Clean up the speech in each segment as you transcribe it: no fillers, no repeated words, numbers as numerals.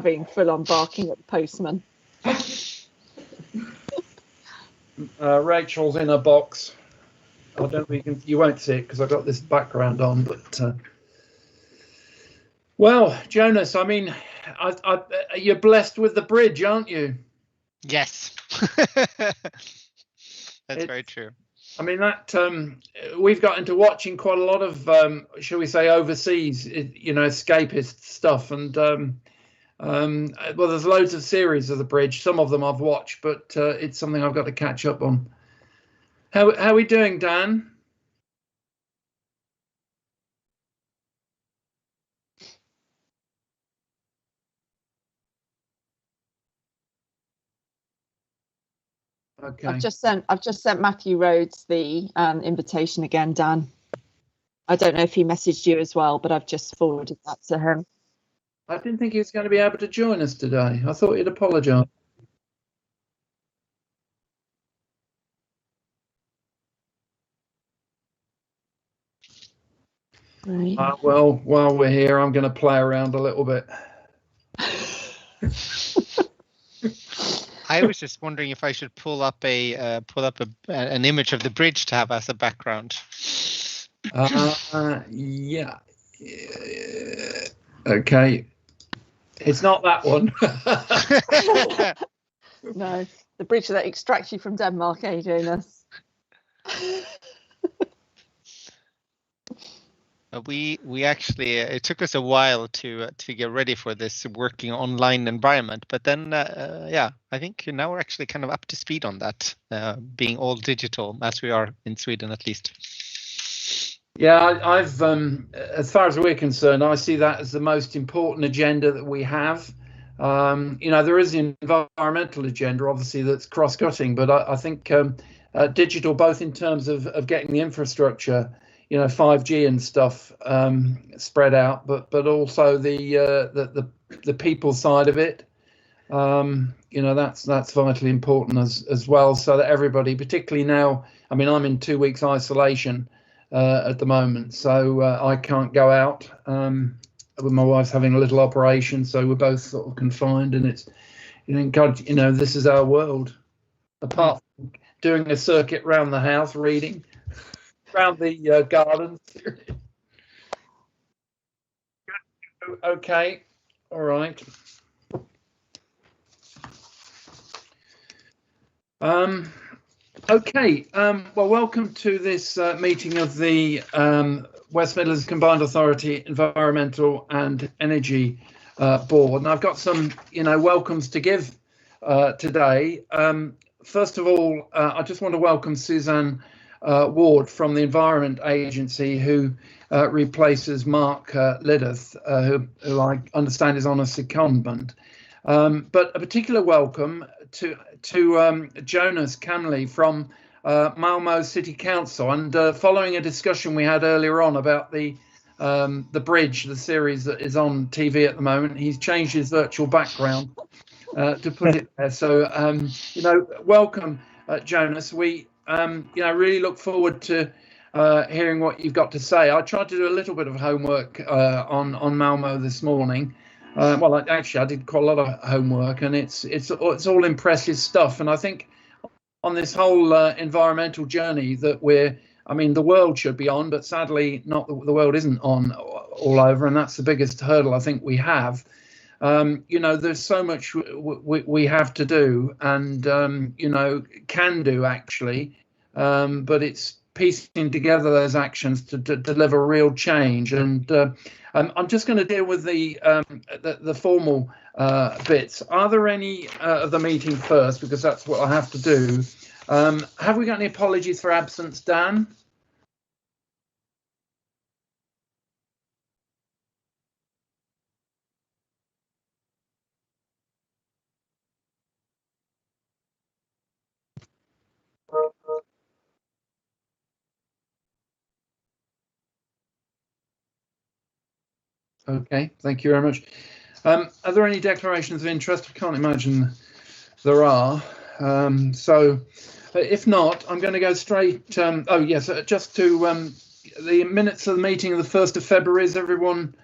having full-on barking at the postman. Rachel's in a box. I don't think you won't see it because I've got this background on, but well, Jonas, I mean, you're blessed with the bridge, aren't you? Yes. That's very true. I mean, that we've got into watching quite a lot of, shall we say, overseas, escapist stuff, and well, there's loads of series of the bridge. Some of them I've watched, but it's something I've got to catch up on. How are we doing, Dan? Okay. I've just sent Matthew Rhodes the invitation again, Dan. I don't know if he messaged you as well, but I've just forwarded that to him. I didn't think he was going to be able to join us today. I thought he'd apologise. Right. Well, while we're here, I'm going to play around a little bit. I was just wondering if I should pull up an image of the bridge to have as a background. Yeah. Okay. It's not that one. No, the bridge that extracts you from Denmark, eh, Jonas? We actually it took us a while to get ready for this working online environment, but then yeah, I think now we're actually kind of up to speed on that, being all digital as we are in Sweden at least. Yeah, I've as far as we're concerned, I see that as the most important agenda that we have. There is the environmental agenda, obviously, that's cross-cutting, but I think digital, both in terms of getting the infrastructure, 5G and stuff spread out, but also the people side of it. That's vitally important as well, so that everybody, particularly now, I mean, I'm in 2 weeks isolation at the moment, so I can't go out. My wife's having a little operation, so we're both sort of confined, and it's, God, this is our world. Apart from doing a circuit around the house, reading, around the gardens. Okay, all right. Okay, well, welcome to this meeting of the West Midlands Combined Authority Environmental and Energy Board. And I've got some, welcomes to give today. First of all, I just want to welcome Suzanne Ward from the Environment Agency, who replaces Mark Lideth, who I understand is on a secondment. But a particular welcome to Jonas Camley from Malmo City Council, and following a discussion we had earlier on about the bridge, the series that is on TV at the moment, he's changed his virtual background to put it there. So welcome, Jonas. We really look forward to hearing what you've got to say. I tried to do a little bit of homework on Malmo this morning. Well, actually, I did quite a lot of homework, and it's all impressive stuff. And I think on this whole environmental journey that the world should be on, but sadly, the world isn't on all over, and that's the biggest hurdle I think we have. There's so much we have to do, and can do actually, but it's piecing together those actions to deliver real change. And I'm just going to deal with the formal bits. Are there any of the meeting first, because that's what I have to do? Have we got any apologies for absence, Dan? Okay, thank you very much. Are there any declarations of interest? I can't imagine there are. So if not, I'm going to go straight. Just to the minutes of the meeting of the 1st of February. Has everyone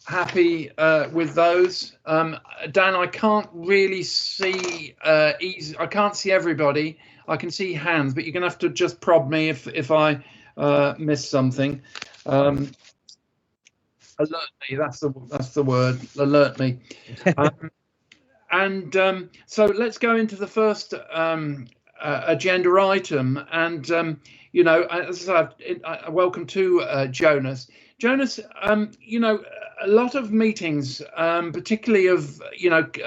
happy with those. Dan, I can't really see I can't see everybody. I can see hands, but you're going to have to just prod me if I miss something. Alert me. That's the word. Alert me. So let's go into the first agenda item. And as I welcome to Jonas. Jonas, a lot of meetings, particularly of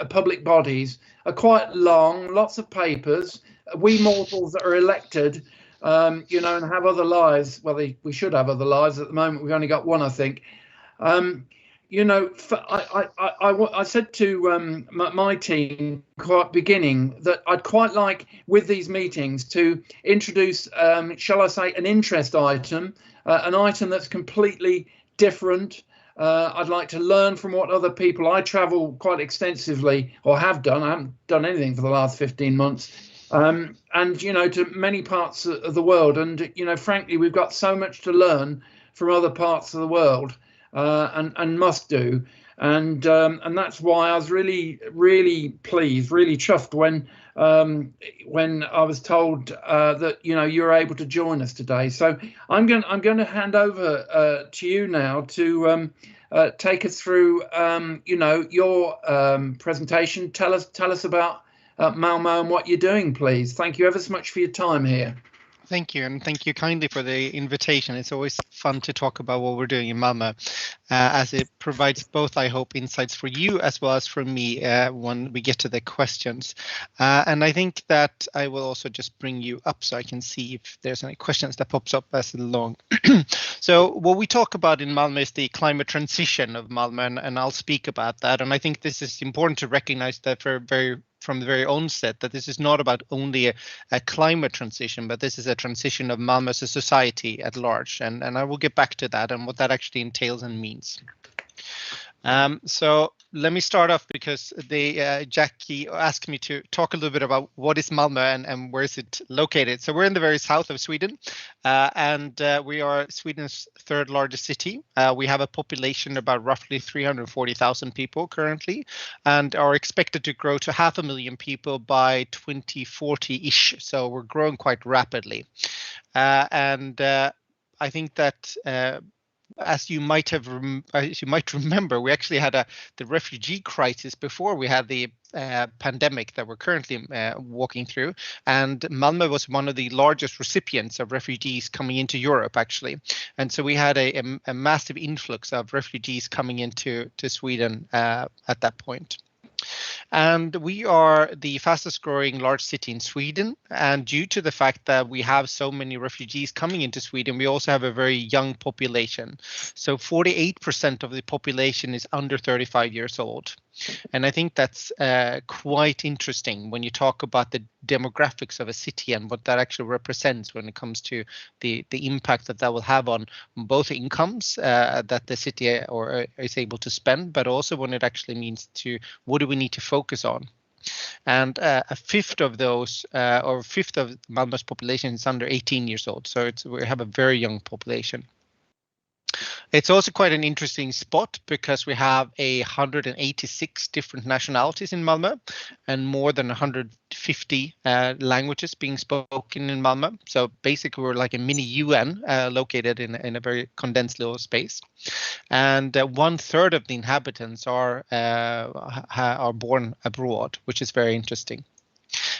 public bodies, are quite long. Lots of papers. We mortals that are elected, and have other lives. Well, we should have other lives. At the moment, we've only got one, I think. I said to my team quite beginning that I'd quite like with these meetings to introduce, shall I say, an interest item, an item that's completely different. I'd like to learn from what other people. I travel quite extensively, or have done. I haven't done anything for the last 15 months. And to many parts of the world. And frankly, we've got so much to learn from other parts of the world. And must do, and that's why I was really pleased, really chuffed when I was told that you're able to join us today. So I'm going to hand over to you now to take us through your presentation. Tell us about Malmo and what you're doing, please. Thank you ever so much for your time here. Thank you, and thank you kindly for the invitation. It's always fun to talk about what we're doing in Malmo, as it provides both, I hope, insights for you as well as for me when we get to the questions. And I think that I will also just bring you up so I can see if there's any questions that pops up as long. So what we talk about in Malmo is the climate transition of Malmo, and I'll speak about that. And I think this is important to recognize that from the very onset, that this is not about only a climate transition, but this is a transition of Malmo as a society at large. And I will get back to that and what that actually entails and means. So let me start off because Jackie asked me to talk a little bit about what is Malmo and where is it located. So we're in the very south of Sweden, and we are Sweden's third largest city. We have a population about roughly 340,000 people currently, and are expected to grow to 500,000 people by 2040-ish. So we're growing quite rapidly, and I think that. As you might remember, we actually had the refugee crisis before we had the pandemic that we're currently walking through, and Malmo was one of the largest recipients of refugees coming into Europe, actually, and so we had a massive influx of refugees coming into Sweden at that point. And we are the fastest growing large city in Sweden. And due to the fact that we have so many refugees coming into Sweden, we also have a very young population. So 48% of the population is under 35 years old. And I think that's quite interesting when you talk about the demographics of a city and what that actually represents when it comes to the impact that will have on both incomes that the city is able to spend, but also when it actually means to what do we need to focus on. And a fifth of those, or a fifth of Malmo's population is under 18 years old. So we have a very young population. It's also quite an interesting spot because we have 186 different nationalities in Malmo and more than 150 languages being spoken in Malmo. So basically we're like a mini UN located in a very condensed little space. And 1/3 of the inhabitants are born abroad, which is very interesting.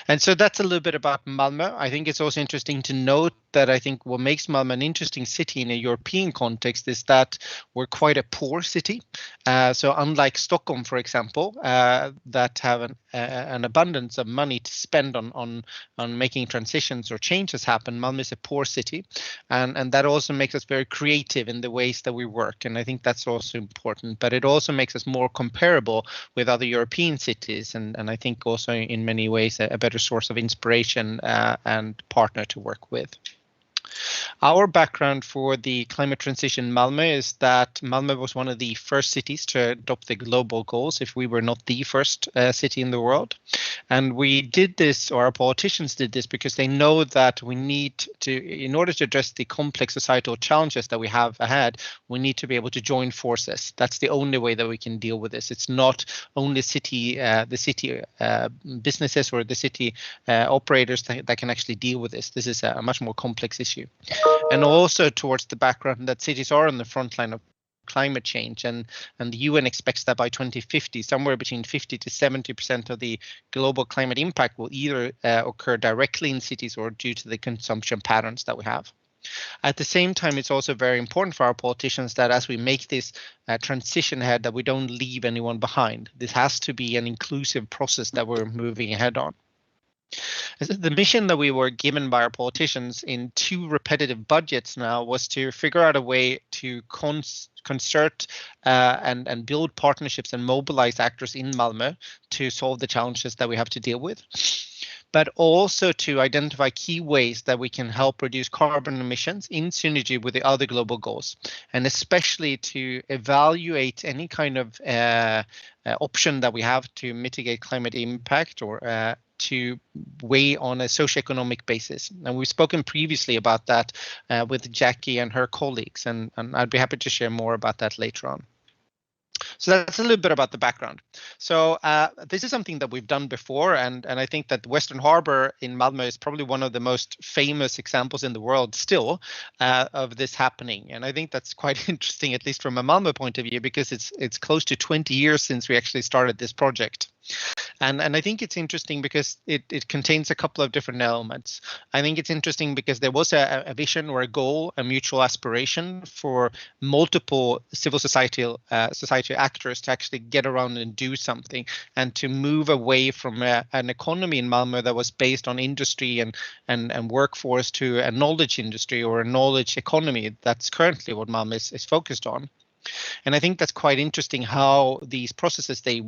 And so that's a little bit about Malmo. I think it's also interesting to note that I think what makes Malmo an interesting city in a European context is that we're quite a poor city. So unlike Stockholm, for example, that have an abundance of money to spend on making transitions or changes happen, Malmo is a poor city. And that also makes us very creative in the ways that we work. And I think that's also important. But it also makes us more comparable with other European cities. And I think also in many ways a better source of inspiration and partner to work with. Our background for the climate transition in Malmo is that Malmo was one of the first cities to adopt the global goals, if we were not the first city in the world. And we did this, or our politicians did this, because they know that we need to, in order to address the complex societal challenges that we have ahead, we need to be able to join forces. That's the only way that we can deal with this. It's not only the city businesses or the city operators that can actually deal with this. This is a much more complex issue. And also towards the background that cities are on the front line of climate change, and the UN expects that by 2050, somewhere between 50 to 70% of the global climate impact will either occur directly in cities or due to the consumption patterns that we have. At the same time, it's also very important for our politicians that as we make this transition ahead, that we don't leave anyone behind. This has to be an inclusive process that we're moving ahead on. The mission that we were given by our politicians in 2 repetitive budgets now was to figure out a way to concert and build partnerships and mobilize actors in Malmo to solve the challenges that we have to deal with, but also to identify key ways that we can help reduce carbon emissions in synergy with the other global goals, and especially to evaluate any kind of option that we have to mitigate climate impact or to weigh on a socioeconomic basis. And we've spoken previously about that with Jackie and her colleagues, and I'd be happy to share more about that later on. So that's a little bit about the background. So this is something that we've done before, and I think that Western Harbour in Malmo is probably one of the most famous examples in the world still of this happening. And I think that's quite interesting, at least from a Malmo point of view, because it's close to 20 years since we actually started this project. And I think it's interesting because it contains a couple of different elements. I think it's interesting because there was a vision or a goal, a mutual aspiration for multiple civil society actors to actually get around and do something, and to move away from an economy in Malmo that was based on industry and workforce to a knowledge industry or a knowledge economy. That's currently what Malmo is focused on. And I think that's quite interesting how these processes, they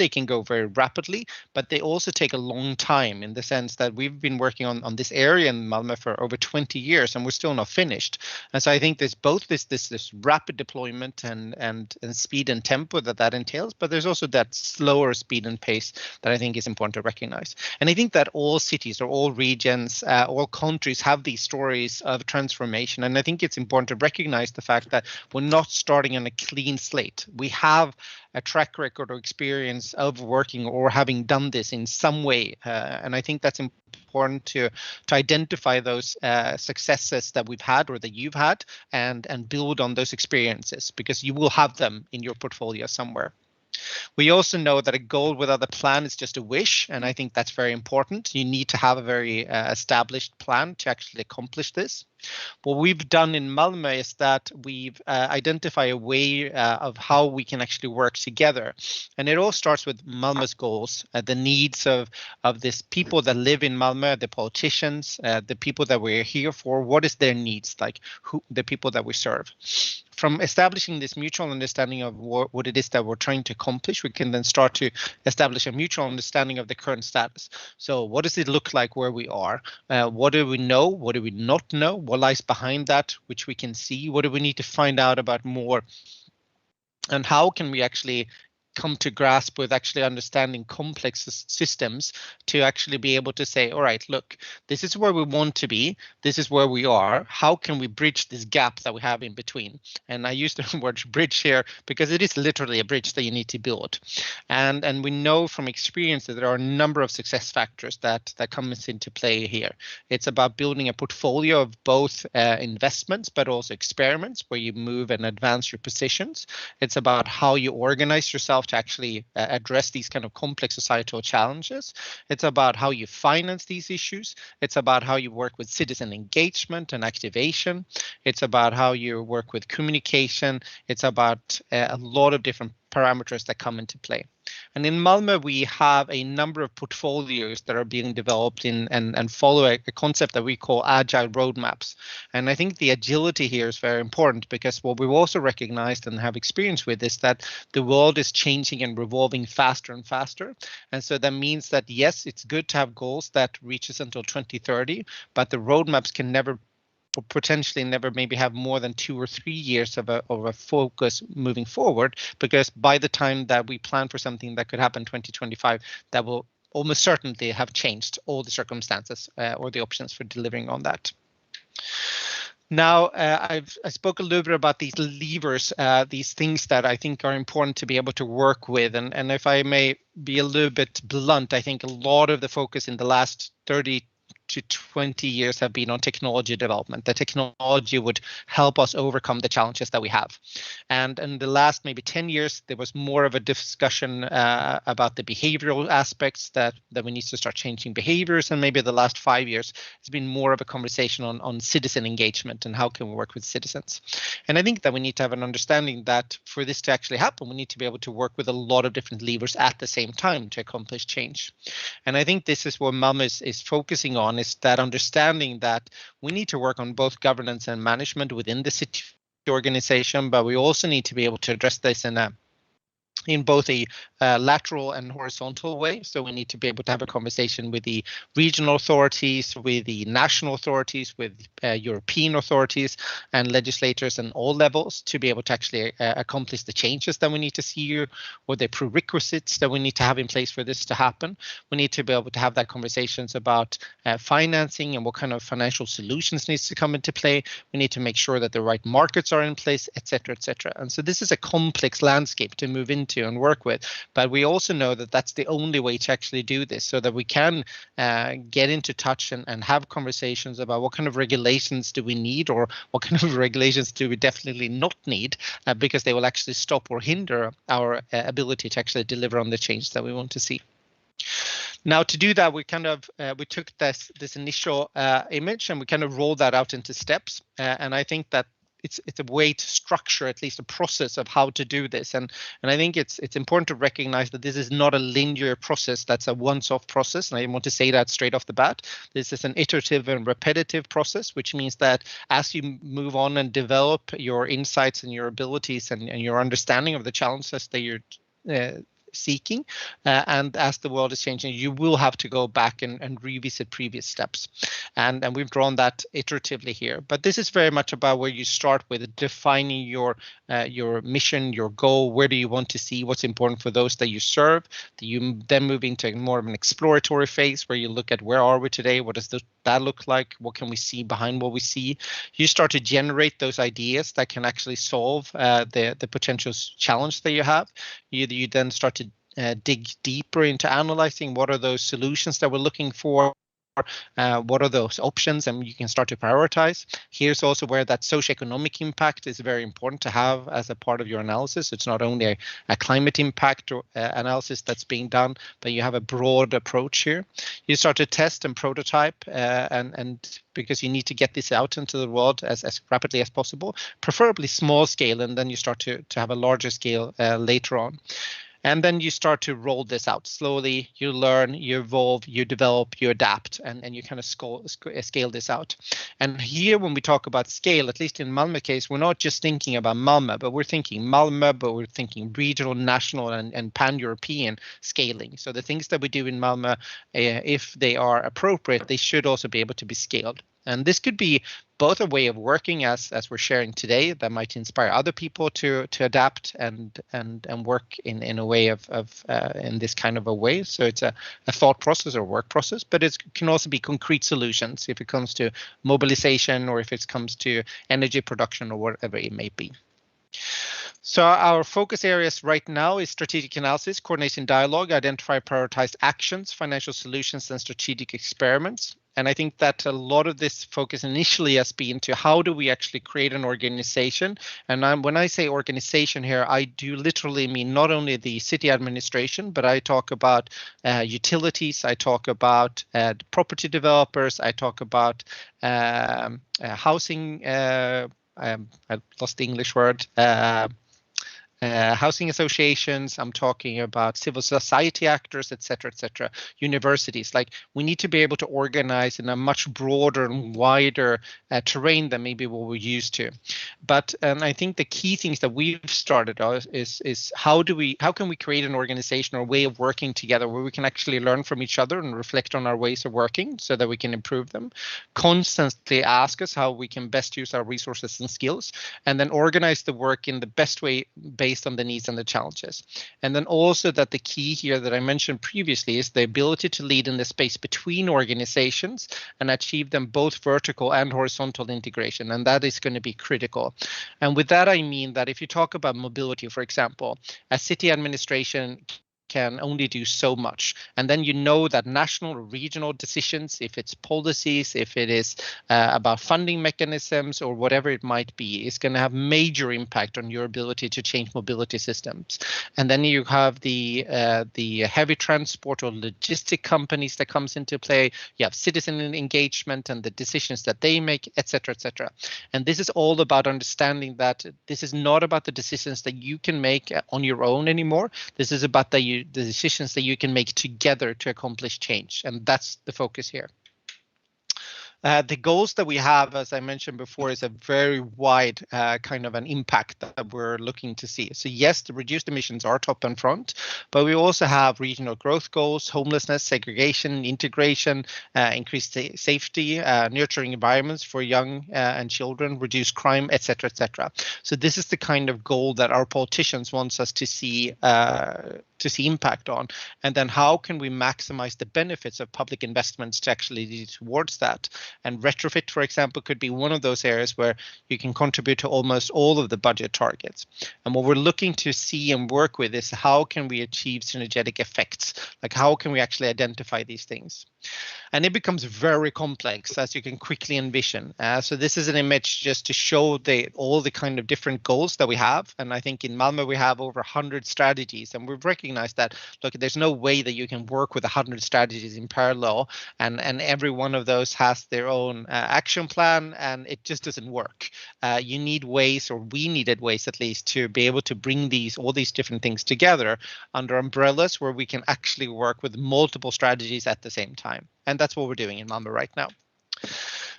can go very rapidly, but they also take a long time, in the sense that we've been working on this area in Malmo for over 20 years and we're still not finished. And so I think there's both this rapid deployment and speed and tempo that entails, but there's also that slower speed and pace that I think is important to recognize. And I think that all cities or all regions, all countries have these stories of transformation. And I think it's important to recognize the fact that we're not starting a clean slate. We have a track record or experience of working or having done this in some way, and I think that's important to identify those successes that we've had or that you've had, and build on those experiences, because you will have them in your portfolio somewhere. We also know that a goal without a plan is just a wish, and I think that's very important. You need to have a very established plan to actually accomplish this. What we've done in Malmo is that we've identified a way of how we can actually work together. And it all starts with Malmo's goals, the needs of these people that live in Malmo, the politicians, the people that we're here for. What is their needs, like the people that we serve? From establishing this mutual understanding of what it is that we're trying to accomplish, we can then start to establish a mutual understanding of the current status. So what does it look like where we are? What do we know? What do we not know? What lies behind that, which we can see? What do we need to find out about more? And how can we actually come to grasp with actually understanding complex systems to actually be able to say, all right, look, this is where we want to be. This is where we are. How can we bridge this gap that we have in between? And I use the word bridge here because it is literally a bridge that you need to build. And we know from experience that there are a number of success factors that comes into play here. It's about building a portfolio of both investments, but also experiments where you move and advance your positions. It's about how you organize yourself to actually address these kind of complex societal challenges. It's about how you finance these issues. It's about how you work with citizen engagement and activation. It's about how you work with communication. It's about a lot of different parameters that come into play. And in Malmo, we have a number of portfolios that are being developed in and follow a concept that we call agile roadmaps. And I think the agility here is very important, because what we've also recognized and have experience with is that the world is changing and revolving faster and faster. And so that means that, yes, it's good to have goals that reach us until 2030, but the roadmaps can never or potentially never maybe have more than 2 or 3 years of a focus moving forward, because by the time that we plan for something that could happen 2025, that will almost certainly have changed all the circumstances or the options for delivering on that. Now, I spoke a little bit about these levers, these things that I think are important to be able to work with. And if I may be a little bit blunt, I think a lot of the focus in the last 30 to 20 years have been on technology development. The technology would help us overcome the challenges that we have. And in the last maybe 10 years, there was more of a discussion about the behavioral aspects that we need to start changing behaviors. And maybe the last 5 years, it's been more of a conversation on citizen engagement and how can we work with citizens. And I think that we need to have an understanding that for this to actually happen, we need to be able to work with a lot of different levers at the same time to accomplish change. And I think this is what Malmo is focusing on, is that understanding that we need to work on both governance and management within the city organization, but we also need to be able to address this in both a lateral and horizontal way. So we need to be able to have a conversation with the regional authorities, with the national authorities, with European authorities and legislators on all levels to be able to actually accomplish the changes that we need to see, or the prerequisites that we need to have in place for this to happen. We need to be able to have that conversations about financing and what kind of financial solutions needs to come into play. We need to make sure that the right markets are in place, etc., etc. And so this is a complex landscape to move into and work with, but we also know that that's the only way to actually do this, so that we can get into touch and have conversations about what kind of regulations do we need, or what kind of regulations do we definitely not need, because they will actually stop or hinder our ability to actually deliver on the change that we want to see. Now, to do that, we we took this initial image and we kind of rolled that out into steps, and I think that it's a way to structure at least a process of how to do this. And I think it's important to recognize that this is not a linear process, that's a once-off process. And I want to say that straight off the bat. This is an iterative and repetitive process, which means that as you move on and develop your insights and your abilities and your understanding of the challenges that you're seeking, and as the world is changing, you will have to go back and revisit previous steps, and we've drawn that iteratively here. But this is very much about where you start with defining your mission, your goal. Where do you want to see? What's important for those that you serve? You then move into more of an exploratory phase where you look at where are we today? What does that look like? What can we see behind what we see? You start to generate those ideas that can actually solve the potential challenge that you have. You then start to dig deeper into analyzing what are those solutions that we're looking for. What are those options, and you can start to prioritize. Here's also where that socioeconomic impact is very important to have as a part of your analysis. It's not only a climate impact or analysis that's being done, but you have a broad approach here. You start to test and prototype, and because you need to get this out into the world as rapidly as possible, preferably small scale, and then you start to have a larger scale later on. And then you start to roll this out slowly. You learn, you evolve, you develop, you adapt, and you kind of scale this out. And here, when we talk about scale, at least in Malmo case, we're not just thinking about Malmo, but we're thinking Malmo, but we're thinking regional, national, and pan-European scaling. So the things that we do in Malmo, if they are appropriate, they should also be able to be scaled. And this could be both a way of working as we're sharing today that might inspire other people to adapt and work in a way of in this kind of a way. So it's a thought process or work process, but it can also be concrete solutions if it comes to mobilization or if it comes to energy production or whatever it may be. So our focus areas right now is strategic analysis, coordination, dialogue, identify prioritized actions, financial solutions, and strategic experiments. And I think that a lot of this focus initially has been to how do we actually create an organization. And when I say organization here, I do literally mean not only the city administration, but I talk about utilities, I talk about property developers, I talk about housing, I lost the English word, housing associations, I'm talking about civil society actors, etc., universities. Like, we need to be able to organize in a much broader and wider terrain than maybe what we're used to. But I think the key things that we've started is how can we create an organization or a way of working together where we can actually learn from each other and reflect on our ways of working so that we can improve them, constantly ask us how we can best use our resources and skills, and then organize the work in the best way based on the needs and the challenges. And then also that the key here that I mentioned previously is the ability to lead in the space between organizations and achieve them both vertical and horizontal integration. And that is going to be critical. And with that, I mean that if you talk about mobility, for example, a city administration can only do so much. And then you know that national or regional decisions, if it's policies, if it is about funding mechanisms or whatever it might be, is going to have major impact on your ability to change mobility systems. And then you have the heavy transport or logistic companies that comes into play. You have citizen engagement and the decisions that they make, etc., etc. And this is all about understanding that this is not about the decisions that you can make on your own anymore. This is about the decisions that you can make together to accomplish change. And that's the focus here. The goals that we have, as I mentioned before, is a very wide kind of an impact that we're looking to see. So yes, the reduced emissions are top and front, but we also have regional growth goals, homelessness, segregation, integration, increased safety, nurturing environments for young and children, reduce crime, etc., etc. So this is the kind of goal that our politicians want us to see impact on. And then how can we maximize the benefits of public investments to actually lead towards that? And retrofit, for example, could be one of those areas where you can contribute to almost all of the budget targets. And what we're looking to see and work with is how can we achieve synergetic effects? Like, how can we actually identify these things? And it becomes very complex, as you can quickly envision. So this is an image just to show all the kind of different goals that we have. And I think in Malmo we have over 100 strategies, and we've recognized that, look, there's no way that you can work with 100 strategies in parallel, and every one of those has their own action plan, and it just doesn't work. You need ways, or we needed ways at least, to be able to bring all these different things together under umbrellas where we can actually work with multiple strategies at the same time. And that's what we're doing in Malmo right now.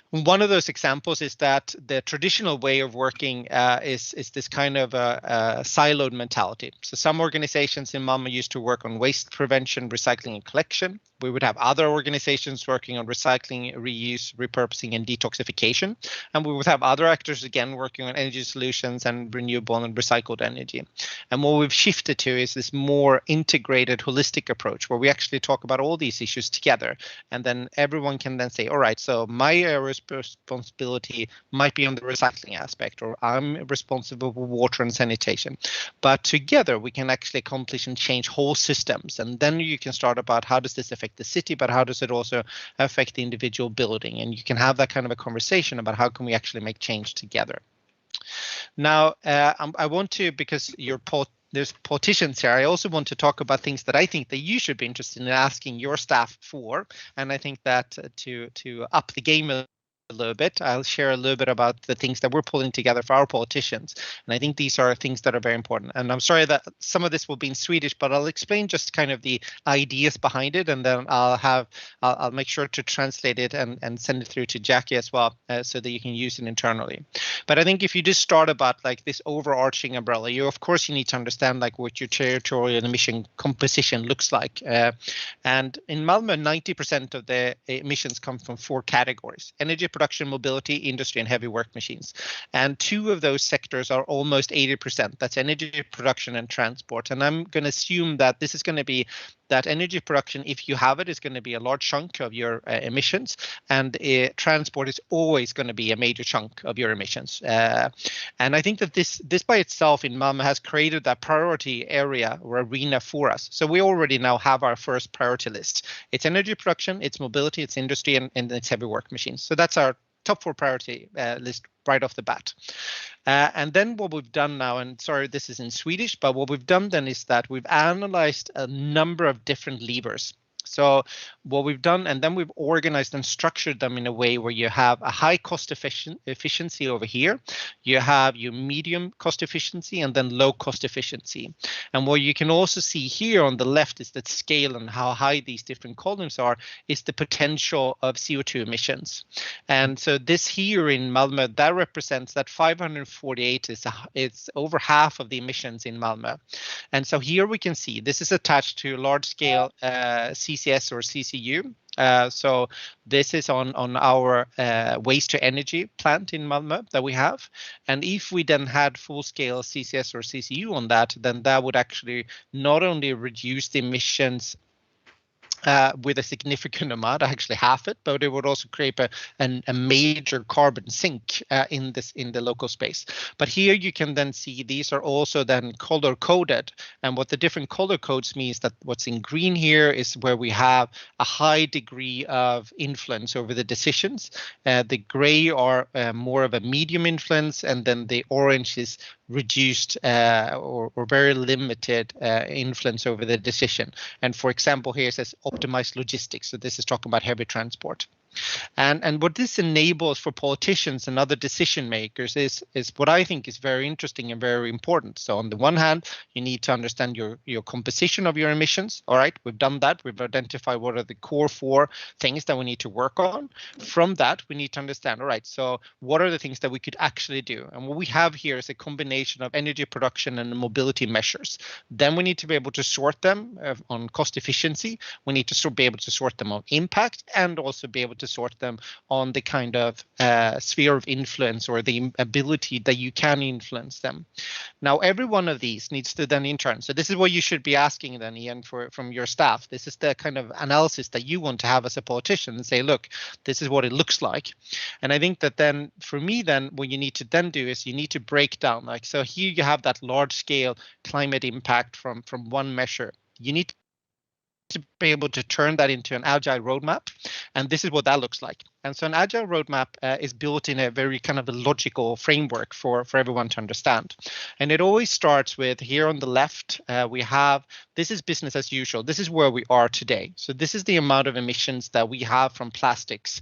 One of those examples is that the traditional way of working is this kind of a siloed mentality. So some organizations in Malmo used to work on waste prevention, recycling and collection. We would have other organizations working on recycling, reuse, repurposing and detoxification. And we would have other actors again working on energy solutions and renewable and recycled energy. And what we've shifted to is this more integrated, holistic approach where we actually talk about all these issues together. And then everyone can then say, all right, so my area responsibility might be on the recycling aspect, or I'm responsible for water and sanitation. But together we can actually accomplish and change whole systems. And then you can start about how does this affect the city, but how does it also affect the individual building? And you can have that kind of a conversation about how can we actually make change together. Now, I want to, because there's politicians here, I also want to talk about things that I think that you should be interested in asking your staff for. And I think that to up the game a little bit, I'll share a little bit about the things that we're pulling together for our politicians. And I think these are things that are very important. And I'm sorry that some of this will be in Swedish, but I'll explain just kind of the ideas behind it. And then I'll make sure to translate it and send it through to Jackie as well, so that you can use it internally. But I think if you just start about like this overarching umbrella, of course you need to understand like what your territorial emission composition looks like. And in Malmo, 90% of the emissions come from 4 categories: energy production, mobility, industry, and heavy work machines. And 2 of those sectors are almost 80%. That's energy production and transport. And I'm going to assume that this is going to be that energy production, if you have it, is going to be a large chunk of your emissions, and transport is always going to be a major chunk of your emissions. And I think that this by itself in Malmo has created that priority area or arena for us. So we already now have our first priority list. It's energy production, it's mobility, it's industry, and it's heavy work machines. So that's our top 4 priority list right off the bat. And then what we've done now, and sorry, this is in Swedish, but what we've done then is that we've analyzed a number of different levers So what we've done, and then we've organized and structured them in a way where you have a high cost efficiency over here, you have your medium cost efficiency, and then low cost efficiency. And what you can also see here on the left is that scale and how high these different columns are is the potential of CO2 emissions. And so this here in Malmo, that represents that 548 it's over half of the emissions in Malmo. And so here we can see this is attached to large scale CCS or CCU. So this is on our waste to energy plant in Malmo that we have. And if we then had full scale CCS or CCU on that, then that would actually not only reduce the emissions with a significant amount, actually half it, but it would also create a major carbon sink in the local space. But here you can then see these are also then color coded, and what the different color codes means that what's in green here is where we have a high degree of influence over the decisions. The gray are more of a medium influence, and then the orange is reduced or very limited influence over the decision. And for example, here it says optimized logistics. So this is talking about heavy transport. And what this enables for politicians and other decision makers is what I think is very interesting and very important. So on the one hand, you need to understand your composition of your emissions. All right, we've done that. We've identified what are the core 4 things that we need to work on. From that, we need to understand, all right, so what are the things that we could actually do? And what we have here is a combination of energy production and mobility measures. Then we need to be able to sort them on cost efficiency. We need to be able to sort them on impact, and also be able to sort them on the kind of sphere of influence or the ability that you can influence them. Now, every one of these needs to then in turn. So this is what you should be asking then, Ian, from your staff. This is the kind of analysis that you want to have as a politician and say, look, this is what it looks like. And I think that then for me, then what you need to then do is you need to break down, like, so here you have that large scale climate impact from one measure. You need to be able to turn that into an agile roadmap. And this is what that looks like. And so an agile roadmap is built in a very kind of a logical framework for everyone to understand. And it always starts with here on the left, we have, this is business as usual. This is where we are today. So this is the amount of emissions that we have from plastics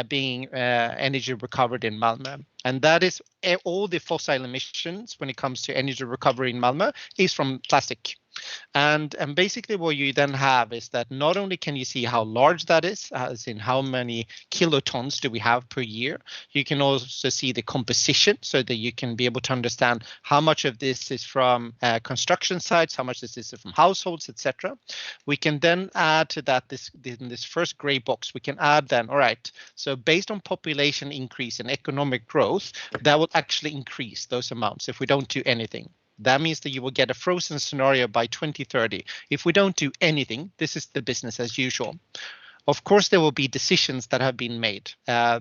being energy recovered in Malmo. And that is all the fossil emissions when it comes to energy recovery in Malmo is from plastic. And basically what you then have is that not only can you see how large that is, as in how many kilotons do we have per year, you can also see the composition so that you can be able to understand how much of this is from construction sites, how much this is from households, etc. We can then add to that in this first gray box, we can add then, all right, so based on population increase and economic growth, that will actually increase those amounts if we don't do anything. That means that you will get a frozen scenario by 2030. If we don't do anything, this is the business as usual. Of course, there will be decisions that have been made,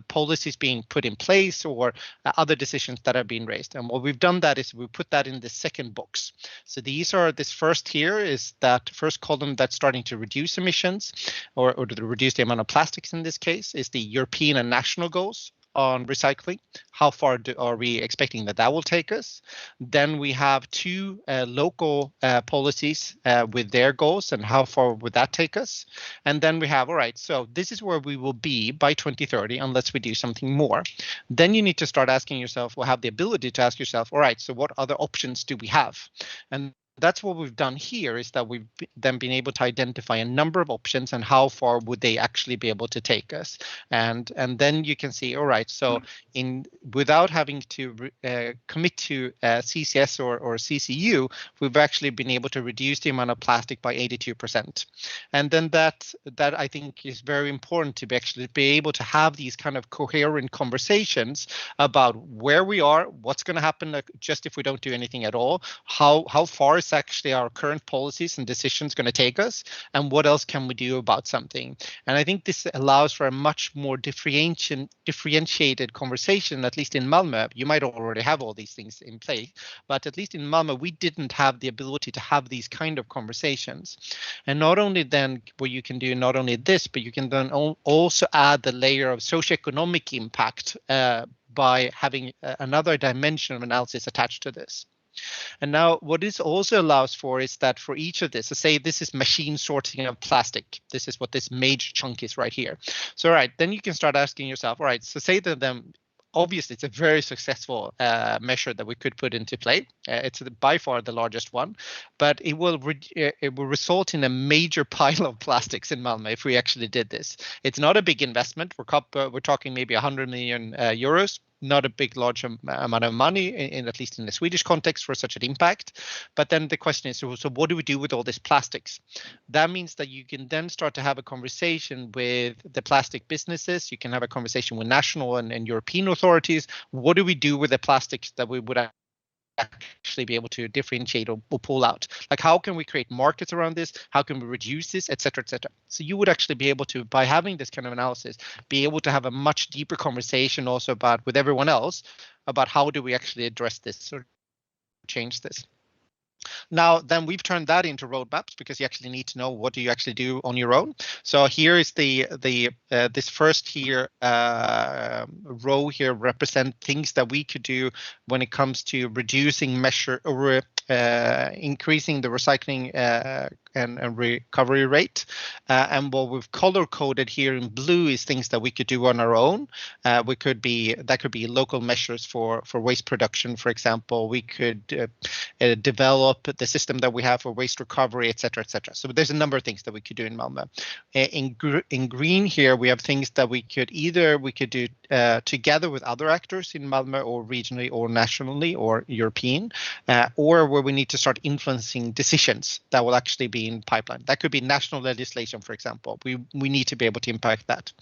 policies being put in place, or other decisions that have been raised. And what we've done that is we put that in the second box. So this first here is that first column that's starting to reduce emissions or to reduce the amount of plastics in this case is the European and national goals on recycling. How far are we expecting that will take us? Then we have 2 local policies with their goals, and how far would that take us? And then we have, all right, so this is where we will be by 2030 unless we do something more. Then you need to start asking yourself, or have the ability to ask yourself, all right, so what other options do we have? And that's what we've done here, is that we've then been able to identify a number of options and how far would they actually be able to take us. And then you can see, all right, so without having to commit to CCS or CCU, we've actually been able to reduce the amount of plastic by 82%. And then that I think is very important to actually be able to have these kind of coherent conversations about where we are, what's going to happen just if we don't do anything at all, how far is actually our current policies and decisions going to take us, and what else can we do about something. And I think this allows for a much more differentiated conversation, at least in Malmo. You might already have all these things in place, but at least in Malmo, we didn't have the ability to have these kind of conversations. And not only then what you can do, not only this, but you can then also add the layer of socioeconomic impact by having another dimension of analysis attached to this. And now what this also allows for is that for each of this, so say this is machine sorting of plastic. This is what this major chunk is right here. So all right, then you can start asking yourself, all right, so say that then obviously it's a very successful measure that we could put into play. It's by far the largest one, but it will result in a major pile of plastics in Malmo if we actually did this. It's not a big investment. We're talking maybe 100 million euros. Not a big, large amount of money, in at least in the Swedish context, for such an impact. But then the question is, so what do we do with all this plastics? That means that you can then start to have a conversation with the plastic businesses. You can have a conversation with national and European authorities. What do we do with the plastics that we would actually be able to differentiate or pull out? Like, how can we create markets around this? How can we reduce this, et cetera, et cetera? So you would actually be able to, by having this kind of analysis, be able to have a much deeper conversation also about with everyone else about how do we actually address this or change this. Now, then we've turned that into roadmaps because you actually need to know what do you actually do on your own. So here is this first here row here represent things that we could do when it comes to reducing measure or increasing the recycling and recovery rate. And what we've color coded here in blue is things that we could do on our own. That could be local measures for waste production, for example. We could develop the system that we have for waste recovery, et cetera, et cetera. So there's a number of things that we could do in Malmo. In green here, we have things that we could do together with other actors in Malmo or regionally or nationally or European, or where we need to start influencing decisions that will actually be in pipeline. That could be national legislation, for example. We need to be able to impact that.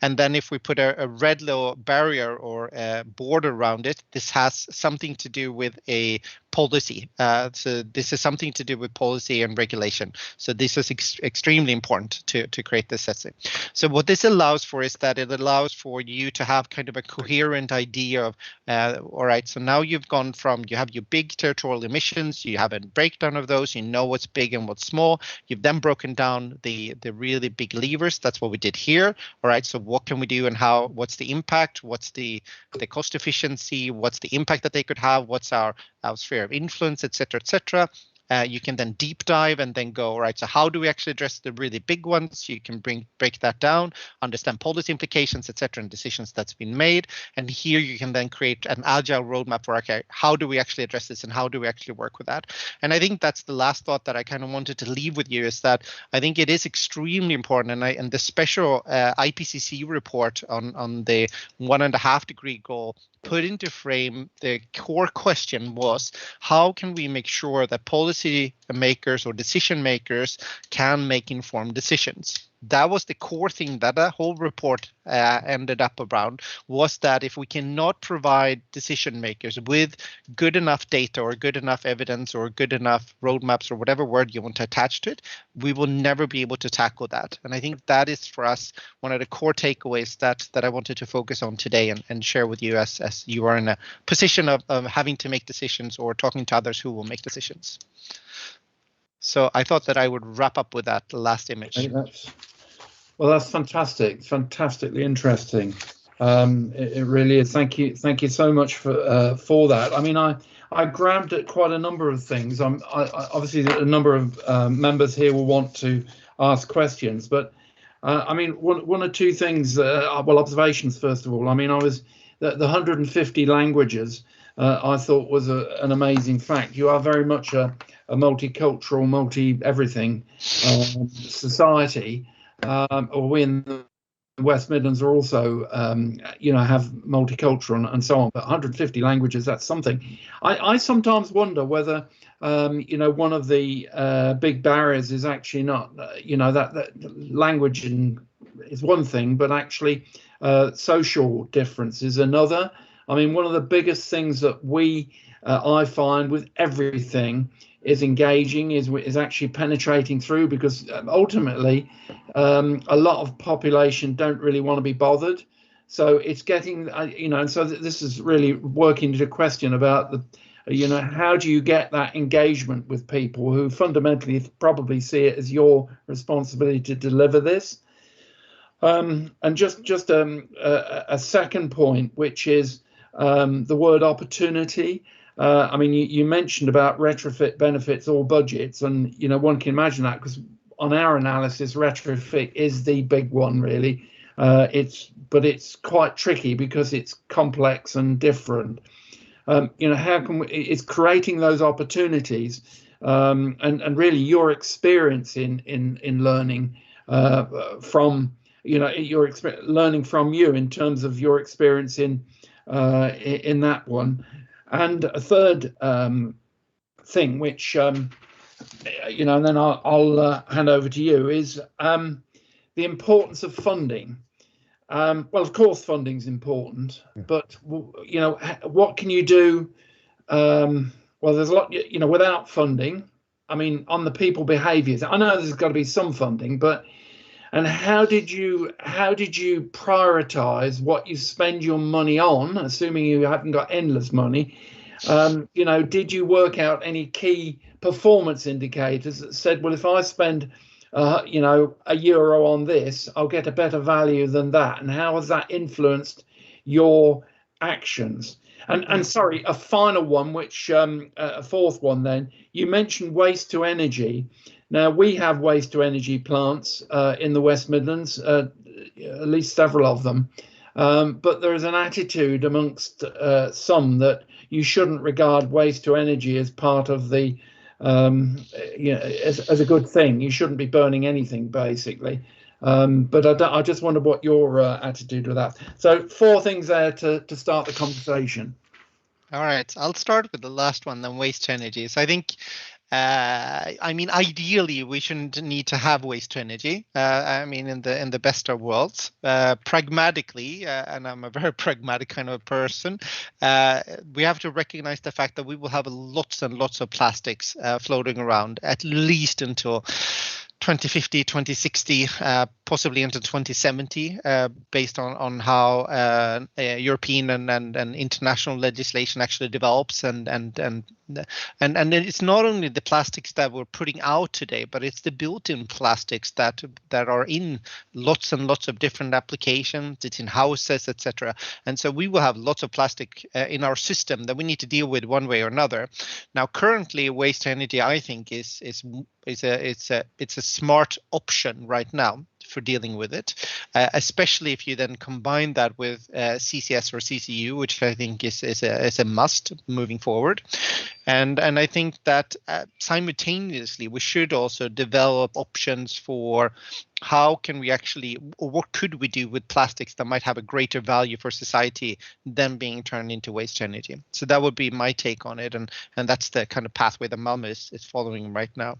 And then if we put a red little barrier or a border around it, this has something to do with a policy. So this is something to do with policy and regulation. So this is extremely important to create this setting. So what this allows for is that it allows for you to have kind of a coherent idea of, all right, so now you've gone from, you have your big territorial emissions, you have a breakdown of those, you know what's big and what's small. You've then broken down the really big levers. That's what we did here. All right, so what can we do and how, what's the impact? What's the cost efficiency? What's the impact that they could have? What's our sphere of influence, et cetera, et cetera. You can then deep dive and then go, all right, so how do we actually address the really big ones? You can break that down, understand policy implications, et cetera, and decisions that's been made. And here you can then create an agile roadmap for, okay, how do we actually address this and how do we actually work with that? And I think that's the last thought that I kind of wanted to leave with you, is that I think it is extremely important. And the special IPCC report on the 1.5 degree goal put into frame, the core question was, how can we make sure that policy makers or decision makers can make informed decisions? That was the core thing that the whole report ended up around, was that if we cannot provide decision makers with good enough data or good enough evidence or good enough roadmaps or whatever word you want to attach to it, we will never be able to tackle that. And I think that is for us one of the core takeaways that I wanted to focus on today and share with you as you are in a position of having to make decisions or talking to others who will make decisions. So I thought that I would wrap up with that last image. That's fantastic, fantastically interesting. It really is. Thank you so much for that. I mean, I grabbed at quite a number of things. I obviously a number of members here will want to ask questions, but I mean, one or two things. Observations first of all. I mean, the 150 languages. I thought was an amazing fact. You are very much a multicultural, multi-everything society. Or we in the West Midlands are also, have multicultural and so on. But 150 languages, that's something. I sometimes wonder whether, one of the big barriers is actually not, that language is one thing, but actually social difference is another. I mean, one of the biggest things that I find with everything is engaging, is actually penetrating through, because ultimately a lot of population don't really want to be bothered. So it's getting, and so this is really working to the question about how do you get that engagement with people who fundamentally probably see it as your responsibility to deliver this. And just a second point, which is the word opportunity. I mean, you mentioned about retrofit benefits or budgets, and one can imagine that, because on our analysis, retrofit is the big one, really. But it's quite tricky because it's complex and different. How can it's creating those opportunities, and really your experience in learning from learning from you in terms of your experience in that one. And a third thing, which and then I'll hand over to you, is the importance of funding. Well, of course, funding is important, but what can you do? Well, there's a lot. Without funding, I mean, on the people behaviours, I know there's got to be some funding, but how did you prioritise what you spend your money on, assuming you haven't got endless money? Did you work out any key performance indicators that said, well, if I spend €1 on this, I'll get a better value than that? And how has that influenced your actions? And sorry, a final one, which a fourth one then, you mentioned waste to energy. Now, we have waste to energy plants in the West Midlands, at least several of them. But there is an attitude amongst some that you shouldn't regard waste to energy as part of the as a good thing. You shouldn't be burning anything, basically. But I just wonder what your attitude with that. So 4 things there to start the conversation. All right, I'll start with the last one, then waste to energy. So I think, I mean, ideally, we shouldn't need to have waste to energy. I mean, in the best of worlds, pragmatically, and I'm a very pragmatic kind of person, we have to recognize the fact that we will have lots and lots of plastics floating around, at least until 2050, 2060, possibly into 2070, based on how European and international legislation actually develops, and it's not only the plastics that we're putting out today, but it's the built-in plastics that are in lots and lots of different applications. It's in houses, etc. And so we will have lots of plastic in our system that we need to deal with one way or another. Now, currently, waste to energy, I think, it's a smart option right now for dealing with it, especially if you then combine that with CCS or CCU, which I think is a must moving forward. And I think that simultaneously we should also develop options for how can we actually, or what could we do with plastics that might have a greater value for society than being turned into waste energy. So that would be my take on it, and that's the kind of pathway that Malmo is following right now.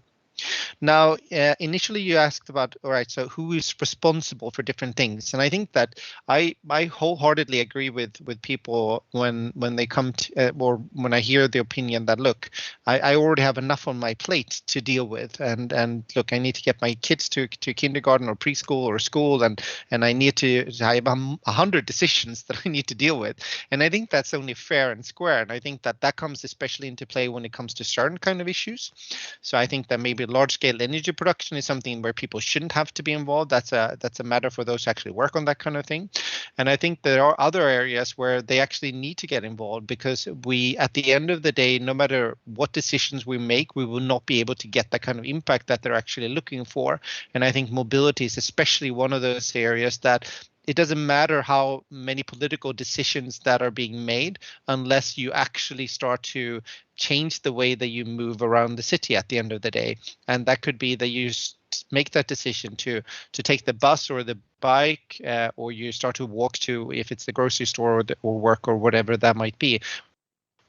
Now, initially you asked about, all right, so who is responsible for different things? And I think that I wholeheartedly agree with people when they come to, or when I hear the opinion that, look, I already have enough on my plate to deal with, and look, I need to get my kids to kindergarten or preschool or school, and I need to, I have 100 decisions that I need to deal with. And I think that's only fair and square. And I think that comes especially into play when it comes to certain kind of issues. So I think that maybe large-scale energy production is something where people shouldn't have to be involved. That's a matter for those who actually work on that kind of thing. And I think there are other areas where they actually need to get involved, because we, at the end of the day, no matter what decisions we make, we will not be able to get that kind of impact that they're actually looking for. And I think mobility is especially one of those areas that it doesn't matter how many political decisions that are being made unless you actually start to change the way that you move around the city at the end of the day. And that could be that you make that decision to take the bus or the bike, or you start to walk to, if it's the grocery store or work or whatever that might be.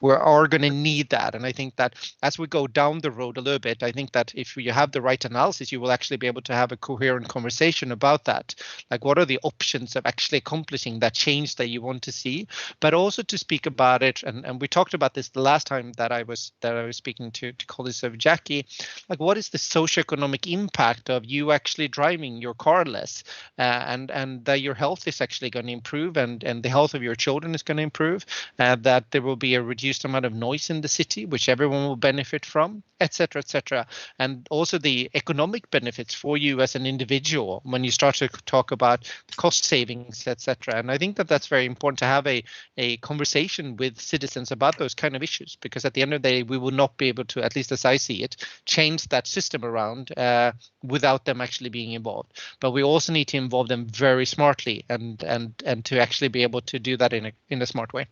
We are going to need that. And I think that as we go down the road a little bit, I think that if you have the right analysis, you will actually be able to have a coherent conversation about that. Like, what are the options of actually accomplishing that change that you want to see, but also to speak about it. And we talked about this the last time that I was speaking to colleagues of Jackie, like, what is the socioeconomic impact of you actually driving your car less, and that your health is actually going to improve, and the health of your children is going to improve, that there will be a reduced reduced amount of noise in the city, which everyone will benefit from, etc., etc. And also the economic benefits for you as an individual when you start to talk about cost savings, etc. And I think that that's very important to have a conversation with citizens about those kind of issues, because at the end of the day, we will not be able to, at least as I see it, change that system around without them actually being involved. But we also need to involve them very smartly and to actually be able to do that in a smart way.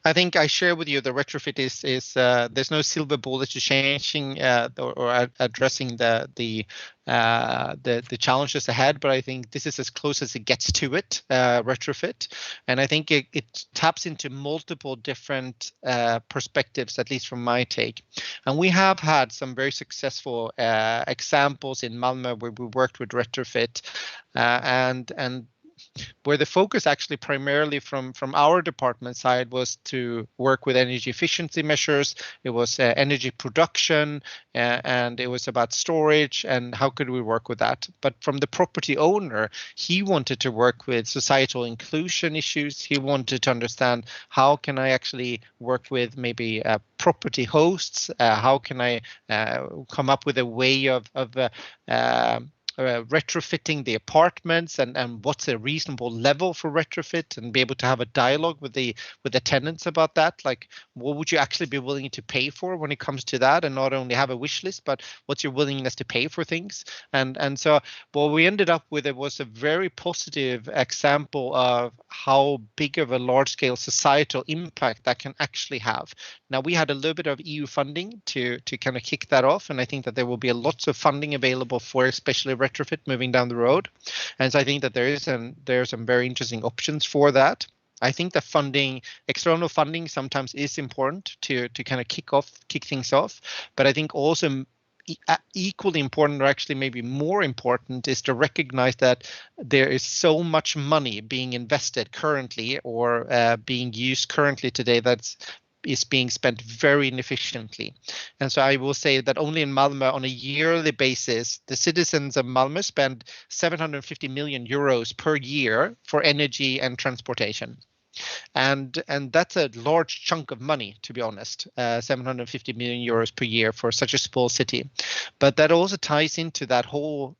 I think I share with you the retrofit is there's no silver bullet to changing or addressing the challenges ahead, but I think this is as close as it gets to it, retrofit, and I think it taps into multiple different perspectives, at least from my take. And we have had some very successful examples in Malmo where we worked with retrofit, and where the focus actually primarily from our department side was to work with energy efficiency measures. It was energy production, and it was about storage and how could we work with that. But from the property owner, he wanted to work with societal inclusion issues. He wanted to understand how can I actually work with maybe property hosts. How can I come up with a way of retrofitting the apartments, and what's a reasonable level for retrofit, and be able to have a dialogue with the tenants about that. Like, what would you actually be willing to pay for when it comes to that, and not only have a wish list, but what's your willingness to pay for things. And so what we ended up with, it was a very positive example of how big of a large scale societal impact that can actually have. Now, we had a little bit of EU funding to kind of kick that off, and I think that there will be lots of funding available for especially retrofit moving down the road. And so I think that there are some very interesting options for that. I think that external funding sometimes is important to kind of kick things off. But I think also equally important, or actually maybe more important, is to recognize that there is so much money being invested currently, or being used currently today, is being spent very inefficiently. And so I will say that only in Malmo, on a yearly basis, the citizens of Malmo spend 750 million euros per year for energy and transportation. And that's a large chunk of money, to be honest, 750 million euros per year for such a small city. But that also ties into that whole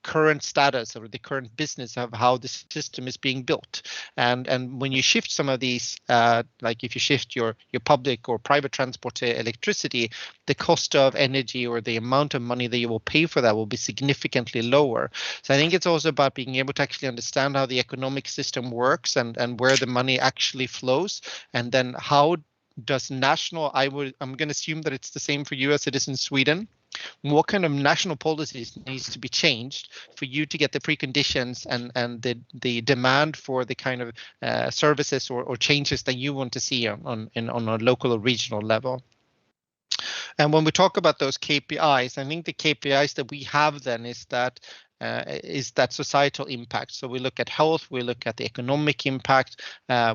current status, or the current business of how the system is being built. And when you shift some of these, like if you shift your public or private transport to electricity, the cost of energy or the amount of money that you will pay for that will be significantly lower. So I think it's also about being able to actually understand how the economic system works, and where the money actually flows, and then how does national, I'm going to assume that it's the same for you as it is in Sweden. What kind of national policies needs to be changed for you to get the preconditions and the demand for the kind of services or changes that you want to see on a local or regional level? And when we talk about those KPIs, I think the KPIs that we have then is that societal impact. So we look at health, we look at the economic impact,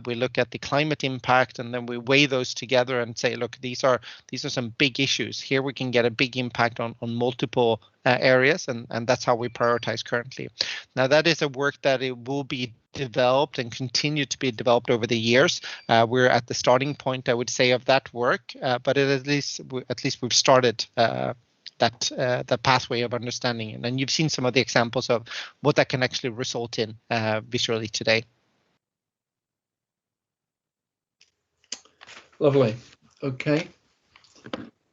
we look at the climate impact, and then we weigh those together and say, look, these are some big issues. Here we can get a big impact on multiple areas, and that's how we prioritize currently. Now, that is a work that it will be developed and continue to be developed over the years. We're at the starting point, I would say, of that work, but at least we've started that pathway of understanding it. And you've seen some of the examples of what that can actually result in visually today. Lovely. Okay.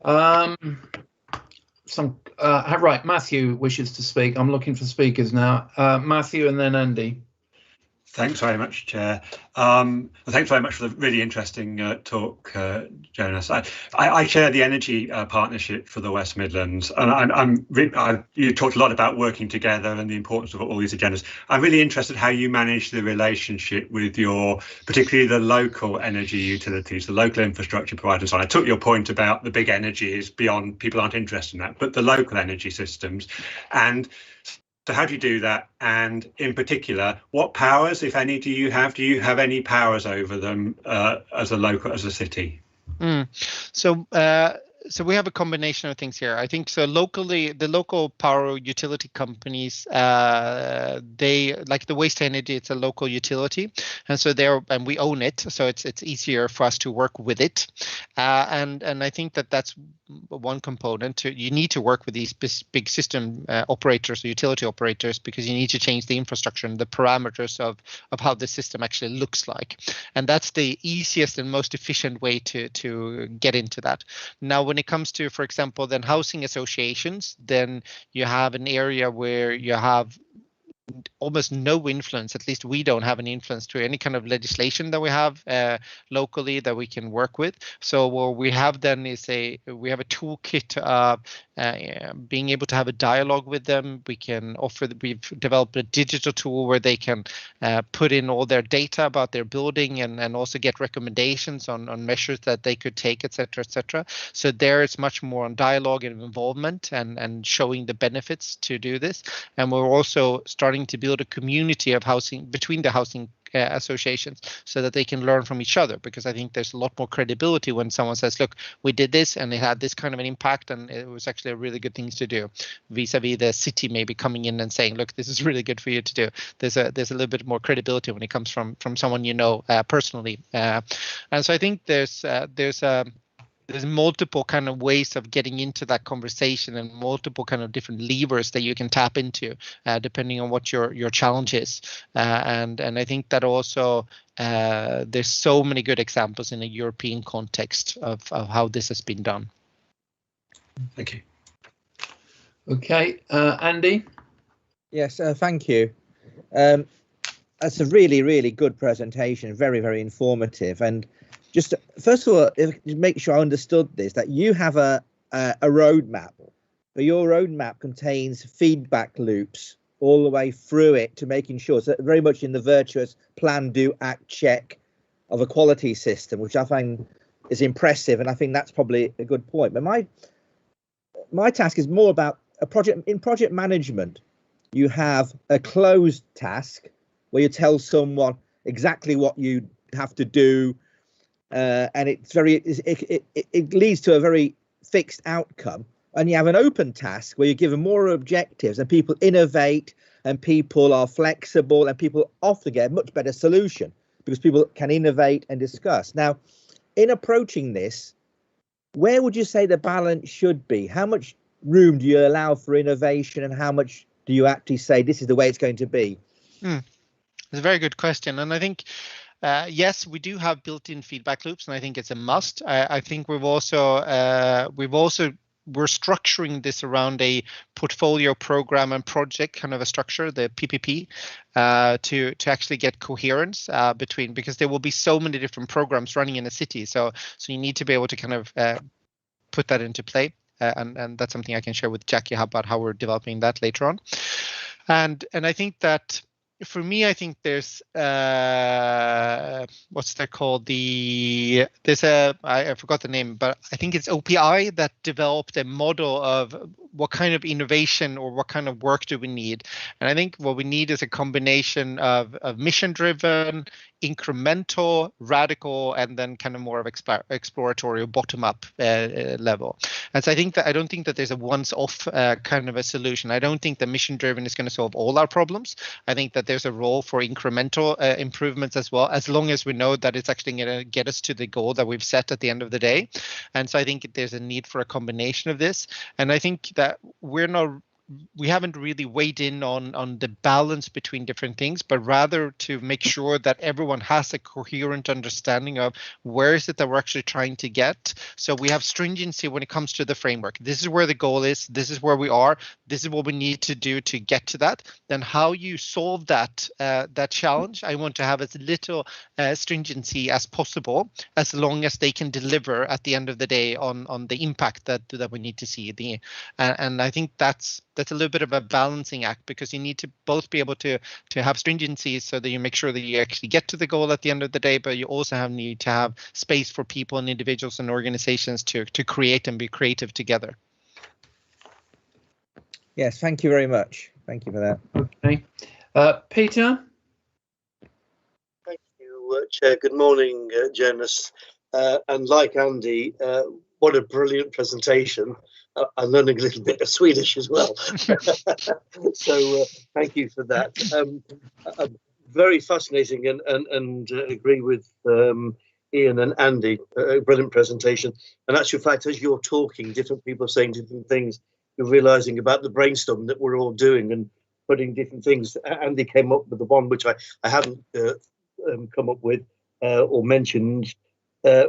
Right, Matthew wishes to speak. I'm looking for speakers now. Matthew and then Andy. Thanks very much, Chair. Thanks very much for the really interesting talk, Jonas. I chair the Energy Partnership for the West Midlands, and you talked a lot about working together and the importance of all these agendas. I'm really interested how you manage the relationship with particularly the local energy utilities, the local infrastructure providers. I took your point about the big energy is beyond, people aren't interested in that, but the local energy systems. And so how do you do that? And in particular, what powers, if any, do you have? Do you have any powers over them as a city? So so we have a combination of things here. I think so locally, the local power utility companies, they like the waste energy, it's a local utility. And so and we own it. So it's easier for us to work with it. And I think that's one component. You need to work with these big system operators or utility operators, because you need to change the infrastructure and the parameters of how the system actually looks like. And that's the easiest and most efficient way to get into that. Now, when it comes to, for example, then housing associations, then you have an area where you have almost no influence. At least we don't have any influence to any kind of legislation that we have locally that we can work with. So what we have then is we have a toolkit of being able to have a dialogue with them. We've developed a digital tool where they can put in all their data about their building and also get recommendations on measures that they could take, etc., etc. So there it's much more on dialogue and involvement and showing the benefits to do this. And we're also starting to build a community of housing between the housing associations, so that they can learn from each other, because I think there's a lot more credibility when someone says, look, we did this and it had this kind of an impact and it was actually a really good thing to do, vis-a-vis the city maybe coming in and saying, look, this is really good for you to do. There's a little bit more credibility when it comes from someone you know personally, and so I think there's multiple kind of ways of getting into that conversation and multiple kind of different levers that you can tap into depending on what your challenge is. And I think that also there's so many good examples in a European context of how this has been done. Thank you. Okay, Andy? Yes, thank you. That's a really, really good presentation, very, very informative. And just first of all, to make sure I understood this, that you have a roadmap, but your roadmap contains feedback loops all the way through it to making sure, so very much in the virtuous plan, do, act, check of a quality system, which I find is impressive. And I think that's probably a good point. But my task is more about a project. In project management, you have a closed task where you tell someone exactly what you have to do. And it leads to a very fixed outcome. And you have an open task where you give them more objectives and people innovate and people are flexible and people often get a much better solution because people can innovate and discuss. Now, in approaching this, where would you say the balance should be? How much room do you allow for innovation and how much do you actually say this is the way it's going to be? It's a very good question. And I think yes, we do have built-in feedback loops, and I think it's a must. I think we're structuring this around a portfolio program and project kind of a structure, the PPP, to actually get coherence between, because there will be so many different programs running in a city. So you need to be able to kind of put that into play. And that's something I can share with Jackie about how we're developing that later on. And I think that, for me, I think there's what's that called? I forgot the name, but I think it's OPI that developed a model of what kind of innovation or what kind of work do we need. And I think what we need is a combination of mission-driven, incremental, radical, and then kind of more of exploratory bottom-up level. And so I don't think that there's a once-off kind of a solution. I don't think the mission-driven is going to solve all our problems. I think that there's a role for incremental improvements as well, as long as we know that it's actually going to get us to the goal that we've set at the end of the day. And so I think there's a need for a combination of this. And I think that we haven't really weighed in on the balance between different things, but rather to make sure that everyone has a coherent understanding of where is it that we're actually trying to get. So we have stringency when it comes to the framework. This is where the goal is. This is where we are. This is what we need to do to get to that. Then how you solve that challenge, I want to have as little stringency as possible, as long as they can deliver at the end of the day on the impact that we need to see. And I think that's a little bit of a balancing act, because you need to both be able to have stringency so that you make sure that you actually get to the goal at the end of the day, but you also need to have space for people and individuals and organizations to create and be creative together. Yes, thank you very much. Thank you for that. Okay. Peter? Thank you, Chair. Good morning, Jonas. And like Andy, what a brilliant presentation. I'm learning a little bit of Swedish as well. So thank you for that. Very fascinating, and agree with Ian and Andy. A brilliant presentation. And actual fact, as you're talking, different people are saying different things. You're realizing about the brainstorm that we're all doing and putting different things. Andy came up with the one which I hadn't come up with or mentioned,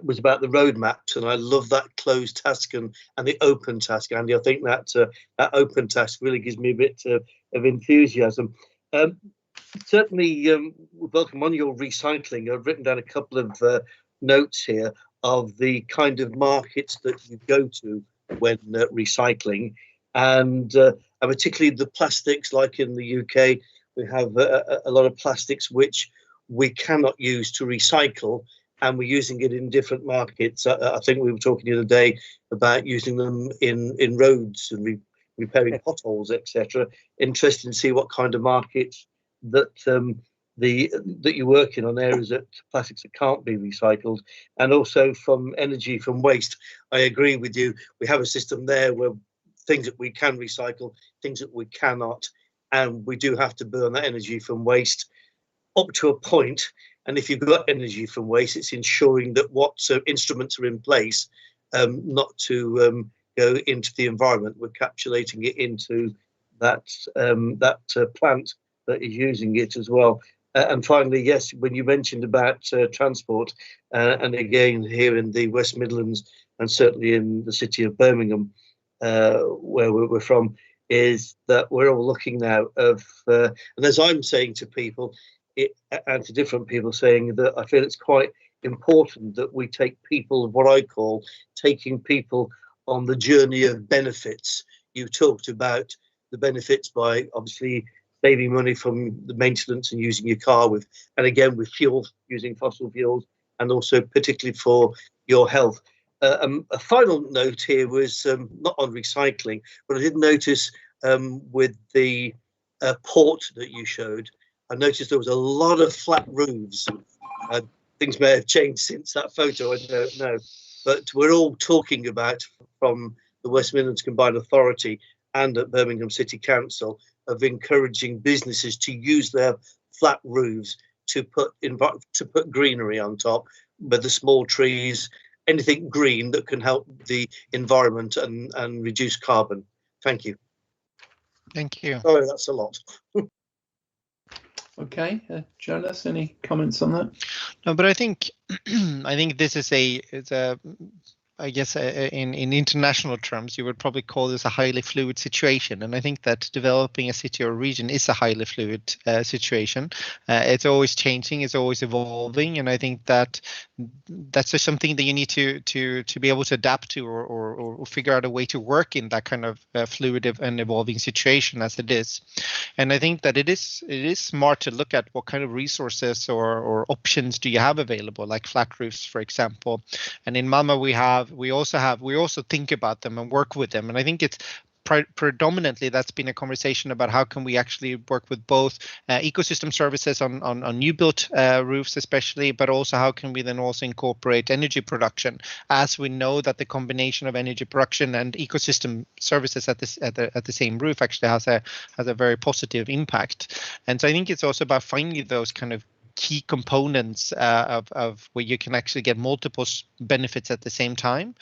was about the roadmaps, and I love that closed task and the open task, Andy. I think that that open task really gives me a bit of enthusiasm. Certainly, welcome on your recycling. I've written down a couple of notes here of the kind of markets that you go to when recycling, and particularly the plastics. Like in the UK, we have a lot of plastics which we cannot use to recycle, and we're using it in different markets. I think we were talking the other day about using them in roads and repairing potholes, etc. Interesting to see what kind of markets that that you're working on, areas that plastics that can't be recycled, and also from energy from waste. I agree with you. We have a system there where things that we can recycle, things that we cannot, and we do have to burn that energy from waste up to a point. And if you've got energy from waste, it's ensuring that what instruments are in place not to go into the environment. We're capsulating it into that plant that is using it as well. And finally, yes, when you mentioned about transport, and again here in the West Midlands and certainly in the city of Birmingham, where we're from, is that we're all looking now of, and as I'm saying to people, and to different people, saying that I feel it's quite important that we take people, what I call taking people on the journey of benefits. You talked about the benefits by obviously saving money from the maintenance and using your car with, and again with fuel, using fossil fuels, and also particularly for your health. A final note here was not on recycling, but I did notice with the port that you showed, I noticed there was a lot of flat roofs. Things may have changed since that photo, I don't know. But we're all talking about, from the West Midlands Combined Authority and at Birmingham City Council, of encouraging businesses to use their flat roofs to put greenery on top, with the small trees, anything green that can help the environment and reduce carbon. Thank you. Thank you. Sorry, that's a lot. Okay, Jonas, any comments on that? No, but I think this is I guess in international terms, you would probably call this a highly fluid situation. And I think that developing a city or region is a highly fluid situation. It's always changing, it's always evolving. And I think that that's just something that you need to be able to adapt to or figure out a way to work in that kind of fluid and evolving situation as it is. And I think that it is smart to look at what kind of resources or options do you have available, like flat roofs, for example. And in Malmo, we also think about them and work with them. And I think it's predominantly that's been a conversation about how can we actually work with both ecosystem services on new built roofs especially, but also how can we then also incorporate energy production, as we know that the combination of energy production and ecosystem services at the same roof actually has a very positive impact. And so I think it's also about finding those kind of key components of where you can actually get multiple benefits at the same time.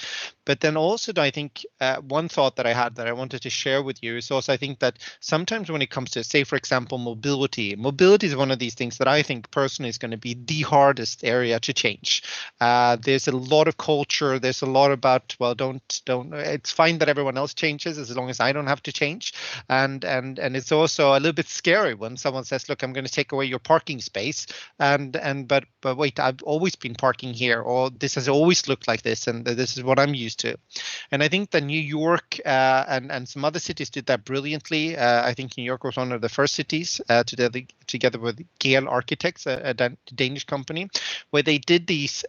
But then also, I think one thought that I had that I wanted to share with you is also, I think that sometimes when it comes to, say, for example, mobility is one of these things that I think personally is going to be the hardest area to change. There's a lot of culture. There's a lot about, well, don't. It's fine that everyone else changes as long as I don't have to change. And it's also a little bit scary when someone says, look, I'm going to take away your parking space. But wait, I've always been parking here, or this has always looked like this, and this is what I'm used to. And I think that New York and some other cities did that brilliantly. I think New York was one of the first cities together with Gale Architects, a Danish company, where they did these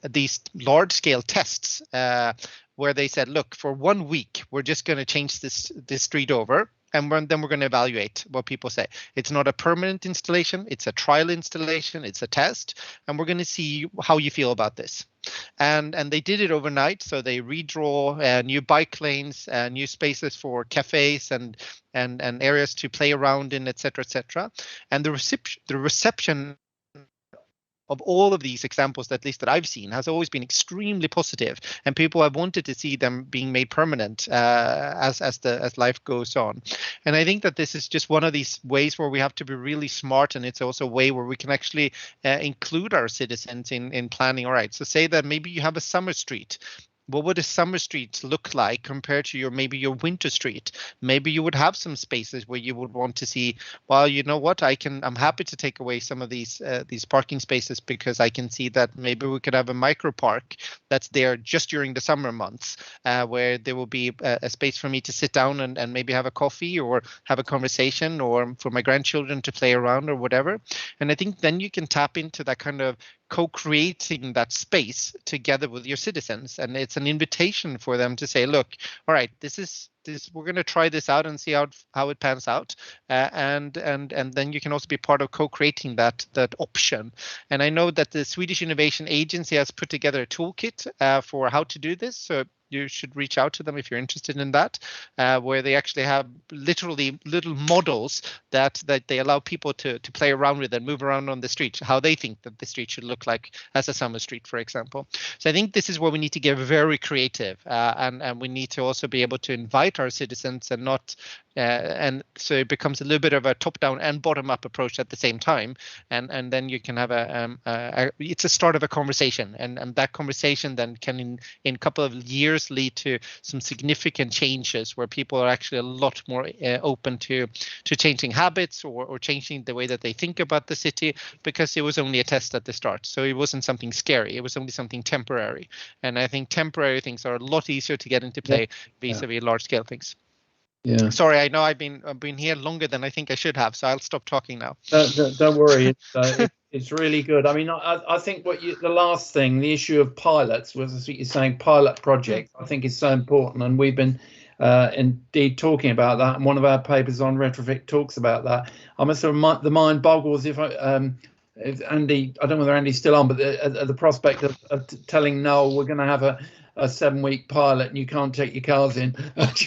large scale tests where they said, look, for 1 week, we're just going to change this street over. and then we're going to evaluate what people say. It's not a permanent installation, it's a trial installation, it's a test, and we're going to see how you feel about this. And they did it overnight, so they redraw new bike lanes, new spaces for cafes and areas to play around in, etc., etc. And the reception of all of these examples, at least that I've seen, has always been extremely positive, and people have wanted to see them being made permanent as life goes on. And I think that this is just one of these ways where we have to be really smart, and it's also a way where we can actually include our citizens in planning. All right, so say that maybe you have a summer street. What would a summer street look like compared to maybe your winter street? Maybe you would have some spaces where you would want to see, well, you know what, I'm happy to take away some of these parking spaces, because I can see that maybe we could have a micro park that's there just during the summer months, where there will be a space for me to sit down and maybe have a coffee or have a conversation, or for my grandchildren to play around or whatever. And I think then you can tap into that kind of co-creating that space together with your citizens, and it's an invitation for them to say, look, all right, we're going to try this out and see how it pans out, and then you can also be part of co-creating that option. And I know that the Swedish Innovation Agency has put together a toolkit for how to do this, so you should reach out to them if you're interested in that, where they actually have literally little models that they allow people to play around with and move around on the street, how they think that the street should look like as a summer street, for example. So I think this is where we need to get very creative, and we need to also be able to invite our citizens and not and so it becomes a little bit of a top-down and bottom-up approach at the same time, and then you can have it's a start of a conversation, and that conversation then can in a couple of years lead to some significant changes where people are actually a lot more open to changing habits or changing the way that they think about the city, because it was only a test at the start, so it wasn't something scary, it was only something temporary. And I think temporary things are a lot easier to get into play vis-a-vis large-scale things. Yeah. Sorry, I know I've been here longer than I think I should have, so I'll stop talking now. Don't worry, it's really good. I mean, I think the last thing, the issue of pilots, was what you're saying, pilot project, I think is so important, and we've been indeed talking about that, and one of our papers on retrofit talks about that. I must have, the mind boggles if Andy, I don't know whether Andy's still on, but the prospect of telling Noel we're going to have a 7-week pilot and you can't take your cars in. But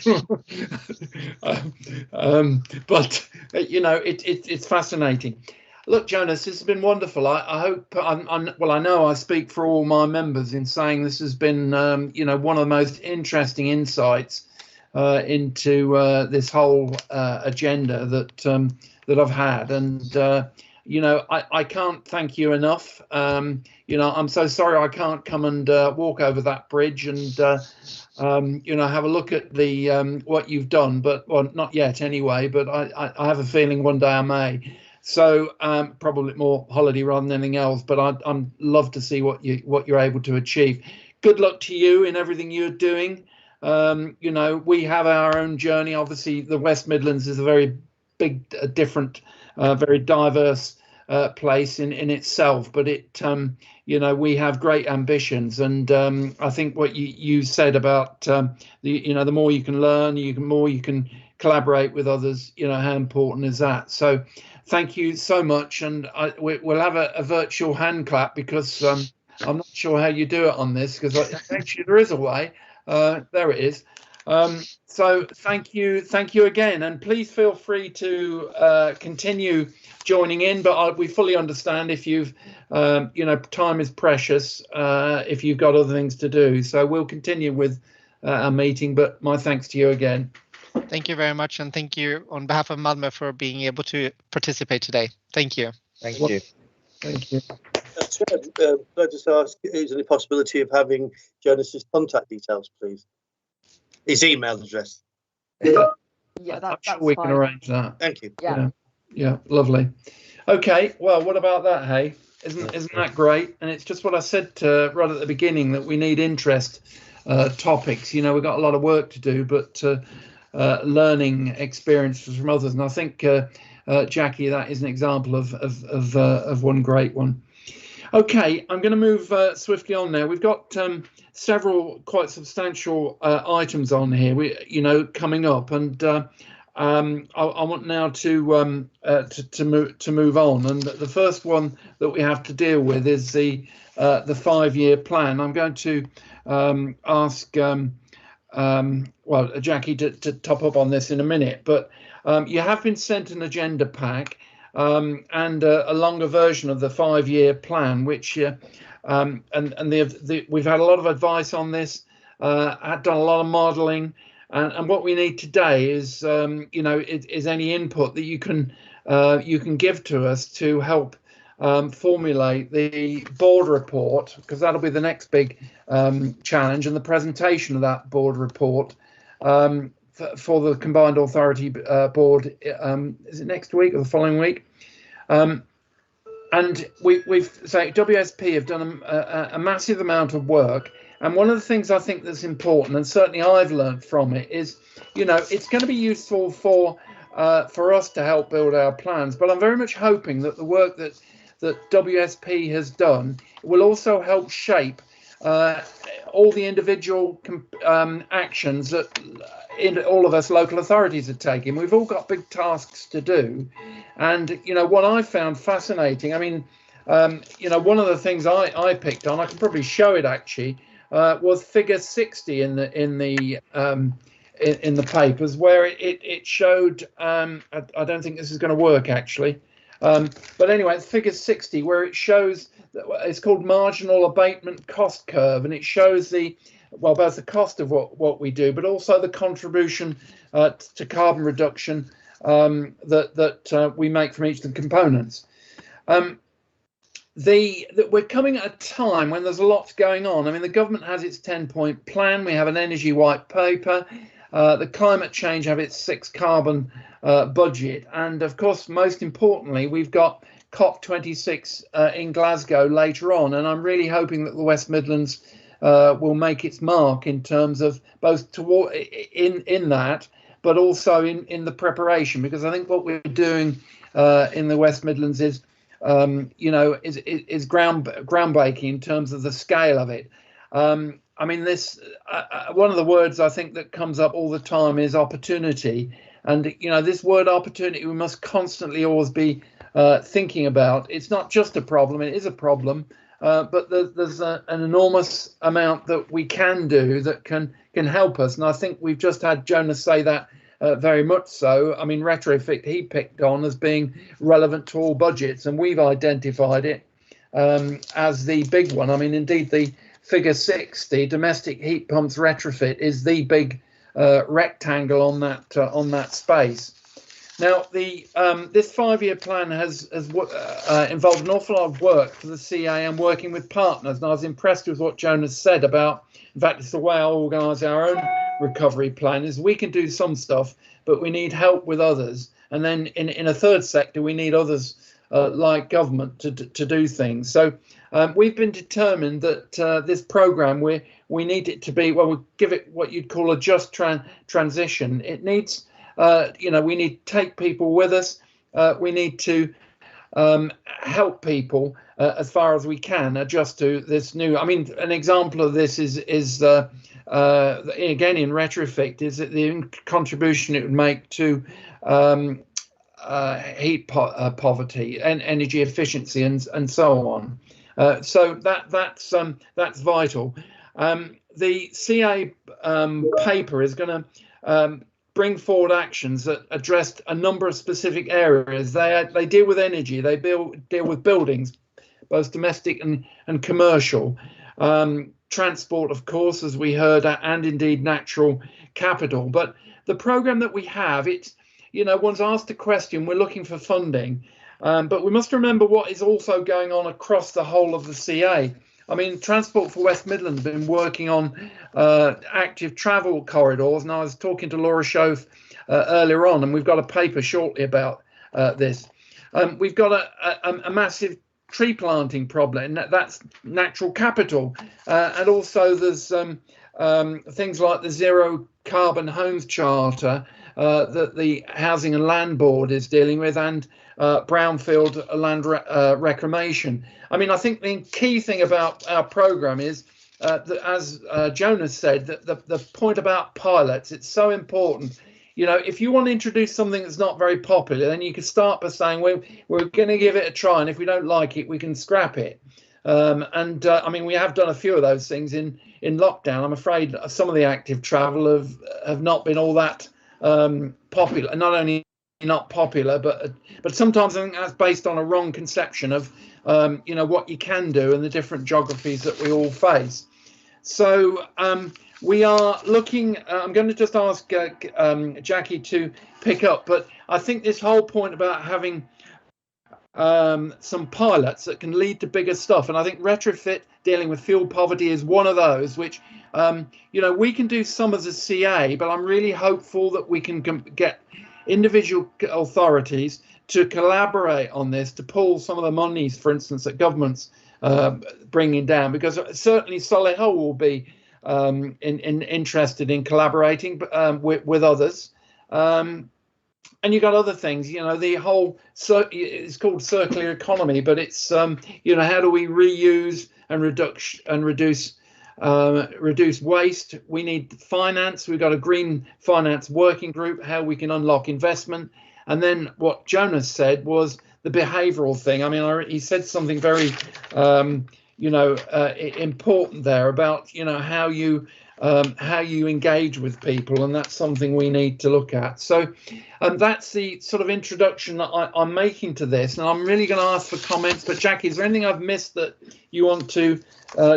you know, it's fascinating. Look, Jonas, this has been wonderful. I hope I know I speak for all my members in saying this has been you know, one of the most interesting insights into this whole agenda that I've had, and you know, I can't thank you enough. You know, I'm so sorry I can't come and walk over that bridge and you know, have a look at the what you've done, but well, not yet anyway, but I have a feeling one day I may. So probably more holiday rather than anything else, but I'd love to see what you're able to achieve. Good luck to you in everything you're doing. You know, we have our own journey. Obviously, the West Midlands is a very big, different, very diverse place in itself, but it you know, we have great ambitions, and I think what you said about you know, the more you can learn, the more you can collaborate with others, you know, how important is that? So thank you so much, and we'll have a virtual hand clap, because I'm not sure how you do it on this, because actually there is a way. There it is. So thank you again, and please feel free to continue joining in, but we fully understand if you've you know, time is precious if you've got other things to do, so we'll continue with our meeting, but my thanks to you again. Thank you very much, and thank you on behalf of Malmo for being able to participate today. Thank you. Thank you. Thank you. Could I just ask, is there any possibility of having Jonas's contact details, please? His email address. Yeah, I'm sure that's we fine. can arrange that. Thank you. Yeah, lovely. Okay, well, what about that, hey? Isn't that great? And it's just what I said right at the beginning, that we need interest topics. You know, we've got a lot of work to do, but learning experiences from others. And I think, Jackie, that is an example of one great one. Okay, I'm going to move swiftly on now. We've got several quite substantial items on here, you know, coming up, and I want now to move on, and the first one that we have to deal with is the 5-year plan. I'm going to ask Jackie to top up on this in a minute, but you have been sent an agenda pack and a longer version of the 5-year plan, which we've had a lot of advice on this, had done a lot of modelling. And what we need today is, is any input that you can give to us to help formulate the board report, because that'll be the next big challenge, and the presentation of that board report for the Combined Authority Board. Is it next week or the following week? And WSP have done a massive amount of work. And one of the things I think that's important, and certainly I've learned from it, is, it's going to be useful for us to help build our plans. But I'm very much hoping that the work that WSP has done will also help shape all the individual actions that all of us local authorities are taking. We've all got big tasks to do. And, what I found fascinating, one of the things I picked on, I can probably show it actually, was figure 60 in the papers, where it showed. I don't think this is going to work actually, but anyway, it's figure 60 where it shows that it's called marginal abatement cost curve, and it shows both the cost of what we do, but also the contribution to carbon reduction that we make from each of the components. We're coming at a time when there's a lot going on. The government has its 10-point plan. We have an energy white paper. The climate change have its 6 carbon budget. And of course, most importantly, we've got COP26 in Glasgow later on. And I'm really hoping that the West Midlands will make its mark in terms of both in that, but also in the preparation, because I think what we're doing in the West Midlands is groundbreaking in terms of the scale of it. One of the words I think that comes up all the time is opportunity, and this word opportunity we must constantly always be thinking about. It's not just a problem; it is a problem, but there's an enormous amount that we can do that can help us. And I think we've just had Jonas say that. Very much so. Retrofit he picked on as being relevant to all budgets, and we've identified it as the big one. Indeed, the figure 60, domestic heat pumps retrofit, is the big rectangle on that space. Now, this 5-year plan has involved an awful lot of work for the CA and working with partners. And I was impressed with what Jonas said about, in fact, it's the way I organise our own recovery plan, is we can do some stuff, but we need help with others. And then in a third sector, we need others like government to do things. So we've been determined that this programme, we need it to be, we give it what you'd call a just transition. It needs, we need to take people with us. We need to help people as far as we can adjust to this new. An example of this is again in retrofit, is that the contribution it would make to heat poverty and energy efficiency and so on. So that's vital. The CA paper is going to bring forward actions that address a number of specific areas. They deal with energy, they deal with buildings, both domestic and commercial, transport, of course, as we heard, and indeed natural capital. But the programme that we have, it's, one's asked a question, we're looking for funding, but we must remember what is also going on across the whole of the CA. Transport for West Midlands has been working on active travel corridors, and I was talking to Laura Schoaf earlier on, and we've got a paper shortly about this. We've got a massive tree planting problem, and that's natural capital, and also there's things like the Zero Carbon Homes Charter that the Housing and Land Board is dealing with, and brownfield land reclamation. I think the key thing about our programme is that, as Jonas said, that the point about pilots, it's so important if you want to introduce something that's not very popular, then you can start by saying we're going to give it a try, and if we don't like it, we can scrap it. I mean, we have done a few of those things in lockdown. I'm afraid some of the active travel have not been all that popular. Not only not popular, but sometimes I think that's based on a wrong conception of what you can do and the different geographies that we all face. So we are looking. I'm going to just ask Jackie to pick up, but I think this whole point about having some pilots that can lead to bigger stuff, and I think retrofit dealing with fuel poverty is one of those which we can do some as a CA, but I'm really hopeful that we can get individual authorities to collaborate on this, to pull some of the monies, for instance, that governments bringing down, because certainly Solihull will be interested in collaborating with others. And you got other things, the whole, it's called circular economy, but it's, how do we reuse and reduce waste? We need finance. We've got a green finance working group, how we can unlock investment. And then what Jonas said was the behavioural thing. I mean, he said something very, important there about, how you engage with people, and that's something we need to look at. So that's the sort of introduction that I'm making to this, and I'm really going to ask for comments. But Jackie, is there anything I've missed that you want to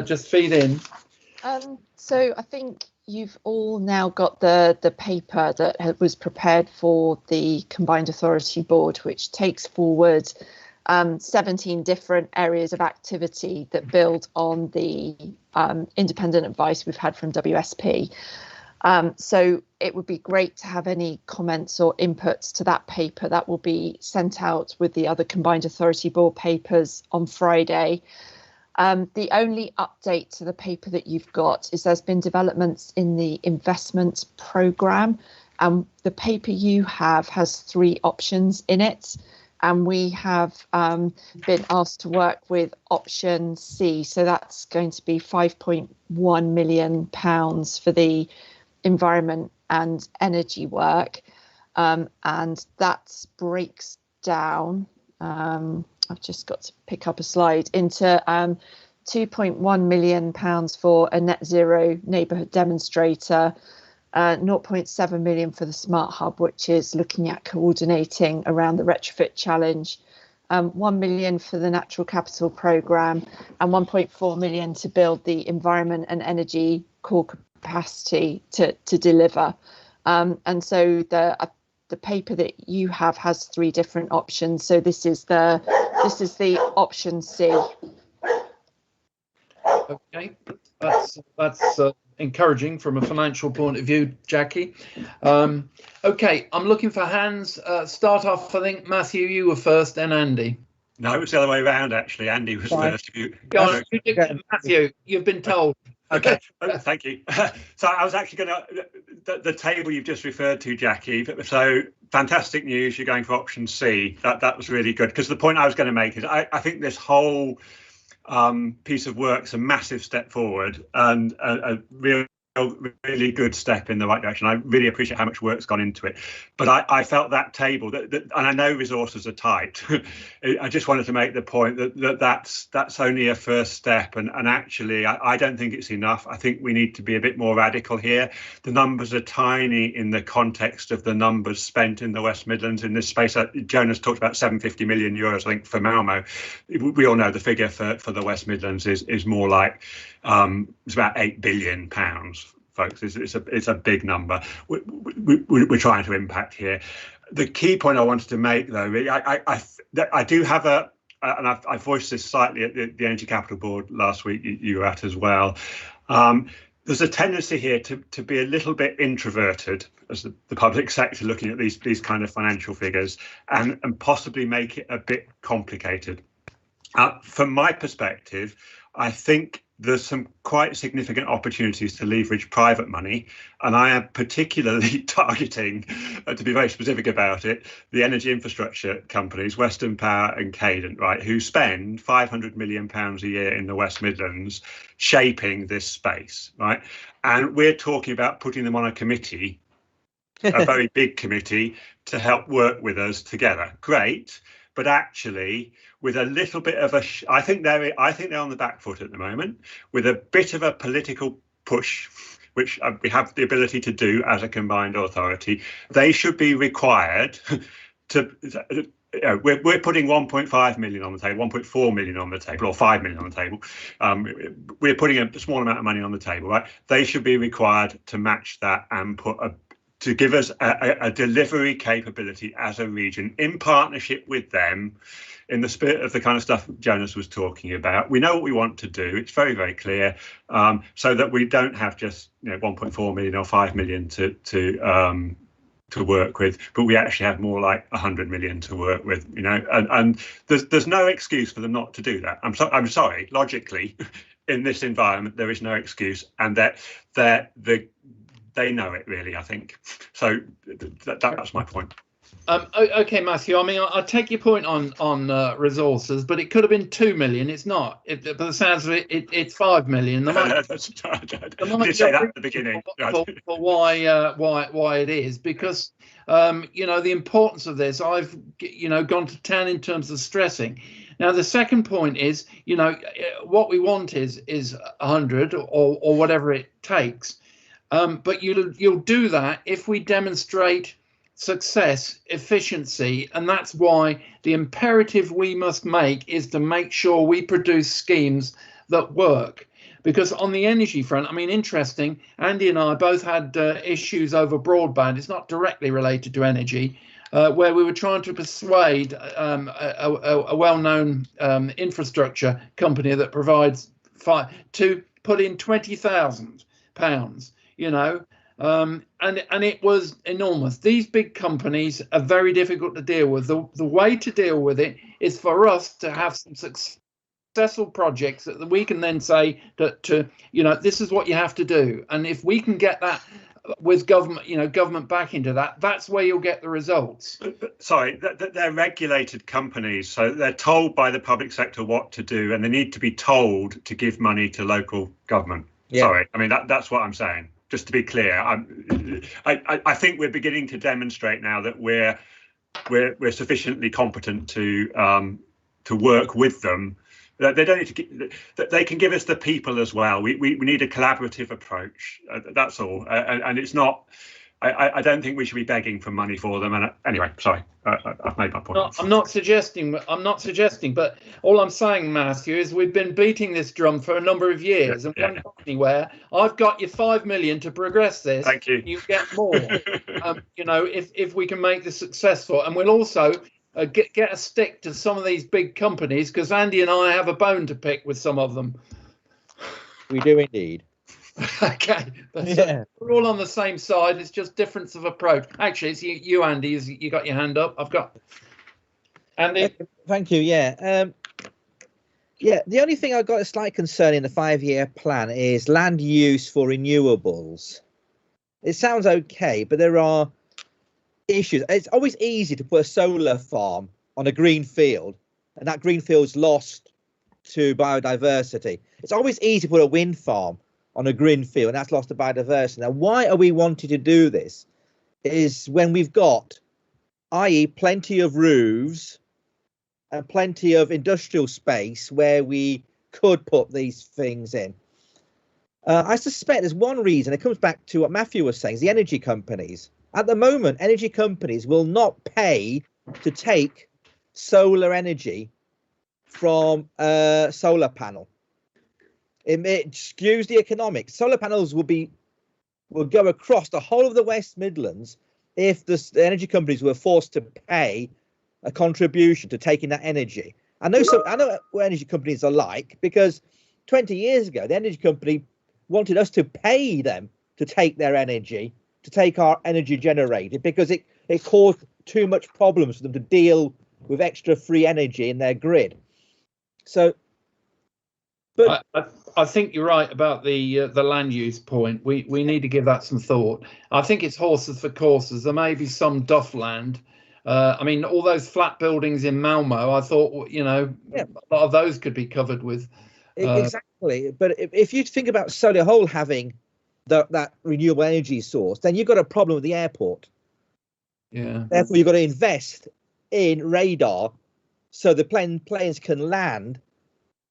just feed in? So I think you've all now got the paper that was prepared for the Combined Authority Board, which takes forward 17 different areas of activity that build on the independent advice we've had from WSP. So it would be great to have any comments or inputs to that paper. That will be sent out with the other Combined Authority Board papers on Friday. The only update to the paper that you've got is there's been developments in the investment programme, and the paper you have has 3 options in it. And we have been asked to work with option C. So that's going to be £5.1 million for the environment and energy work. And that breaks down, I've just got to pick up a slide, into £2.1 million for a net zero neighbourhood demonstrator, 0.7 million for the Smart Hub, which is looking at coordinating around the retrofit challenge, 1 million for the Natural Capital Programme, and 1.4 million to build the environment and energy core capacity to deliver. And so the paper that you have has 3 different options. So this is the option C. Okay, that's encouraging from a financial point of view, Jackie. Okay, I'm looking for hands. Start off, I think, Matthew, you were first, then Andy. No, it was the other way around, actually. Andy was first. Go on, Matthew, you've been told. Okay, thank you. So I was actually going to, the table you've just referred to, Jackie, so fantastic news, you're going for option C. That was really good, because the point I was going to make is I think this whole piece of work's a massive step forward and a really good step in the right direction. I really appreciate how much work's gone into it, but I felt that table and I know resources are tight. I just wanted to make the point that's only a first step, and actually I don't think it's enough. I think we need to be a bit more radical here. The numbers are tiny in the context of the numbers spent in the West Midlands in this space. Jonas talked about 750 million euros, I think, for Malmo. We all know the figure for the West Midlands is more like it's about £8 billion, folks. It's a big number. We're trying to impact here. The key point I wanted to make, though, I do have and I voiced this slightly at the Energy Capital Board last week. You were at as well. There's a tendency here to be a little bit introverted as the public sector looking at these kind of financial figures and possibly make it a bit complicated. From my perspective, I think there's some quite significant opportunities to leverage private money, and I am particularly targeting, to be very specific about it, the energy infrastructure companies, Western Power and Cadent, right, who spend £500 million a year in the West Midlands shaping this space, right? And we're talking about putting them on a committee a very big committee to help work with us together. Great, but actually with a little bit of I think they're on the back foot at the moment, with a bit of a political push, which we have the ability to do as a combined authority. They should be required to. We're putting 1.5 million on the table, 1.4 million on the table, or 5 million on the table. We're putting a small amount of money on the table, right? They should be required to match that and to give us a delivery capability as a region in partnership with them, in the spirit of the kind of stuff Jonas was talking about. We know what we want to do. It's very, very clear, so that we don't have just 1.4 million or 5 million to work with, but we actually have more like 100 million to work with, and there's no excuse for them not to do that. I'm sorry, logically, in this environment, there is no excuse, and that they know it, really, I think. So that's my point. Okay, Matthew. I mean, I take your point on resources, but it could have been 2 million. It's not. By the sounds of it, it's 5 million. I did say that at the beginning. For why it is, because the importance of this. I've gone to town in terms of stressing. Now, the second point is, what we want is 100 or whatever it takes, but you'll do that if we demonstrate success, efficiency, and that's why the imperative we must make is to make sure we produce schemes that work. Because on the energy front, I mean, interesting, Andy and I both had issues over broadband. It's not directly related to energy, where we were trying to persuade a well-known infrastructure company that provides to put in £20,000, and it was enormous. These big companies are very difficult to deal with. The way to deal with it is for us to have some successful projects that we can then say that this is what you have to do. And if we can get that with government back into that, that's where you'll get the results. Sorry, they're regulated companies, so they're told by the public sector what to do, and they need to be told to give money to local government. Yeah. Sorry, I mean that's what I'm saying. Just to be clear, I think we're beginning to demonstrate now that we're sufficiently competent to work with them. They don't need to. They can give us the people as well. We need a collaborative approach. That's all. And it's not. I don't think we should be begging for money for them. And anyway, sorry, I've made my point. No, I'm not suggesting. But all I'm saying, Matthew, is we've been beating this drum for a number of years, and we haven't got anywhere. I've got you 5 million to progress this. Thank you. You get more. If we can make this successful, and we'll also get a stick to some of these big companies, because Andy and I have a bone to pick with some of them. We do indeed. Okay, we're all on the same side. It's just difference of approach. Actually, it's you Andy. You got your hand up. I've got Andy. Thank you. The only thing I've got a slight concern in the 5-year plan is land use for renewables. It sounds okay, but there are issues. It's always easy to put a solar farm on a green field, and that green field's lost to biodiversity. It's always easy to put a wind farm on a green field, and that's lost to biodiversity. Now, why are we wanting to do this? Is when we've got, i.e., plenty of roofs and plenty of industrial space where we could put these things in. I suspect there's one reason. It comes back to what Matthew was saying, is the energy companies. At the moment, energy companies will not pay to take solar energy from a solar panel. It skews the economics. Solar panels will go across the whole of the West Midlands if the energy companies were forced to pay a contribution to taking that energy. I know what energy companies are like, because 20 years ago, the energy company wanted us to pay them to take their energy, to take our energy generated, because it caused too much problems for them to deal with extra free energy in their grid. So, but I think you're right about the land use point. We need to give that some thought. I think it's horses for courses. There may be some duff land. I mean, all those flat buildings in Malmo, I thought, a lot of those could be covered with. Exactly. But if you think about Solihull having that renewable energy source, then you've got a problem with the airport. Yeah. Therefore, you've got to invest in radar so the planes can land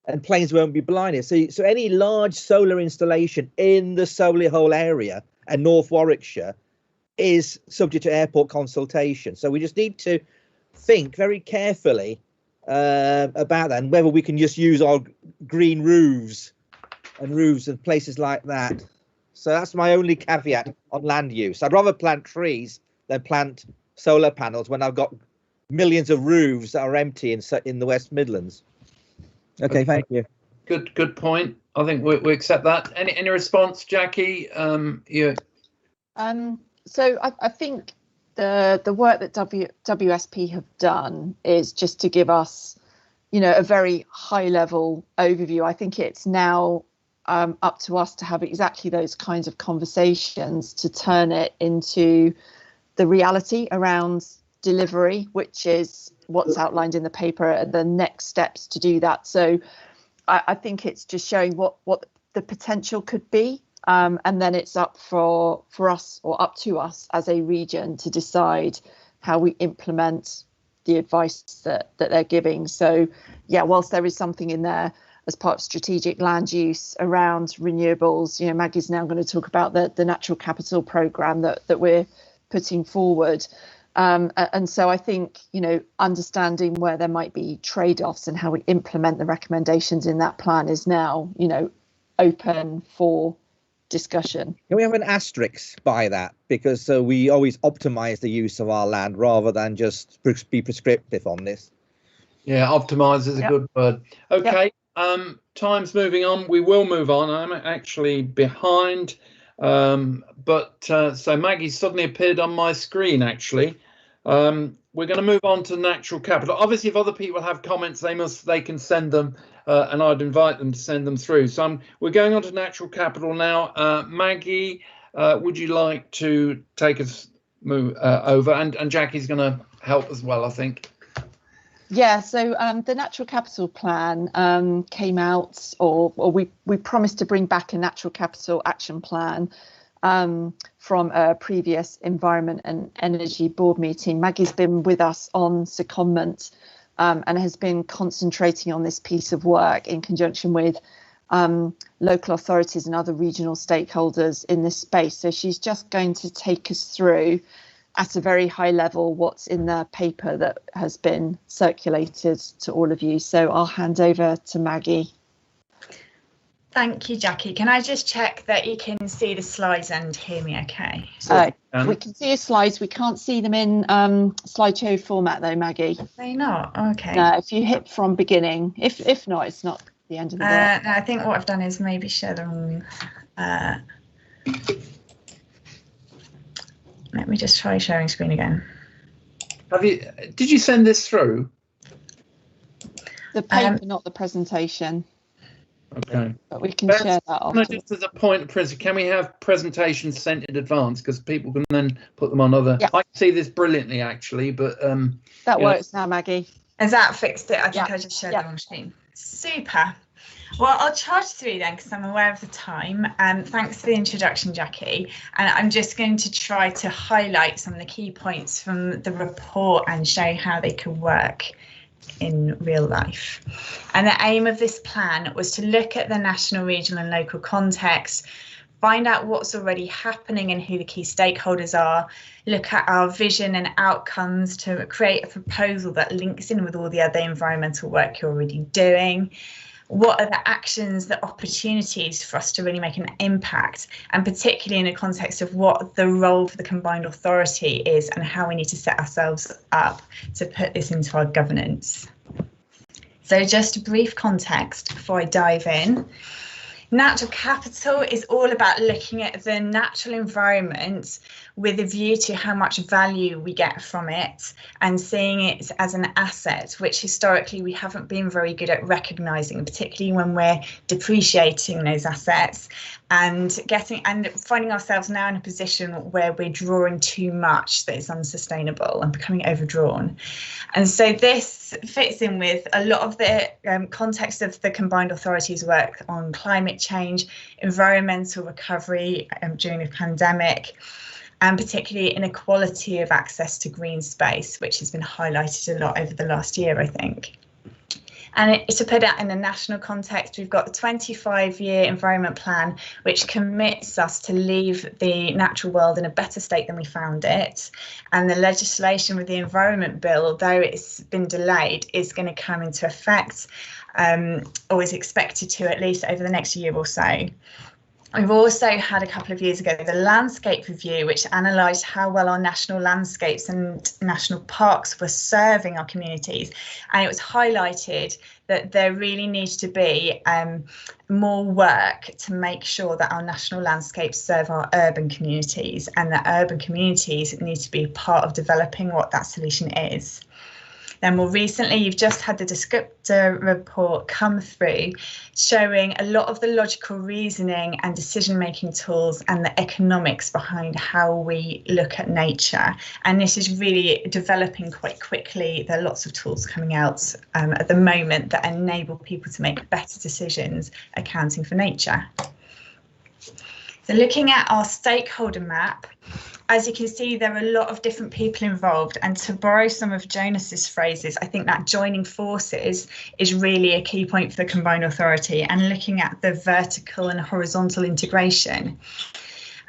and planes won't be blinded. So any large solar installation in the Solihull area and North Warwickshire is subject to airport consultation. So we just need to think very carefully about that, and whether we can just use our green roofs and places like that. So that's my only caveat on land use. I'd rather plant trees than plant solar panels when I've got millions of roofs that are empty in the West Midlands. Okay, thank you. Good point. I think we accept that. Any response, Jackie? Yeah. So I think the work that WSP have done is just to give us, a very high level overview. I think it's now up to us to have exactly those kinds of conversations to turn it into the reality around delivery, which is what's outlined in the paper, and the next steps to do that. So I think it's just showing what the potential could be. And then it's up for us, or up to us as a region, to decide how we implement the advice that they're giving. So, yeah, whilst there is something in there as part of strategic land use around renewables, Maggie's now going to talk about the natural capital programme that we're putting forward. And so I think, understanding where there might be trade-offs and how we implement the recommendations in that plan is now, open for discussion. Can we have an asterisk by that? Because we always optimize the use of our land rather than just be prescriptive on this. Yeah, optimize is a good word. Okay, time's moving on. We will move on. I'm actually behind. So Maggie suddenly appeared on my screen, actually. We're going to move on to natural capital. Obviously, if other people have comments, they can send them, and I'd invite them to send them through. So we're going on to natural capital now. Maggie, would you like to take us over? And Jackie's going to help as well, I think. Yeah, so the Natural Capital Plan came out, or we promised to bring back a Natural Capital Action Plan from a previous Environment and Energy Board meeting. Maggie's been with us on secondment and has been concentrating on this piece of work in conjunction with local authorities and other regional stakeholders in this space. So she's just going to take us through, at a very high level, what's in the paper that has been circulated to all of you. So I'll hand over to Maggie. Thank you, Jackie. Can I just check that you can see the slides and hear me okay? We can see your slides. We can't see them in slideshow format though, Maggie. Are they not? Okay. No, if you hit from beginning. If not, it's not the end of the world. No, I think what I've done is maybe share them. Let me just try sharing screen again. Did you send this through? The paper, not the presentation. Okay. But we can share that afterwards. Just as a point of principle, can we have presentations sent in advance, because people can then put them on other? Yeah. I can see this brilliantly, actually, but that works now, Maggie. Has that fixed it? I think I just shared the wrong screen. Super. Well, I'll charge through then, because I'm aware of the time. Thanks for the introduction, Jackie. And I'm just going to try to highlight some of the key points from the report and show how they can work in real life. And the aim of this plan was to look at the national, regional and local context, find out what's already happening and who the key stakeholders are, look at our vision and outcomes to create a proposal that links in with all the other environmental work you're already doing. What are the actions, the opportunities for us to really make an impact, and particularly in the context of what the role for the combined authority is and how we need to set ourselves up to put this into our governance. So just a brief context before I dive in. Natural capital is all about looking at the natural environment with a view to how much value we get from it and seeing it as an asset, which historically we haven't been very good at recognising, particularly when we're depreciating those assets and finding ourselves now in a position where we're drawing too much that is unsustainable and becoming overdrawn. And so this this fits in with a lot of the context of the combined authorities' work on climate change, environmental recovery during the pandemic, and particularly inequality of access to green space, which has been highlighted a lot over the last year, I think. And to put that in a national context, we've got the 25-year environment plan, which commits us to leave the natural world in a better state than we found it. And the legislation with the Environment Bill, though it's been delayed, is going to come into effect, or is expected to, at least over the next year or so. We've also had a couple of years ago the landscape review, which analysed how well our national landscapes and national parks were serving our communities. And it was highlighted that there really needs to be more work to make sure that our national landscapes serve our urban communities, and that urban communities need to be part of developing what that solution is. Then more recently, you've just had the descriptor report come through, showing a lot of the logical reasoning and decision-making tools and the economics behind how we look at nature. And this is really developing quite quickly. There are lots of tools coming out at the moment that enable people to make better decisions accounting for nature. So looking at our stakeholder map, as you can see, there are a lot of different people involved, and to borrow some of Jonas's phrases, I think that joining forces is really a key point for the combined authority, and looking at the vertical and horizontal integration.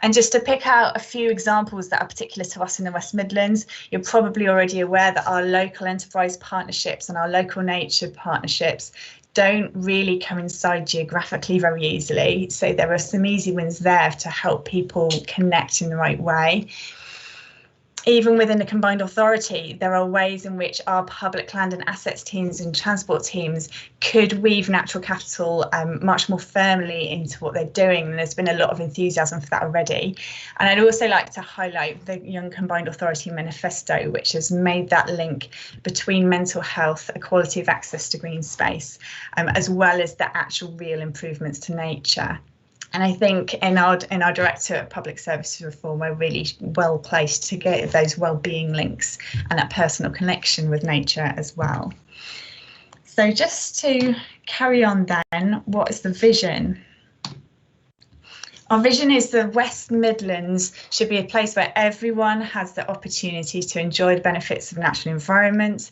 And just to pick out a few examples that are particular to us in the West Midlands, you're probably already aware that our local enterprise partnerships and our local nature partnerships don't really coincide geographically very easily. So there are some easy wins there to help people connect in the right way. Even within the combined authority, there are ways in which our public land and assets teams and transport teams could weave natural capital much more firmly into what they're doing. And there's been a lot of enthusiasm for that already. And I'd also like to highlight the Young Combined Authority Manifesto, which has made that link between mental health, equality of access to green space, as well as the actual real improvements to nature. And I think in our Director of Public Services Reform, we're really well placed to get those well-being links and that personal connection with nature as well. So just to carry on then, what is the vision? Our vision is the West Midlands should be a place where everyone has the opportunity to enjoy the benefits of natural environment,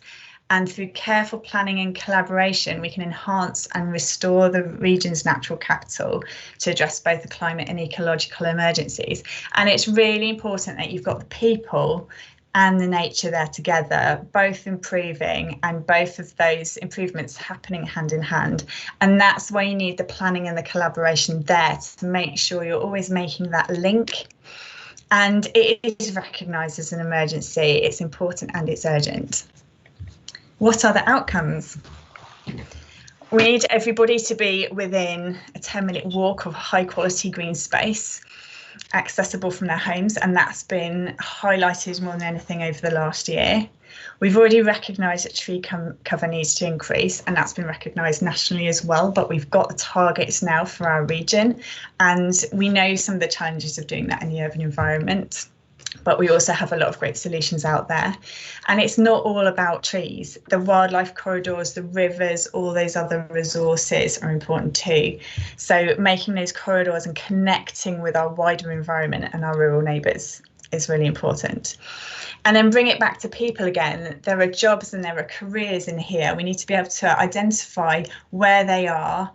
and through careful planning and collaboration, we can enhance and restore the region's natural capital to address both the climate and ecological emergencies. And it's really important that you've got the people and the nature there together, both improving, and both of those improvements happening hand in hand. And that's why you need the planning and the collaboration there to make sure you're always making that link. And it is recognised as an emergency, it's important and it's urgent. What are the outcomes? We need everybody to be within a 10-minute walk of high quality green space, accessible from their homes, and that's been highlighted more than anything over the last year. We've already recognised that tree cover needs to increase, and that's been recognised nationally as well, but we've got the targets now for our region, and we know some of the challenges of doing that in the urban environment. But we also have a lot of great solutions out there. And it's not all about trees. The wildlife corridors, the rivers, all those other resources are important too. So making those corridors and connecting with our wider environment and our rural neighbours is really important. And then bring it back to people again. There are jobs and there are careers in here. We need to be able to identify where they are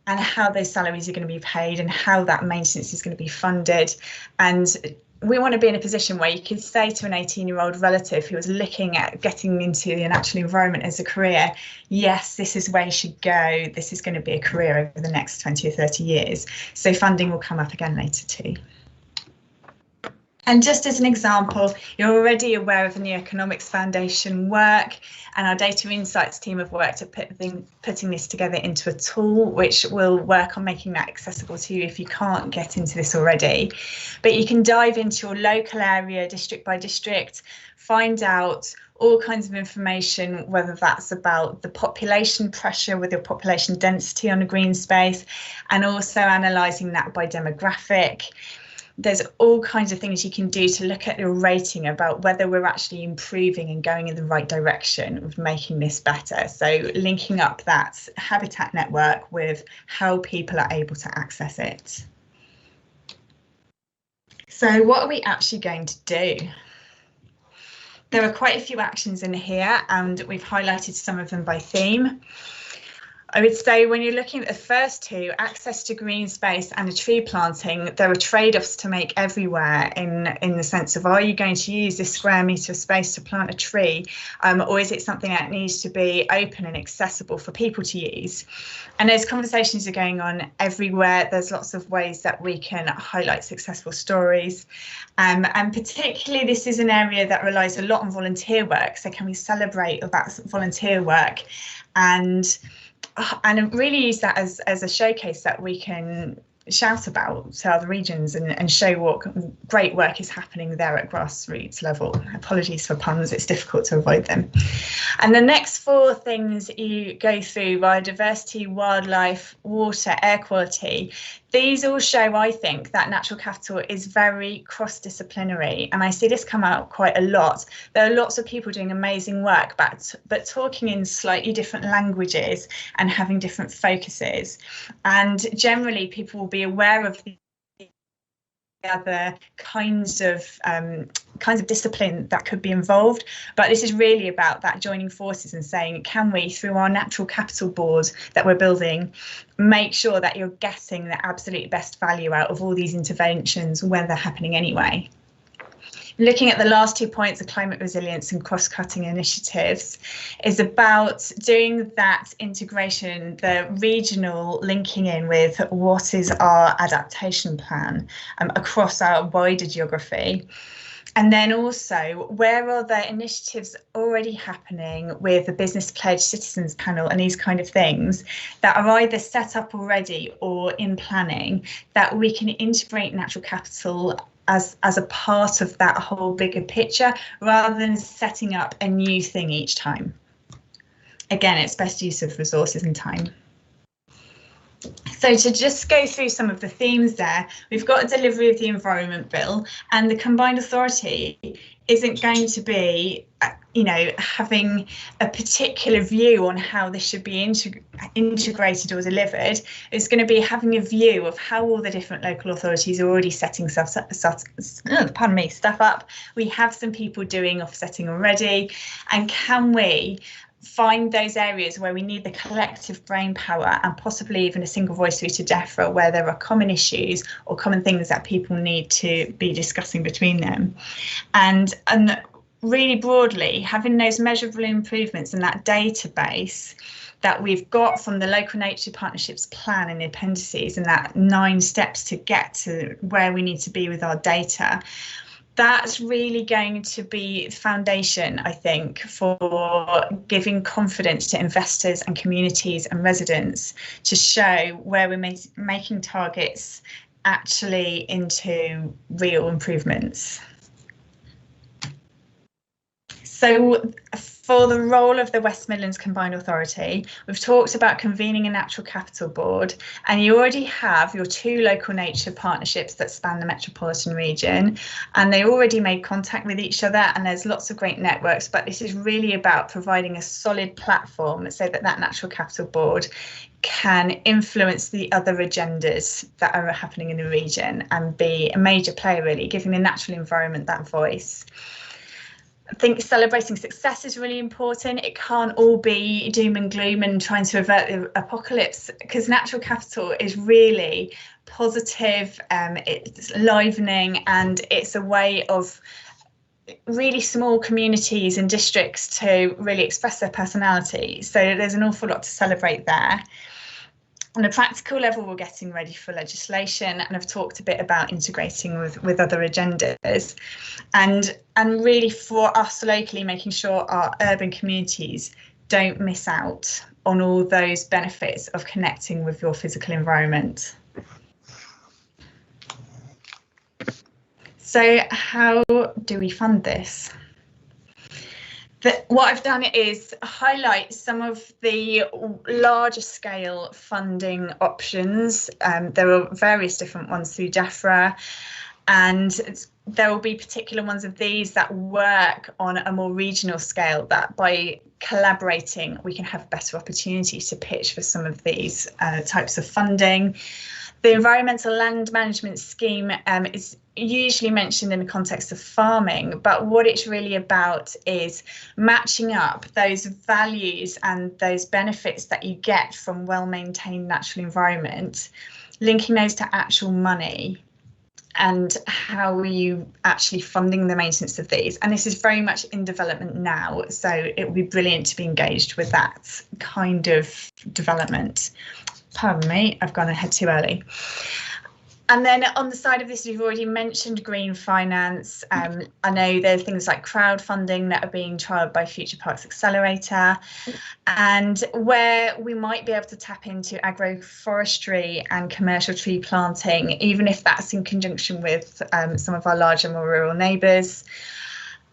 and how those salaries are going to be paid and how that maintenance is going to be funded. And we want to be in a position where you could say to an 18-year-old relative who was looking at getting into the natural environment as a career, yes, this is where you should go. This is going to be a career over the next 20 or 30 years. So funding will come up again later too. And just as an example, you're already aware of the New Economics Foundation work, and our data insights team have worked at putting this together into a tool which will work on making that accessible to you if you can't get into this already. But you can dive into your local area, district by district, find out all kinds of information, whether that's about the population pressure with your population density on a green space, and also analysing that by demographic. there's all kinds of things you can do to look at your rating about whether we're actually improving and going in the right direction of making this better. So linking up that habitat network with how people are able to access it. So what are we actually going to do? There are quite a few actions in here, and we've highlighted some of them by theme. I would say when you're looking at the first two, access to green space and a tree planting, there are trade-offs to make everywhere in the sense of, are you going to use this square metre of space to plant a tree, or is it something that needs to be open and accessible for people to use? And those conversations are going on everywhere. There's lots of ways that we can highlight successful stories. And particularly this is an area that relies a lot on volunteer work. So can we celebrate that volunteer work and really use that as a showcase that we can shout about to other regions and show what great work is happening there at grassroots level. Apologies for puns, it's difficult to avoid them. And the next four things you go through: biodiversity, wildlife, water, air quality. These all show, I think, that natural capital is very cross-disciplinary, and I see this come out quite a lot. There are lots of people doing amazing work, but talking in slightly different languages and having different focuses. And generally, people will be aware of the other kinds of discipline that could be involved, but this is really about that joining forces and saying, can we, through our natural capital board that we're building, make sure that you're getting the absolute best value out of all these interventions when they're happening anyway. Looking at the last 2 points, the climate resilience and cross-cutting initiatives, is about doing that integration, the regional linking in with what is our adaptation plan across our wider geography. And then also, where are there initiatives already happening with the Business Pledge Citizens Panel and these kind of things that are either set up already or in planning, that we can integrate natural capital as a part of that whole bigger picture, rather than setting up a new thing each time. Again, it's best use of resources and time. So to just go through some of the themes there, we've got a delivery of the Environment Bill, and the Combined Authority isn't going to be, having a particular view on how this should be integrated or delivered. It's going to be having a view of how all the different local authorities are already setting stuff up. We have some people doing offsetting already, and can we find those areas where we need the collective brain power and possibly even a single voice through to DEFRA, where there are common issues or common things that people need to be discussing between them. And really broadly, having those measurable improvements and that database that we've got from the Local Nature Partnerships Plan and the appendices, and that 9 steps to get to where we need to be with our data, that's really going to be foundation, I think, for giving confidence to investors and communities and residents to show where we're making targets actually into real improvements. So for the role of the West Midlands Combined Authority, we've talked about convening a natural capital board, and you already have your 2 local nature partnerships that span the metropolitan region, and they already made contact with each other, and there's lots of great networks, but this is really about providing a solid platform so that that natural capital board can influence the other agendas that are happening in the region and be a major player, really, giving the natural environment that voice. I think celebrating success is really important. It can't all be doom and gloom and trying to avert the apocalypse, because natural capital is really positive, it's livening, and it's a way of really small communities and districts to really express their personality. So there's an awful lot to celebrate there. On a practical level, we're getting ready for legislation, and I've talked a bit about integrating with other agendas, and really for us locally, making sure our urban communities don't miss out on all those benefits of connecting with your physical environment. So how do we fund this? What I've done is highlight some of the larger scale funding options. There are various different ones through DEFRA, And there will be particular ones of these that work on a more regional scale, that by collaborating we can have better opportunity to pitch for some of these types of funding. The environmental land management scheme is usually mentioned in the context of farming, but what it's really about is matching up those values and those benefits that you get from well-maintained natural environment, linking those to actual money, and how are you actually funding the maintenance of these. And this is very much in development now, so it would be brilliant to be engaged with that kind of development. Pardon me, I've gone ahead too early. And then on the side of this, you've already mentioned green finance. I know there are things like crowdfunding that are being trialled by Future Parks Accelerator, and where we might be able to tap into agroforestry and commercial tree planting, even if that's in conjunction with some of our larger, more rural neighbours.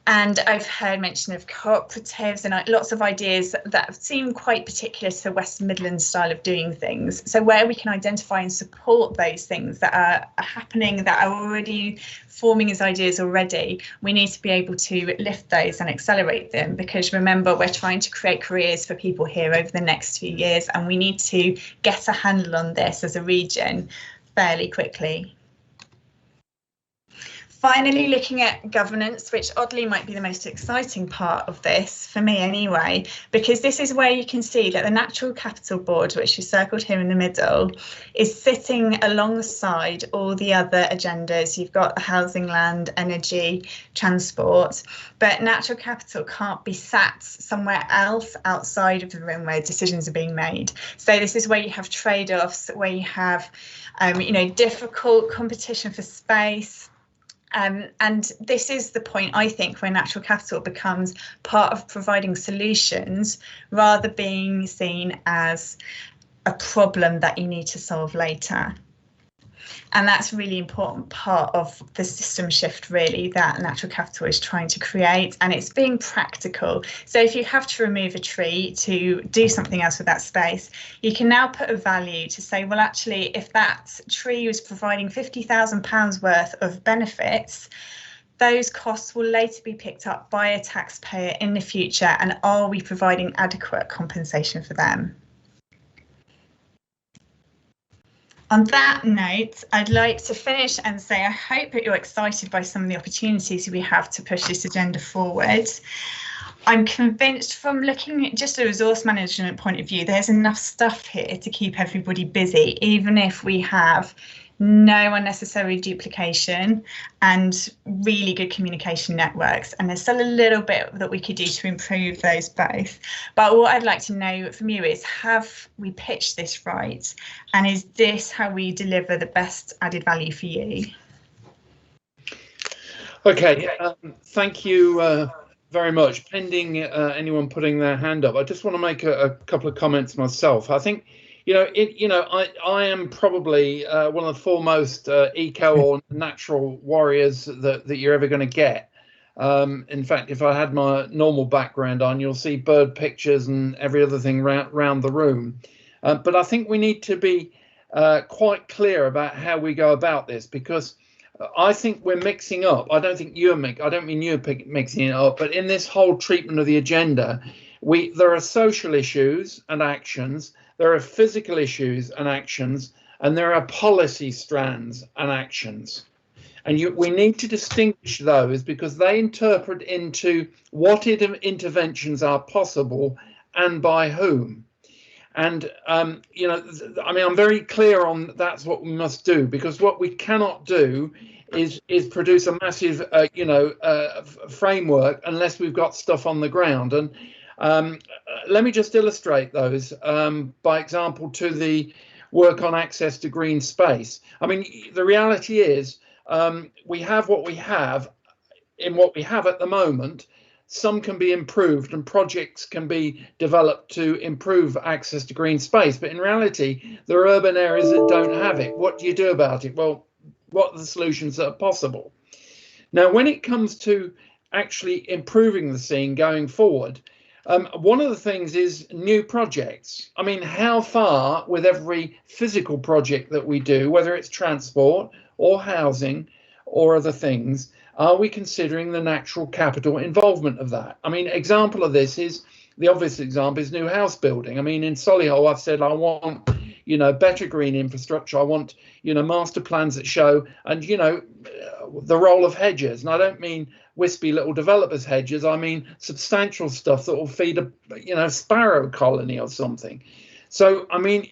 And I've heard mention of cooperatives and lots of ideas that seem quite particular to the West Midlands style of doing things. So where we can identify and support those things that are happening, that are already forming as ideas already, we need to be able to lift those and accelerate them, because remember, we're trying to create careers for people here over the next few years, and we need to get a handle on this as a region fairly quickly. Finally, looking at governance, which oddly might be the most exciting part of this, for me anyway, because this is where you can see that the Natural Capital Board, which is circled here in the middle, is sitting alongside all the other agendas. You've got housing, land, energy, transport, but natural capital can't be sat somewhere else outside of the room where decisions are being made. So this is where you have trade-offs, where you have, difficult competition for space. And this is the point, I think, where natural capital becomes part of providing solutions rather being seen as a problem that you need to solve later. And that's a really important part of the system shift, really, that natural capital is trying to create, and it's being practical. So if you have to remove a tree to do something else with that space, you can now put a value to say, well, actually, if that tree was providing £50,000 worth of benefits, those costs will later be picked up by a taxpayer in the future, and are we providing adequate compensation for them? On that note, I'd like to finish and say I hope that you're excited by some of the opportunities we have to push this agenda forward. I'm convinced from looking at just a resource management point of view, there's enough stuff here to keep everybody busy, even if we have no unnecessary duplication and really good communication networks. And there's still a little bit that we could do to improve those both. But what I'd like to know from you is, have we pitched this right? And is this how we deliver the best added value for you? Okay, thank you very much. Pending anyone putting their hand up, I just want to make a couple of comments myself. I think, I am probably one of the foremost eco or natural warriors that you're ever going to get. In fact, if I had my normal background on, you'll see bird pictures and every other thing round the room. But I think we need to be quite clear about how we go about this, because I think we're mixing up. I don't think I don't mean you're mixing it up, but in this whole treatment of the agenda, there are social issues and actions, there are physical issues and actions, and there are policy strands and actions. And we need to distinguish those, because they interpret into what interventions are possible and by whom. And, I'm very clear on that's what we must do, because what we cannot do is produce a massive, framework unless we've got stuff on the ground. And let me just illustrate those by example to the work on access to green space. I mean, the reality is we have what we have in what we have at the moment. Some can be improved and projects can be developed to improve access to green space. But in reality, there are urban areas that don't have it. What do you do about it? Well, what are the solutions that are possible? Now, when it comes to actually improving the scene going forward, one of the things is new projects. I mean, how far with every physical project that we do, whether it's transport or housing or other things, are we considering the natural capital involvement of that? I mean, example of this is, the obvious example is new house building. I mean, in Solihull, I've said I want, you know, better green infrastructure. I want, you know, master plans that show, and, you know, the role of hedges. And I don't mean wispy little developers hedges. I mean substantial stuff that will feed a, you know, sparrow colony or something. So, I mean,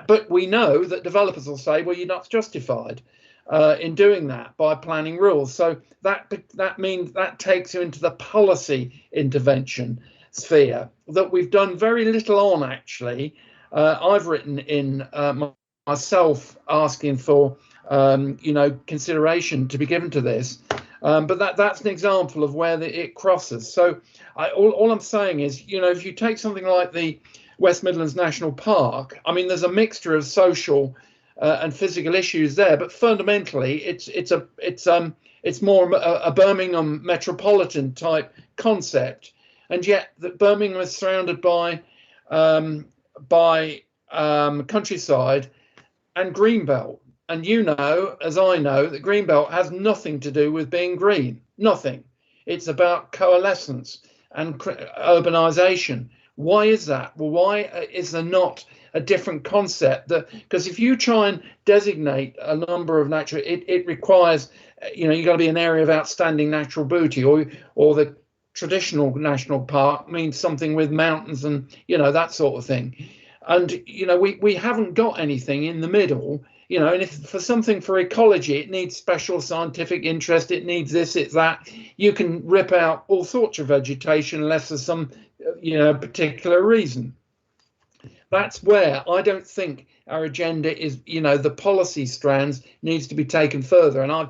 but we know that developers will say, well, you're not justified in doing that by planning rules. So that means that takes you into the policy intervention sphere that we've done very little on, actually. I've written in myself asking for you know, consideration to be given to this, but that's an example of where it crosses. So all I'm saying is, you know, if you take something like the West Midlands National Park, I mean, there's a mixture of social and physical issues there, but fundamentally it's more a Birmingham metropolitan type concept, and yet that Birmingham is surrounded by countryside and greenbelt. And you know, as I know, that greenbelt has nothing to do with being green. Nothing. It's about coalescence and urbanisation. Why is that? Well, why is there not a different concept? That, because if you try and designate a number of natural, it requires, you know, you've got to be an area of outstanding natural beauty, or the traditional national park means something with mountains and, you know, that sort of thing. And, you know, we haven't got anything in the middle. You know, and if for something for ecology, it needs special scientific interest, it needs this, it's that. You can rip out all sorts of vegetation unless there's some, you know, particular reason. That's where I don't think our agenda is, you know, the policy strands needs to be taken further. And I've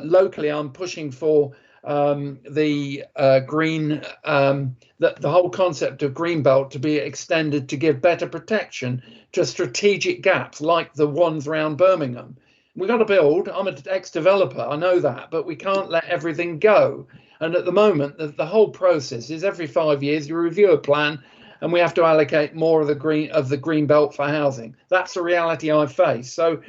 locally, I'm pushing for the green, the whole concept of greenbelt to be extended to give better protection to strategic gaps like the ones around Birmingham. We've got to build. I'm an ex-developer, I know that, but we can't let everything go. And at the moment, the whole process is every 5 years you review a plan, and we have to allocate more of the green belt for housing. That's the reality I face. So,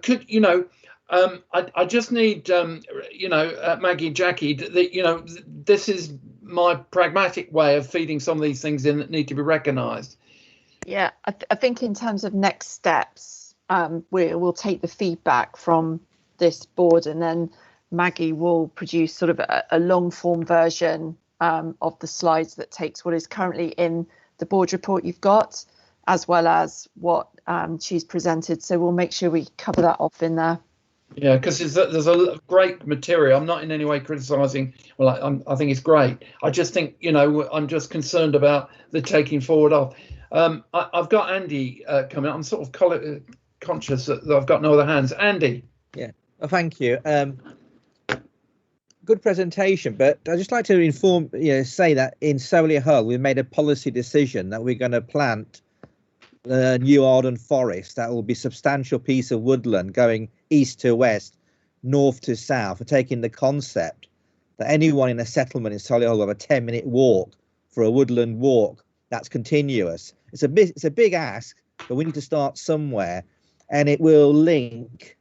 could you know? I just need, you know, Maggie and Jackie, that, you know, this is my pragmatic way of feeding some of these things in that need to be recognised. Yeah, I think in terms of next steps, we'll take the feedback from this board, and then Maggie will produce sort of a long form version of the slides that takes what is currently in the board report you've got, as well as what she's presented. So we'll make sure we cover that off in there. Yeah, because there's a great material. I'm not in any way criticising. Well, I think it's great. I just think, you know, I'm just concerned about the taking forward of. I've got Andy coming. I'm sort of conscious that I've got no other hands. Andy. Yeah, well, thank you. Good presentation, but I'd just like to say that in Solihull we've made a policy decision that we're going to plant the new Arden Forest. That will be a substantial piece of woodland going east to west, north to south, for taking the concept that anyone in a settlement in Solihull will have a 10-minute walk for a woodland walk that's continuous. It's a big ask, but we need to start somewhere, and it will link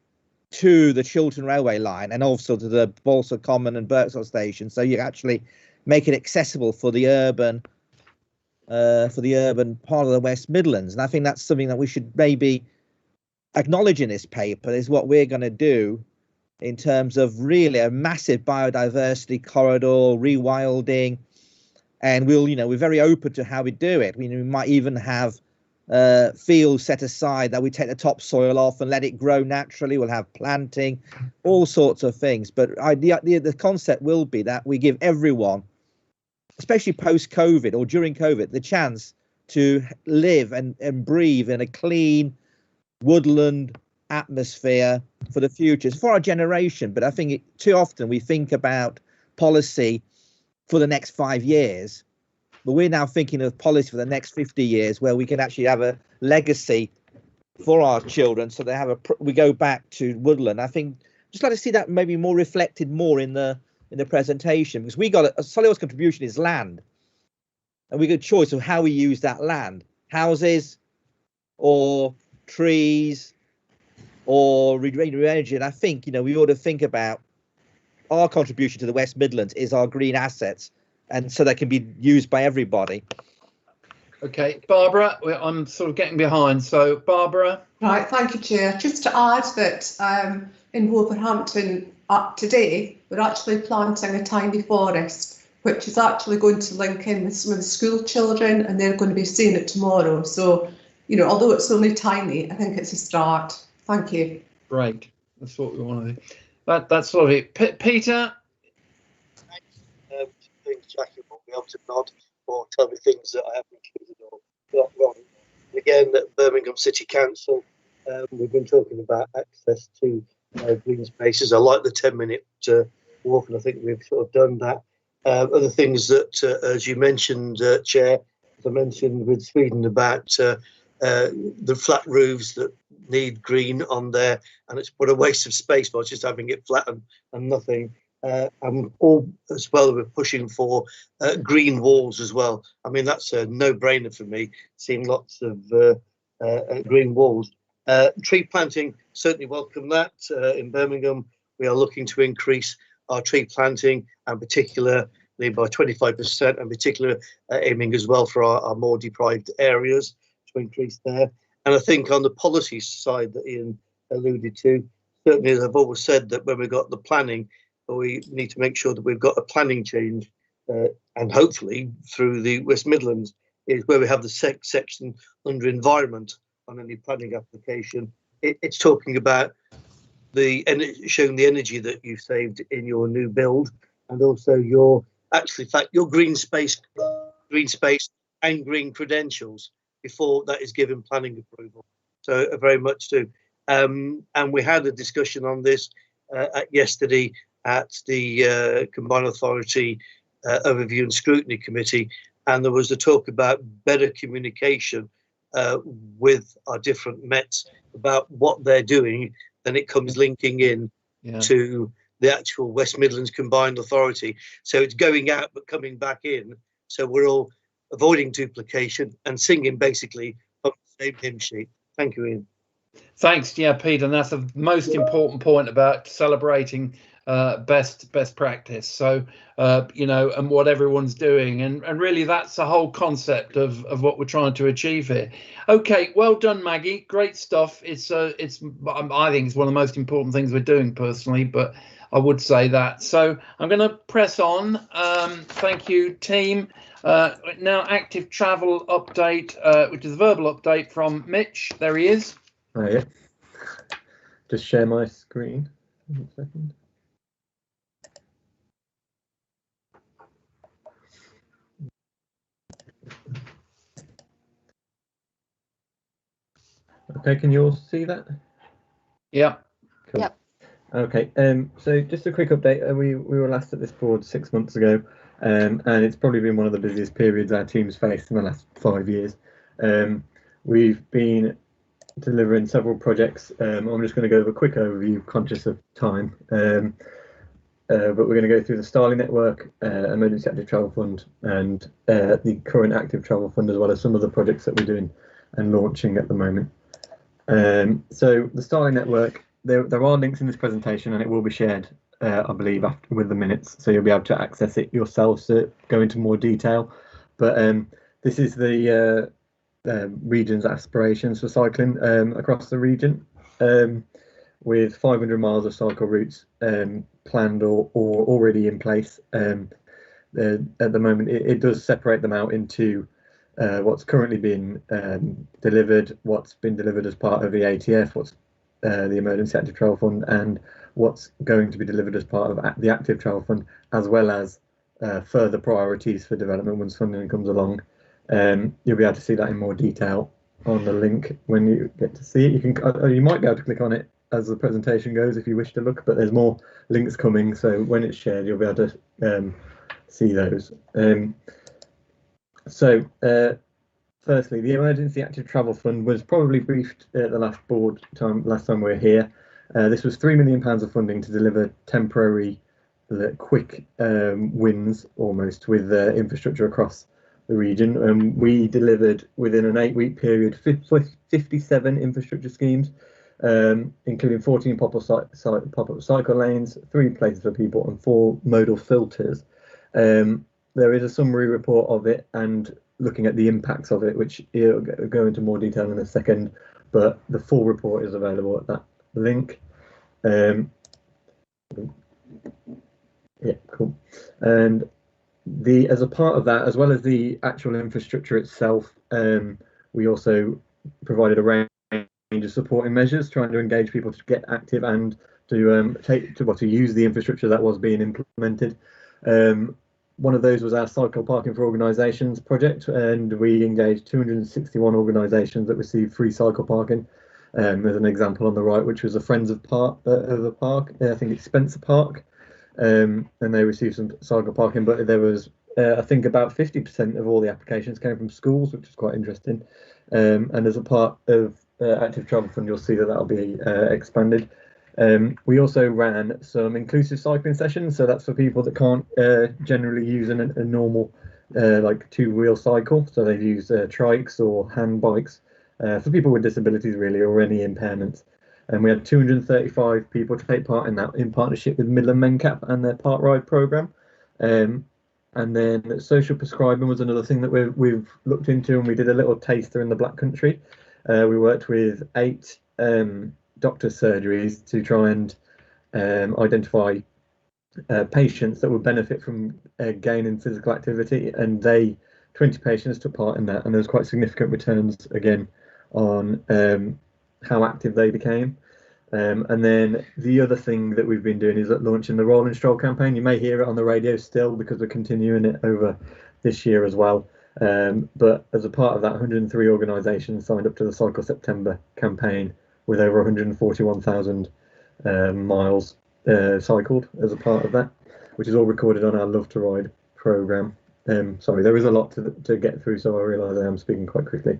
to the Chiltern Railway line and also to the Balsa Common and Berthold station, so you actually make it accessible for the urban part of the West Midlands. And I think that's something that we should maybe acknowledge in this paper, is what we're going to do in terms of really a massive biodiversity corridor, rewilding, and we're very open to how we do it. We might even have fields set aside that we take the topsoil off and let it grow naturally. We'll have planting, all sorts of things. But the concept will be that we give everyone, especially post-COVID or during COVID, the chance to live and breathe in a clean woodland atmosphere for the future. It's for our generation, but I think too often we think about policy for the next 5 years, but we're now thinking of policy for the next 50 years, where we can actually have a legacy for our children, so we go back to woodland. I think just like to see that maybe more reflected more in the presentation, because we got Solihull's contribution is land, and we got a choice of how we use that land: houses, or trees, or renewable energy. And I think, you know, we ought to think about our contribution to the West Midlands is our green assets, and so they can be used by everybody. Okay, Barbara, I'm sort of getting behind. So, Barbara. Right, thank you, Chair. Just to add that in Wolverhampton today, we're actually planting a tiny forest, which is actually going to link in with some of the school children, and they're going to be seeing it tomorrow. So, you know, although it's only tiny, I think it's a start. Thank you. Great. That's what we want to do. That's lovely. Peter? I think Jackie will be able to nod or tell me things that I haven't included or got wrong. Again, at Birmingham City Council, we've been talking about access to green spaces. I like the 10-minute walk, and I think we've sort of done that. Other things that, as you mentioned, Chair, as I mentioned with Sweden about the flat roofs that need green on there, and it's what a waste of space by just having it flat and nothing. And all as well, we're pushing for green walls as well. I mean, that's a no-brainer for me, seeing lots of green walls. Tree planting, certainly welcome that. In Birmingham, we are looking to increase our tree planting, and particularly by 25%, and particularly aiming as well for our more deprived areas to increase there. And I think on the policy side that Ian alluded to, certainly as I've always said that when we've got the planning, we need to make sure that we've got a planning change, and hopefully through the West Midlands is where we have the section under environment on any planning application. It's talking about showing the energy that you've saved in your new build, and also your green space and green credentials before that is given planning approval. So very much too. And we had a discussion on this yesterday at the Combined Authority Overview and Scrutiny Committee, and there was a talk about better communication with our different Mets about what they're doing. Then it comes linking in to the actual West Midlands Combined Authority. So it's going out but coming back in. So we're all avoiding duplication and singing basically from the same hymn sheet. Thank you, Ian. Thanks, Peter. And that's the most important point about celebrating best practice. So and what everyone's doing, and really that's the whole concept of what we're trying to achieve here. Okay, well done, Maggie. Great stuff. I think it's one of the most important things we're doing personally, but I would say that. So I'm going to press on. Thank you, team. Now active travel update, which is a verbal update from Mitch. There he is. Oh yeah. Just share my screen. 1 second. Okay, can you all see that? Yeah. Cool. Yep. Okay, so just a quick update. We were last at this board 6 months ago, and it's probably been one of the busiest periods our team's faced in the last 5 years. We've been delivering several projects. I'm just going to go over a quick overview, conscious of time. But we're going to go through the Starling Network, Emergency Active Travel Fund, and the current Active Travel Fund, as well as some of the projects that we're doing and launching at the moment. So the Starling Network, there are links in this presentation, and it will be shared, I believe, with the minutes, so you'll be able to access it yourselves to go into more detail. But this is the region's aspirations for cycling across the region, with 500 miles of cycle routes planned or already in place. At the moment, it does separate them out into what's currently been delivered, what's been delivered as part of the ATF, what's the Emergency Active Travel Fund, and what's going to be delivered as part of the Active Travel Fund, as well as further priorities for development once funding comes along. You'll be able to see that in more detail on the link when you get to see it. You might be able to click on it as the presentation goes if you wish to look, but there's more links coming, so when it's shared you'll be able to see those. Firstly, the Emergency Active Travel Fund was probably briefed at the last time we were here. This was £3 million of funding to deliver temporary, quick wins almost with infrastructure across the region. We delivered within an 8-week period 57 infrastructure schemes, including 14 pop-up cycle lanes, 3 places for people, and 4 modal filters. There is a summary report of it and looking at the impacts of it, which I'll go into more detail in a second, but the full report is available at that link. Yeah, cool. And as a part of that, as well as the actual infrastructure itself, we also provided a range of supporting measures, trying to engage people to get active and to use the infrastructure that was being implemented. One of those was our Cycle Parking for Organisations project, and we engaged 261 organisations that received free cycle parking. There's an example on the right, which was a Friends of the Park, I think it's Spencer Park, and they received some cycle parking, but there was, I think about 50% of all the applications came from schools, which is quite interesting. And as a part of Active Travel Fund, you'll see that that'll be expanded. We also ran some inclusive cycling sessions, so that's for people that can't generally use a normal like 2-wheel cycle, so they use trikes or hand bikes for people with disabilities really, or any impairments. And we had 235 people to take part in that, in partnership with Midland MenCap and their Part Ride programme. And then social prescribing was another thing that we've looked into, and we did a little taster in the Black Country. We worked with 8 doctor's surgeries to try and identify patients that would benefit from gaining physical activity, and 20 patients took part in that, and there was quite significant returns again on how active they became. And then the other thing that we've been doing is launching the Roll and Stroll campaign. You may hear it on the radio still because we're continuing it over this year as well. But as a part of that, 103 organisations signed up to the Cycle September campaign, with over 141,000 miles cycled as a part of that, which is all recorded on our Love to Ride programme. Sorry, there is a lot to get through, so I realise I am speaking quite quickly.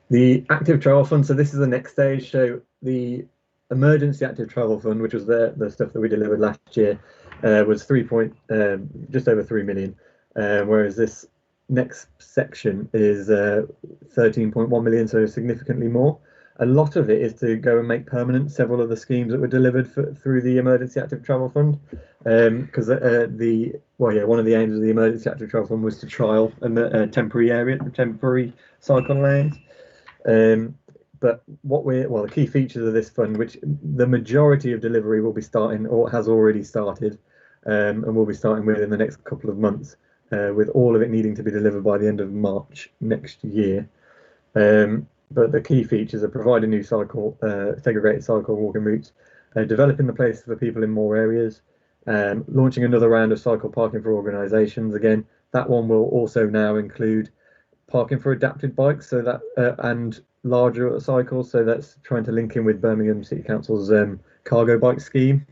The Active Travel Fund, so this is the next stage. So the Emergency Active Travel Fund, which was the stuff that we delivered last year, was just over 3 million, whereas this next section is 13.1 million, so significantly more. A lot of it is to go and make permanent several of the schemes that were delivered through the Emergency Active Travel Fund, because one of the aims of the Emergency Active Travel Fund was to trial a temporary cycle lanes. But the key features of this fund, which the majority of delivery will be starting or has already started, and we'll be starting with in the next couple of months, with all of it needing to be delivered by the end of March next year. But the key features are providing new segregated cycle walking routes, developing the places for people in more areas, launching another round of cycle parking for organisations. Again, that one will also now include parking for adapted bikes, so that and larger cycles. So that's trying to link in with Birmingham City Council's cargo bike scheme,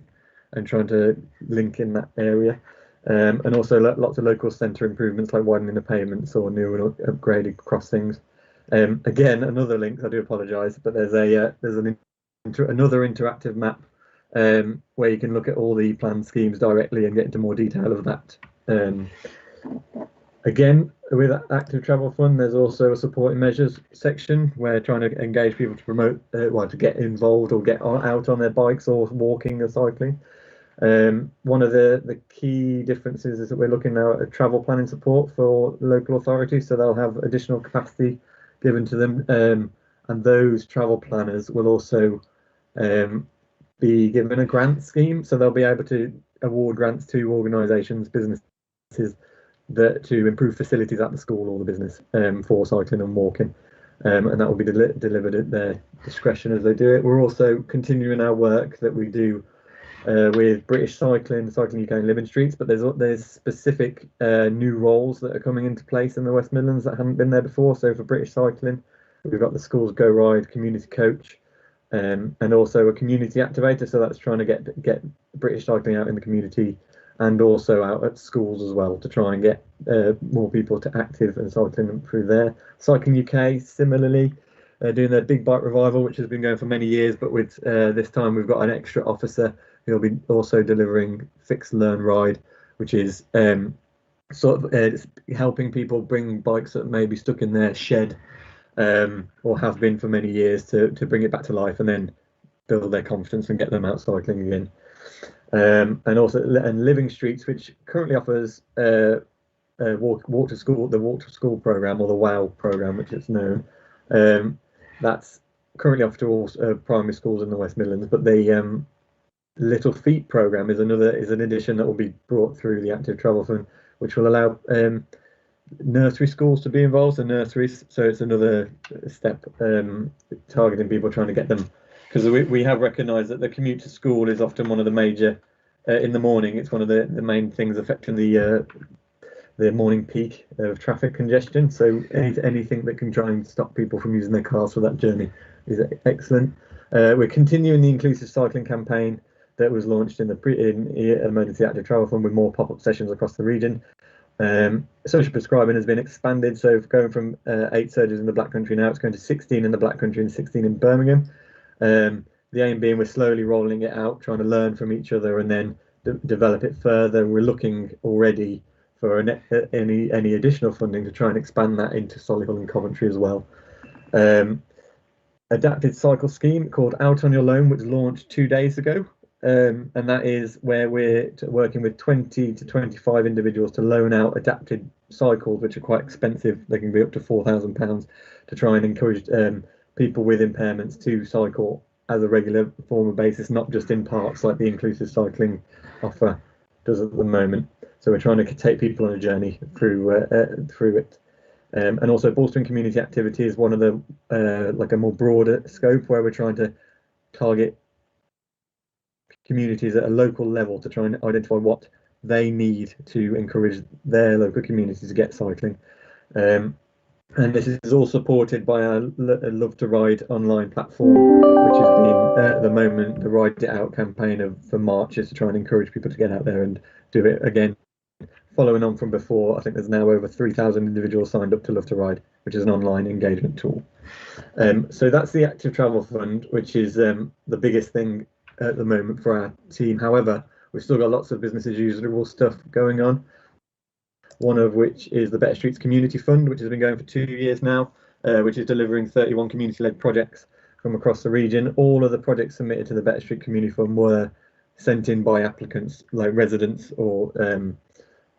and trying to link in that area. And also lots of local centre improvements like widening the pavements or new and upgraded crossings. Again, another link. I do apologise, but there's another interactive map where you can look at all the planned schemes directly and get into more detail of that. Again, with Active Travel Fund, there's also a supporting measures section where trying to engage people to promote, to get involved or get out on their bikes or walking or cycling. One of the key differences is that we're looking now at a travel planning support for local authorities, so they'll have additional capacity given to them, and those travel planners will also be given a grant scheme, so they'll be able to award grants to organisations, businesses to improve facilities at the school or the business for cycling and walking, and that will be delivered at their discretion as they do it. We're also continuing our work that we do with British Cycling UK and Living Streets, but there's specific new roles that are coming into place in the West Midlands that haven't been there before. So for British Cycling, we've got the Schools Go Ride community coach, and also a community activator. So that's trying to get British Cycling out in the community and also out at schools as well, to try and get more people to active and cycling through there. Cycling UK similarly, doing their Big Bike Revival, which has been going for many years, but with this time we've got an extra officer who'll be also delivering Fix Learn Ride, which is helping people bring bikes that may be stuck in their shed or have been for many years, to bring it back to life and then build their confidence and get them out cycling again. And also Living Streets, which currently offers walk to school, the Walk to School program, or the WOW program, which it's known. That's currently offered to all primary schools in the West Midlands, but the Little Feet program is an addition that will be brought through the Active Travel Fund, which will allow nursery schools to be involved, so nurseries. So it's another step targeting people, trying to get them, because we have recognised that the commute to school is often one of the major in the morning. It's one of the main things affecting the morning peak of traffic congestion. So anything that can try and stop people from using their cars for that journey is excellent. We're continuing the inclusive cycling campaign that was launched in the Emergency Active Travel Fund, with more pop-up sessions across the region. Social prescribing has been expanded, so going from 8 surgeries in the Black Country, now it's going to 16 in the Black Country and 16 in Birmingham. The aim being we're slowly rolling it out, trying to learn from each other and then develop it further. We're looking already for any additional funding to try and expand that into Solihull and Coventry as well. Adapted cycle scheme called Out on Your Loan, which launched 2 days ago. And that is where we're working with 20 to 25 individuals to loan out adapted cycles, which are quite expensive. They can be up to £4,000, to try and encourage people with impairments to cycle as a regular form of basis, not just in parks like the inclusive cycling offer does at the moment. So we're trying to take people on a journey through it. And also bolstering community activity is one of the like a more broader scope, where we're trying to target communities at a local level to try and identify what they need to encourage their local community to get cycling. And this is all supported by our Love to Ride online platform, which has been at the moment the Ride It Out campaign for March, is to try and encourage people to get out there and do it again. Following on from before, I think there's now over 3,000 individuals signed up to Love to Ride, which is an online engagement tool. So that's the Active Travel Fund, which is the biggest thing at the moment for our team. However, we've still got lots of business as usual stuff going on. One of which is the Better Streets Community Fund, which has been going for 2 years now, which is delivering 31 community-led projects from across the region. All of the projects submitted to the Better Street Community Fund were sent in by applicants, like residents or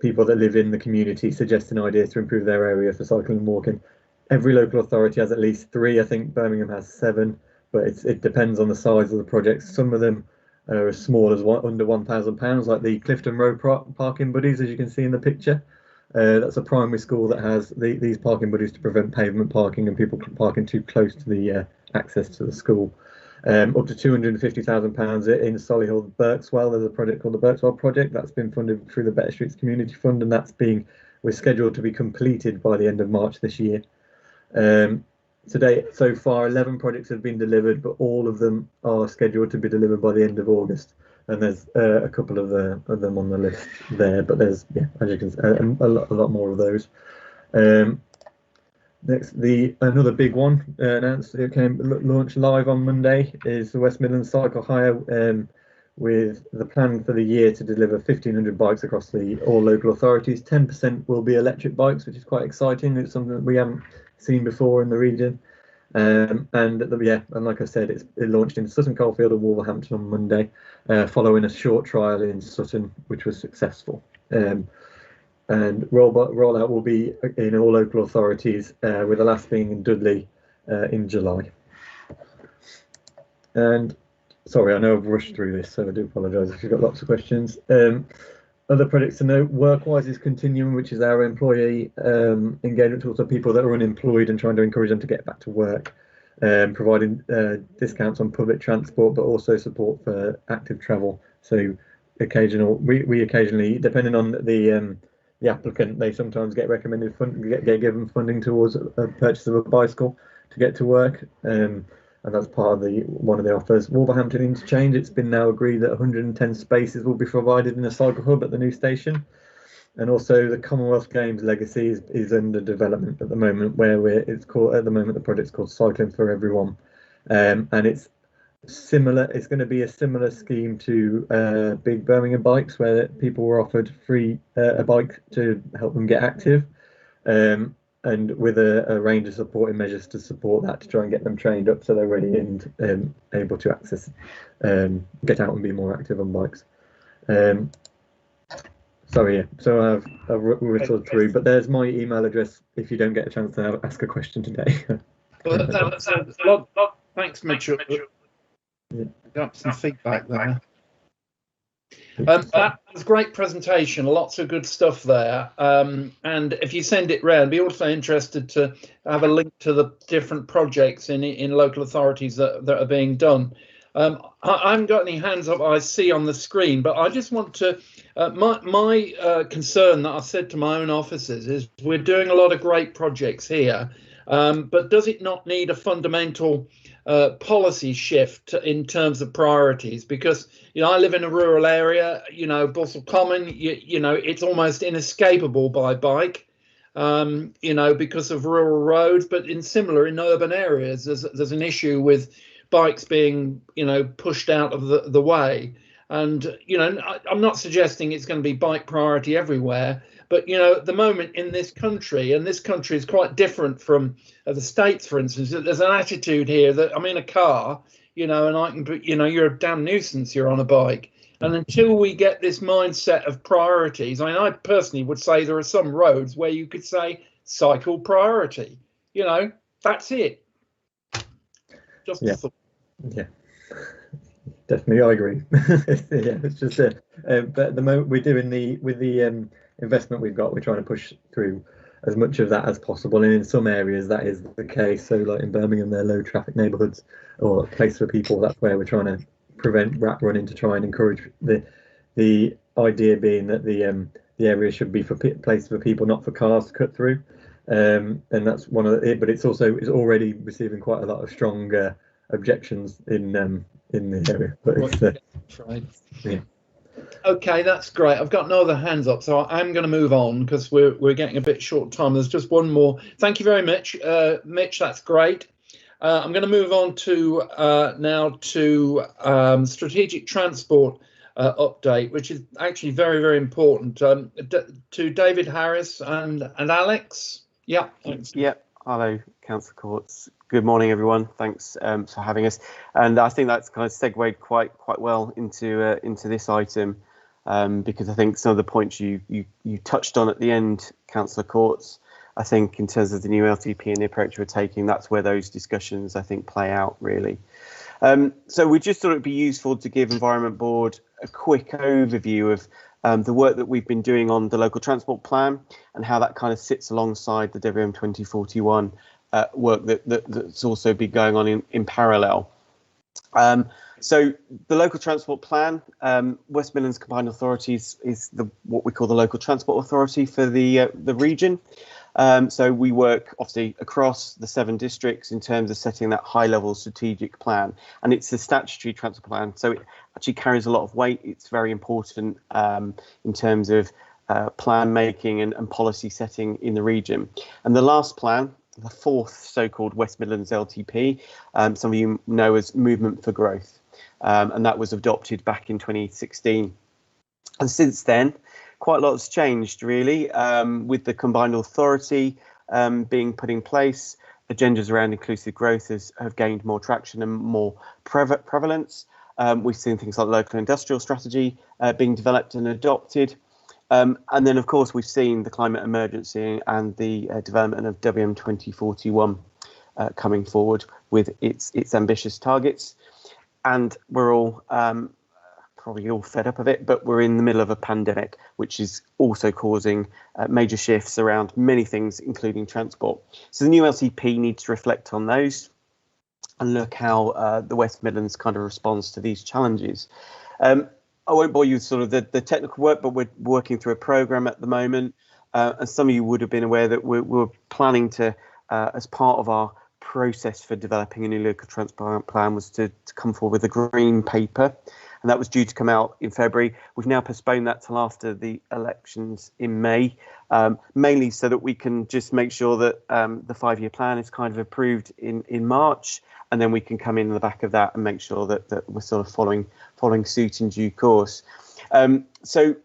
people that live in the community, suggesting ideas to improve their area for cycling and walking. Every local authority has at least 3. I think Birmingham has 7, but it depends on the size of the projects. Some of them are as small as under £1,000, like the Clifton Road parking buddies, as you can see in the picture. That's a primary school that has these parking buddies to prevent pavement parking and people parking too close to the access to the school. Up to £250,000 in Solihull, Berkswell. There's a project called the Berkswell Project that's been funded through the Better Streets Community Fund, and we're scheduled to be completed by the end of March this year. Today, so far, 11 projects have been delivered, but all of them are scheduled to be delivered by the end of August. And there's a couple of them on the list there, but there's, yeah, as you can see, a lot more of those. Next, another big one announced, launched live on Monday, is the West Midlands Cycle Hire, with the plan for the year to deliver 1,500 bikes across all local authorities. 10% will be electric bikes, which is quite exciting. It's something that we haven't seen before in the region. And like I said, it launched in Sutton Coldfield and Wolverhampton on Monday, following a short trial in Sutton, which was successful. And rollout will be in all local authorities, with the last being in Dudley in July. And sorry, I know I've rushed through this, so I do apologise if you've got lots of questions. Other projects to note, Workwise is continuing, which is our employee engagement tool, so people that are unemployed and trying to encourage them to get back to work, providing discounts on public transport, but also support for active travel. So we occasionally, depending on the applicant, they sometimes get recommended get given funding towards a purchase of a bicycle to get to work. And that's part of one of the offers. Wolverhampton Interchange, it's been now agreed that 110 spaces will be provided in a cycle hub at the new station. And also the Commonwealth Games Legacy is under development at the moment, the project's called Cycling for Everyone. And it's similar, it's going to be a similar scheme to Big Birmingham Bikes, where people were offered free a bike to help them get active. and with a range of supporting measures to support that, to try and get them trained up so they're ready and able to access, get out and be more active on bikes. Sorry, yeah. So I've whistled through, but there's my email address if you don't get a chance to ask a question today. Well, thanks, Mitchell. Yeah. Got some feedback there. That was a great presentation, lots of good stuff there. And if you send it round, be also interested to have a link to the different projects in local authorities that are being done. I haven't got any hands up I see on the screen, but I just want to, my concern that I've said to my own officers is we're doing a lot of great projects here, but does it not need a fundamental policy shift in terms of priorities? Because, you know, I live in a rural area, you know, Bussell Common, you know, it's almost inescapable by bike, you know, because of rural roads, but in urban areas, there's an issue with bikes being, you know, pushed out of the way. And, you know, I'm not suggesting it's going to be bike priority everywhere, but, you know, at the moment in this country, and this country is quite different from the States, for instance, there's an attitude here that I'm in a car, you know, and I can put, you know, you're a damn nuisance, you're on a bike. And until we get this mindset of priorities, I mean, I personally would say there are some roads where you could say cycle priority, you know, that's it. Just a thought. Yeah, definitely, I agree. Yeah, it's just but at the moment we're doing with the investment we've got, we're trying to push through as much of that as possible, and in some areas that is the case. So like in Birmingham, they're low traffic neighbourhoods or a place for people. That's where we're trying to prevent rat running, to try and encourage the idea being that the area should be for place for people, not for cars to cut through. And that's one of it, but it's already receiving quite a lot of strong objections in the area. But it's right. Yeah. Okay, that's great. I've got no other hands up, so I'm going to move on because we're getting a bit short time. There's just one more. Thank you very much, Mitch. That's great. I'm going to move on to now to strategic transport update, which is actually very, very important. To David Harris and Alex. Yeah. Thanks. Yeah. Hello, Councillor Courts. Good morning, everyone. Thanks for having us. And I think that's kind of segued quite well into this item, because I think some of the points you touched on at the end, Councillor Courts, I think in terms of the new LTP and the approach we're taking, that's where those discussions, I think, play out really. So we just thought it'd be useful to give Environment Board a quick overview of the work that we've been doing on the local transport plan and how that kind of sits alongside the WM 2041 work that's also been going on in parallel. So the local transport plan, West Midlands Combined Authorities is what we call the local transport authority for the region. So we work obviously across the 7 districts in terms of setting that high level strategic plan, and it's a statutory transport plan, so it actually carries a lot of weight. It's very important in terms of plan making and policy setting in the region. And the last plan, the 4th so-called West Midlands LTP, some of you know as Movement for Growth, and that was adopted back in 2016. And since then, quite a lot has changed, really, with the combined authority being put in place. Agendas around inclusive growth have gained more traction and more prevalence. We've seen things like local industrial strategy being developed and adopted. And then, of course, we've seen the climate emergency and the development of WM 2041 coming forward with its ambitious targets. And we're all probably all fed up of it, but we're in the middle of a pandemic, which is also causing major shifts around many things, including transport. So the new LTP needs to reflect on those and look how the West Midlands kind of responds to these challenges. I won't bore you with sort of the technical work, but we're working through a programme at the moment. And some of you would have been aware that we're planning to, as part of our process for developing a new local transport plan, was to come forward with a green paper. And that was due to come out in February. We've now postponed that till after the elections in May, mainly so that we can just make sure that the 5-year plan is kind of approved in March, and then we can come in the back of that and make sure that we're sort of following suit in due course. So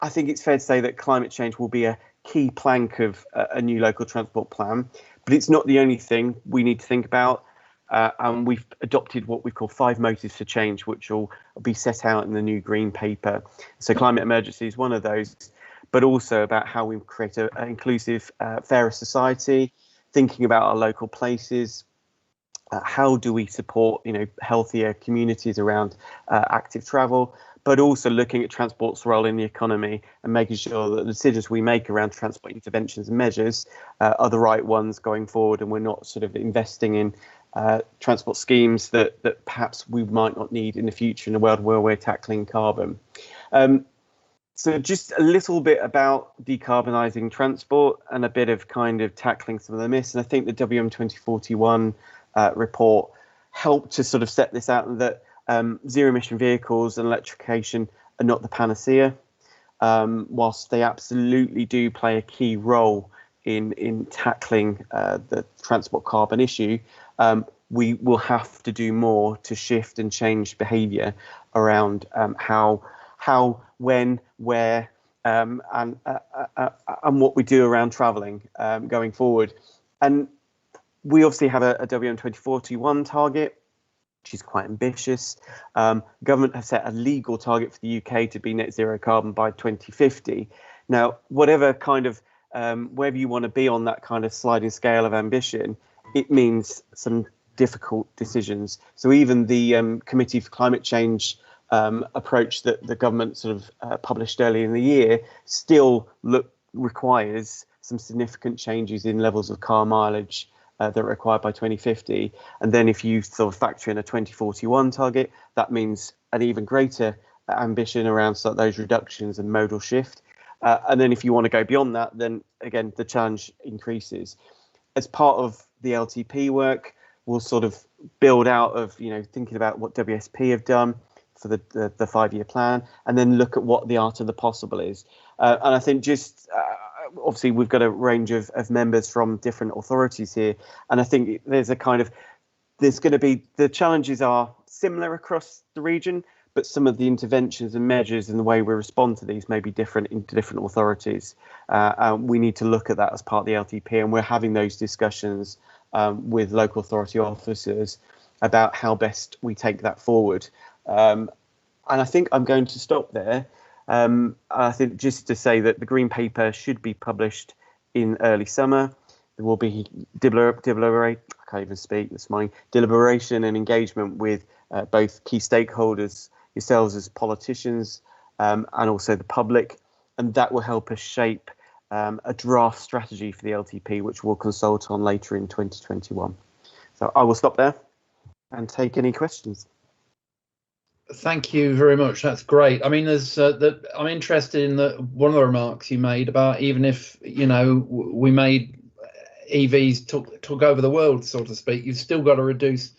I think it's fair to say that climate change will be a key plank of a new local transport plan, but it's not the only thing we need to think about. And we've adopted what we call 5 motives for change, which will be set out in the new green paper. So climate emergency is one of those, but also about how we create an inclusive, fairer society, thinking about our local places. How do we support, healthier communities around active travel, but also looking at transport's role in the economy and making sure that the decisions we make around transport interventions and measures are the right ones going forward, and we're not sort of investing in transport schemes that perhaps we might not need in the future in a world where we're tackling carbon. So just a little bit about decarbonising transport and a bit of kind of tackling some of the myths. And I think the WM 2041 report helped to sort of set this out, and that zero emission vehicles and electrification are not the panacea, whilst they absolutely do play a key role in tackling the transport carbon issue. We will have to do more to shift and change behaviour around how, when, where, and what we do around travelling going forward. And we obviously have a WM 2041 target, which is quite ambitious. Government has set a legal target for the UK to be net zero carbon by 2050. Now, whatever kind of wherever you want to be on that kind of sliding scale of ambition, it means some difficult decisions. So even the Committee for Climate Change approach that the government sort of published early in the year still requires some significant changes in levels of car mileage that are required by 2050. And then if you sort of factor in a 2041 target, that means an even greater ambition around those reductions and modal shift. And then if you want to go beyond that, then again, the challenge increases. As part of the LTP work, we'll sort of build out of, thinking about what WSP have done for the 5-year plan, and then look at what the art of the possible is. And I think obviously we've got a range of members from different authorities here, and I think there's going to be, the challenges are similar across the region, but some of the interventions and measures and the way we respond to these may be different in different authorities. We need to look at that as part of the LTP, and we're having those discussions with local authority officers about how best we take that forward. And I think I'm going to stop there. I think just to say that the Green Paper should be published in early summer. There will be deliberation and engagement with both key stakeholders, yourselves as politicians, and also the public, and that will help us shape a draft strategy for the LTP, which we'll consult on later in 2021. So I will stop there and take any questions. Thank you very much. That's great. I mean, I'm interested in one of the remarks you made about, even if we made EVs took over the world, so to speak, you've still got to reduce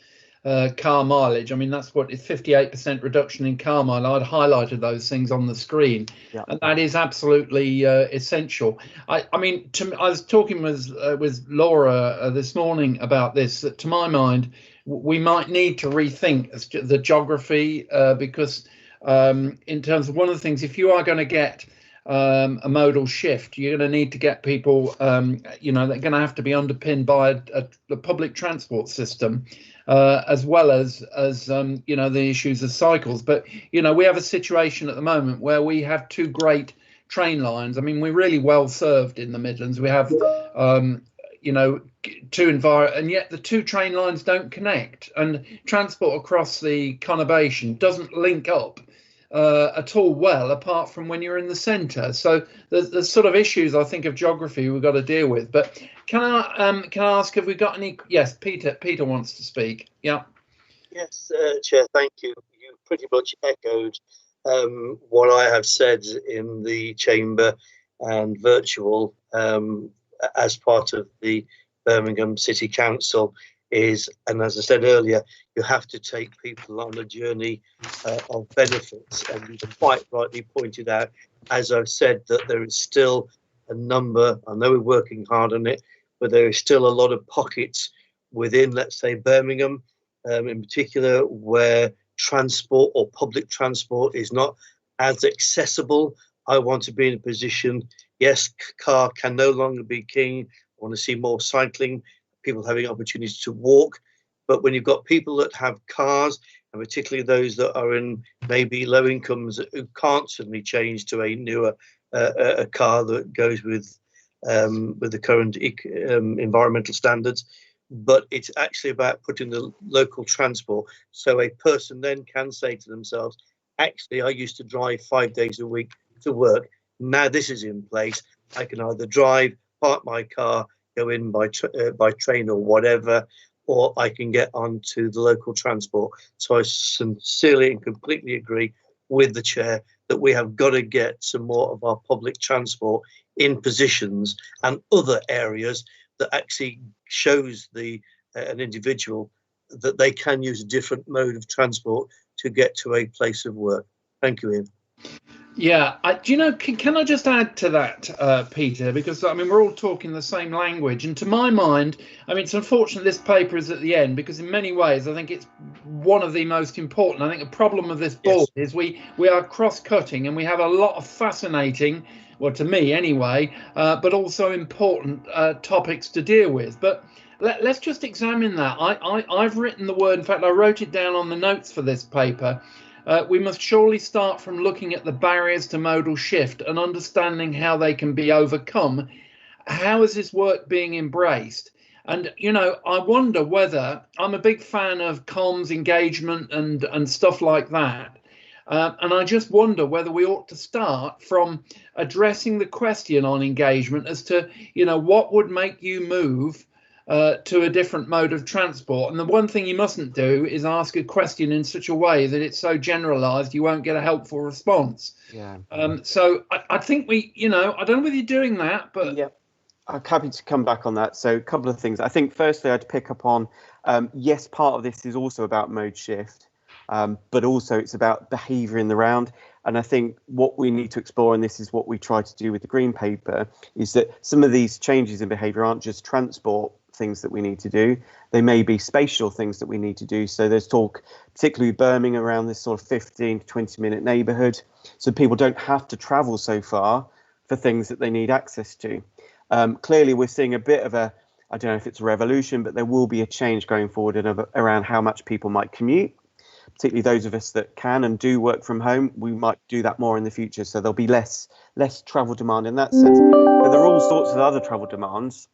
car mileage. I mean, that's what is 58% reduction in car mileage. I'd highlighted those things on the screen, yeah. And that is absolutely essential. I mean, I was talking with Laura this morning about this. That to my mind, we might need to rethink the geography because in terms of one of the things, if you are going to get a modal shift, you're going to need to get people, they're going to have to be underpinned by a public transport system, as well as the issues of cycles. But, we have a situation at the moment where we have 2 great train lines. I mean, we're really well served in the Midlands. We have, and yet the 2 train lines don't connect, and transport across the conurbation doesn't link up at all well, apart from when you're in the centre. So there's sort of issues, I think, of geography we've got to deal with. But can I ask, have we got any? Yes, Peter wants to speak. Yeah. Yes, Chair, thank you. You pretty much echoed what I have said in the chamber and virtual as part of the Birmingham City Council and as I said earlier, you have to take people on a journey of benefits. And you quite rightly pointed out, as I've said, that there is still a number, I know we're working hard on it, but there is still a lot of pockets within, let's say, Birmingham, in particular, where transport or public transport is not as accessible I want to be in a position, yes, car can no longer be king. I want to see more cycling, people having opportunities to walk. But when you've got people that have cars, and particularly those that are in maybe low incomes who can't suddenly change to a newer a car that goes with the current environmental standards, but it's actually about putting the local transport. So a person then can say to themselves, actually, I used to drive 5 days a week to work. Now this is in place. I can either drive, park my car, go in by train or whatever, or I can get onto the local transport. So I sincerely and completely agree with the chair that we have got to get some more of our public transport in positions and other areas that actually shows an individual that they can use a different mode of transport to get to a place of work. Thank you, Ian. Yeah, can I just add to that, Peter, because I mean, we're all talking the same language, and to my mind, I mean, it's unfortunate this paper is at the end, because in many ways I think it's one of the most important. I think the problem of this board is we are cross-cutting, and we have a lot of fascinating, well, to me anyway, but also important topics to deal with. But let's just examine that. I've written the word, in fact I wrote it down on the notes for this paper. We must surely start from looking at the barriers to modal shift and understanding how they can be overcome. How is this work being embraced? And, I wonder whether, I'm a big fan of comms, engagement and stuff like that. And I just wonder whether we ought to start from addressing the question on engagement as to, what would make you move to a different mode of transport. And the one thing you mustn't do is ask a question in such a way that it's so generalized you won't get a helpful response. Yeah. So I think I don't know whether you're doing that, but yeah, I'm happy to come back on that. So a couple of things. I think firstly I'd pick up on, yes, part of this is also about mode shift, but also it's about behaviour in the round. And I think what we need to explore, and this is what we try to do with the Green Paper, is that some of these changes in behaviour aren't just transport things that we need to do. They may be spatial things that we need to do. So there's talk, particularly Birmingham, around this sort of 15 to 20 minute neighbourhood. So people don't have to travel so far for things that they need access to. Clearly, we're seeing a bit of I don't know if it's a revolution, but there will be a change going forward around how much people might commute. Particularly those of us that can and do work from home, we might do that more in the future. So there'll be less travel demand in that sense. But there are all sorts of other travel demands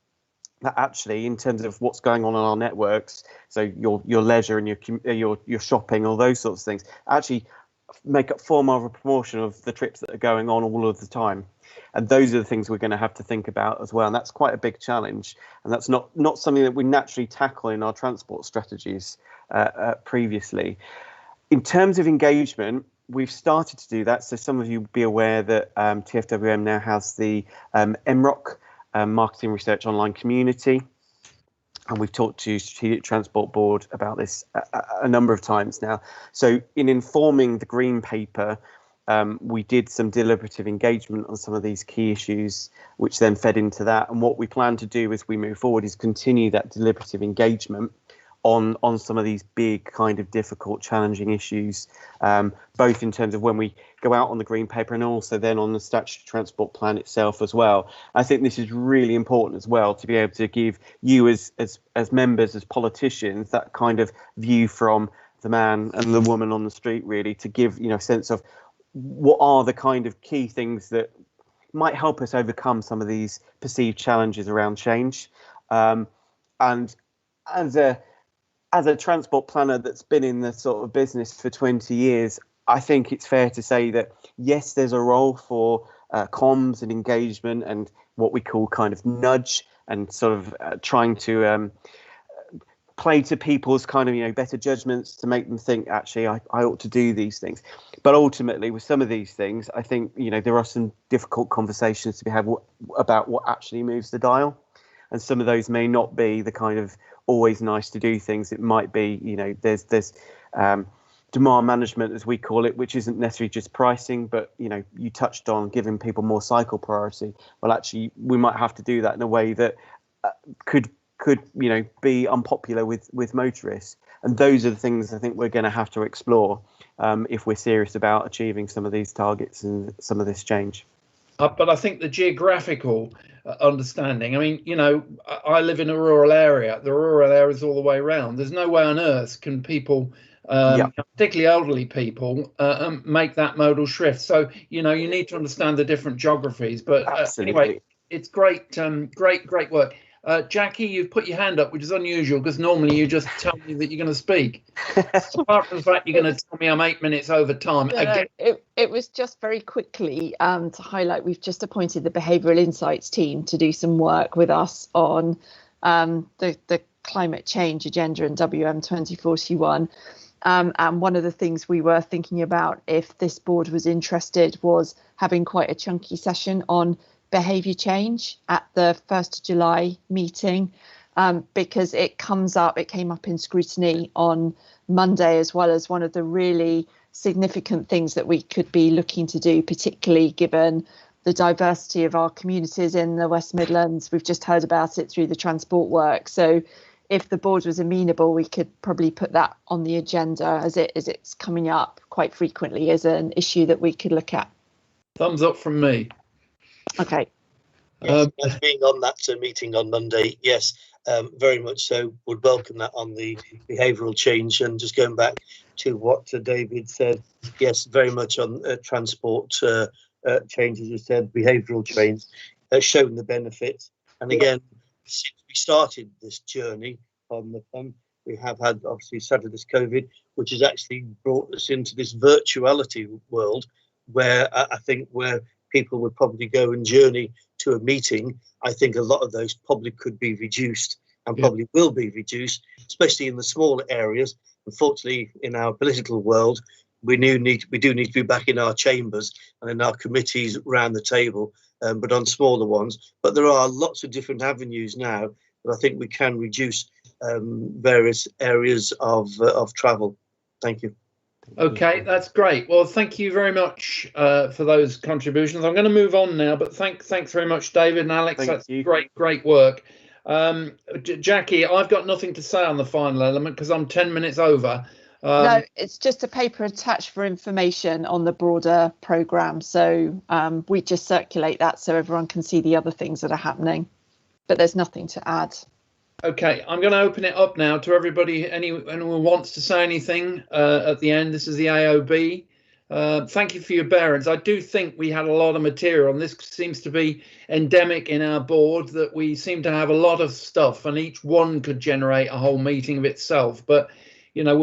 that actually, in terms of what's going on our networks, so your leisure and your shopping, all those sorts of things, actually make up far more of a proportion of the trips that are going on all of the time. And those are the things we're going to have to think about as well. And that's quite a big challenge. And that's not something that we naturally tackle in our transport strategies previously. In terms of engagement, we've started to do that. So some of you will be aware that TFWM now has the MROC, Marketing Research Online Community. And we've talked to Strategic Transport Board about this a number of times now. So in informing the Green Paper, we did some deliberative engagement on some of these key issues, which then fed into that. And what we plan to do as we move forward is continue that deliberative engagement on some of these big kind of difficult, challenging issues, both in terms of when we go out on the Green Paper and also then on the Statutory Transport Plan itself as well. I think this is really important as well, to be able to give you as members, as politicians, that kind of view from the man and the woman on the street, really, to give a sense of what are the kind of key things that might help us overcome some of these perceived challenges around change. And as a transport planner that's been in the sort of business for 20 years, I think it's fair to say that, yes, there's a role for comms and engagement and what we call kind of nudge and sort of trying to play to people's kind of, better judgments to make them think, actually, I ought to do these things. But ultimately, with some of these things, I think, there are some difficult conversations to be had about what actually moves the dial. And some of those may not be the kind of always nice to do things. It might be, there's demand management, as we call it, which isn't necessarily just pricing, but, you touched on giving people more cycle priority. Well, actually, we might have to do that in a way that could could be unpopular with motorists. And those are the things I think we're going to have to explore if we're serious about achieving some of these targets and some of this change. But I think the geographical understanding, I mean, I live in a rural area. The rural areas all the way around. There's no way on earth can people, particularly elderly people, make that modal shift. So, you need to understand the different geographies. But anyway, it's great, great work. Jackie, you've put your hand up, which is unusual because normally you just tell me that you're going to speak. Apart from the fact you're going to tell me I'm 8 minutes over time. No, it was just very quickly to highlight we've just appointed the Behavioural Insights team to do some work with us on the climate change agenda and WM 2041. And one of the things we were thinking about, if this board was interested, was having quite a chunky session on behaviour change at the 1st of July meeting, because it came up in scrutiny on Monday, as well as one of the really significant things that we could be looking to do, particularly given the diversity of our communities in the West Midlands. We've just heard about it through the transport work. So if the board was amenable, we could probably put that on the agenda, as it's coming up quite frequently as an issue that we could look at. Thumbs up from me. Okay. Yes, as being on that meeting on Monday, yes, very much so. Would welcome that on the behavioural change. And just going back to what David said, yes, very much on transport change, as you said, behavioural change, shown the benefits. And again, since we started this journey on the fund, we have had obviously sadly this COVID, which has actually brought us into this virtuality world, where I think where people would probably go and journey to a meeting, I think a lot of those probably could be reduced and probably will be reduced, especially in the smaller areas. Unfortunately, in our political world, we do need to be back in our chambers and in our committees around the table, but on smaller ones. But there are lots of different avenues now that I think we can reduce various areas of travel. Thank you. Okay, that's great. Well, thank you very much for those contributions. I'm going to move on now, but thanks very much, David and Alex. That's great work. Jackie, I've got nothing to say on the final element because I'm 10 minutes over. No, it's just a paper attached for information on the broader programme. So we just circulate that so everyone can see the other things that are happening. But there's nothing to add. Okay, I'm going to open it up now to everybody. Anyone who wants to say anything at the end. This is the AOB. Thank you for your bearance. I do think we had a lot of material, and this seems to be endemic in our board, that we seem to have a lot of stuff, and each one could generate a whole meeting of itself. But,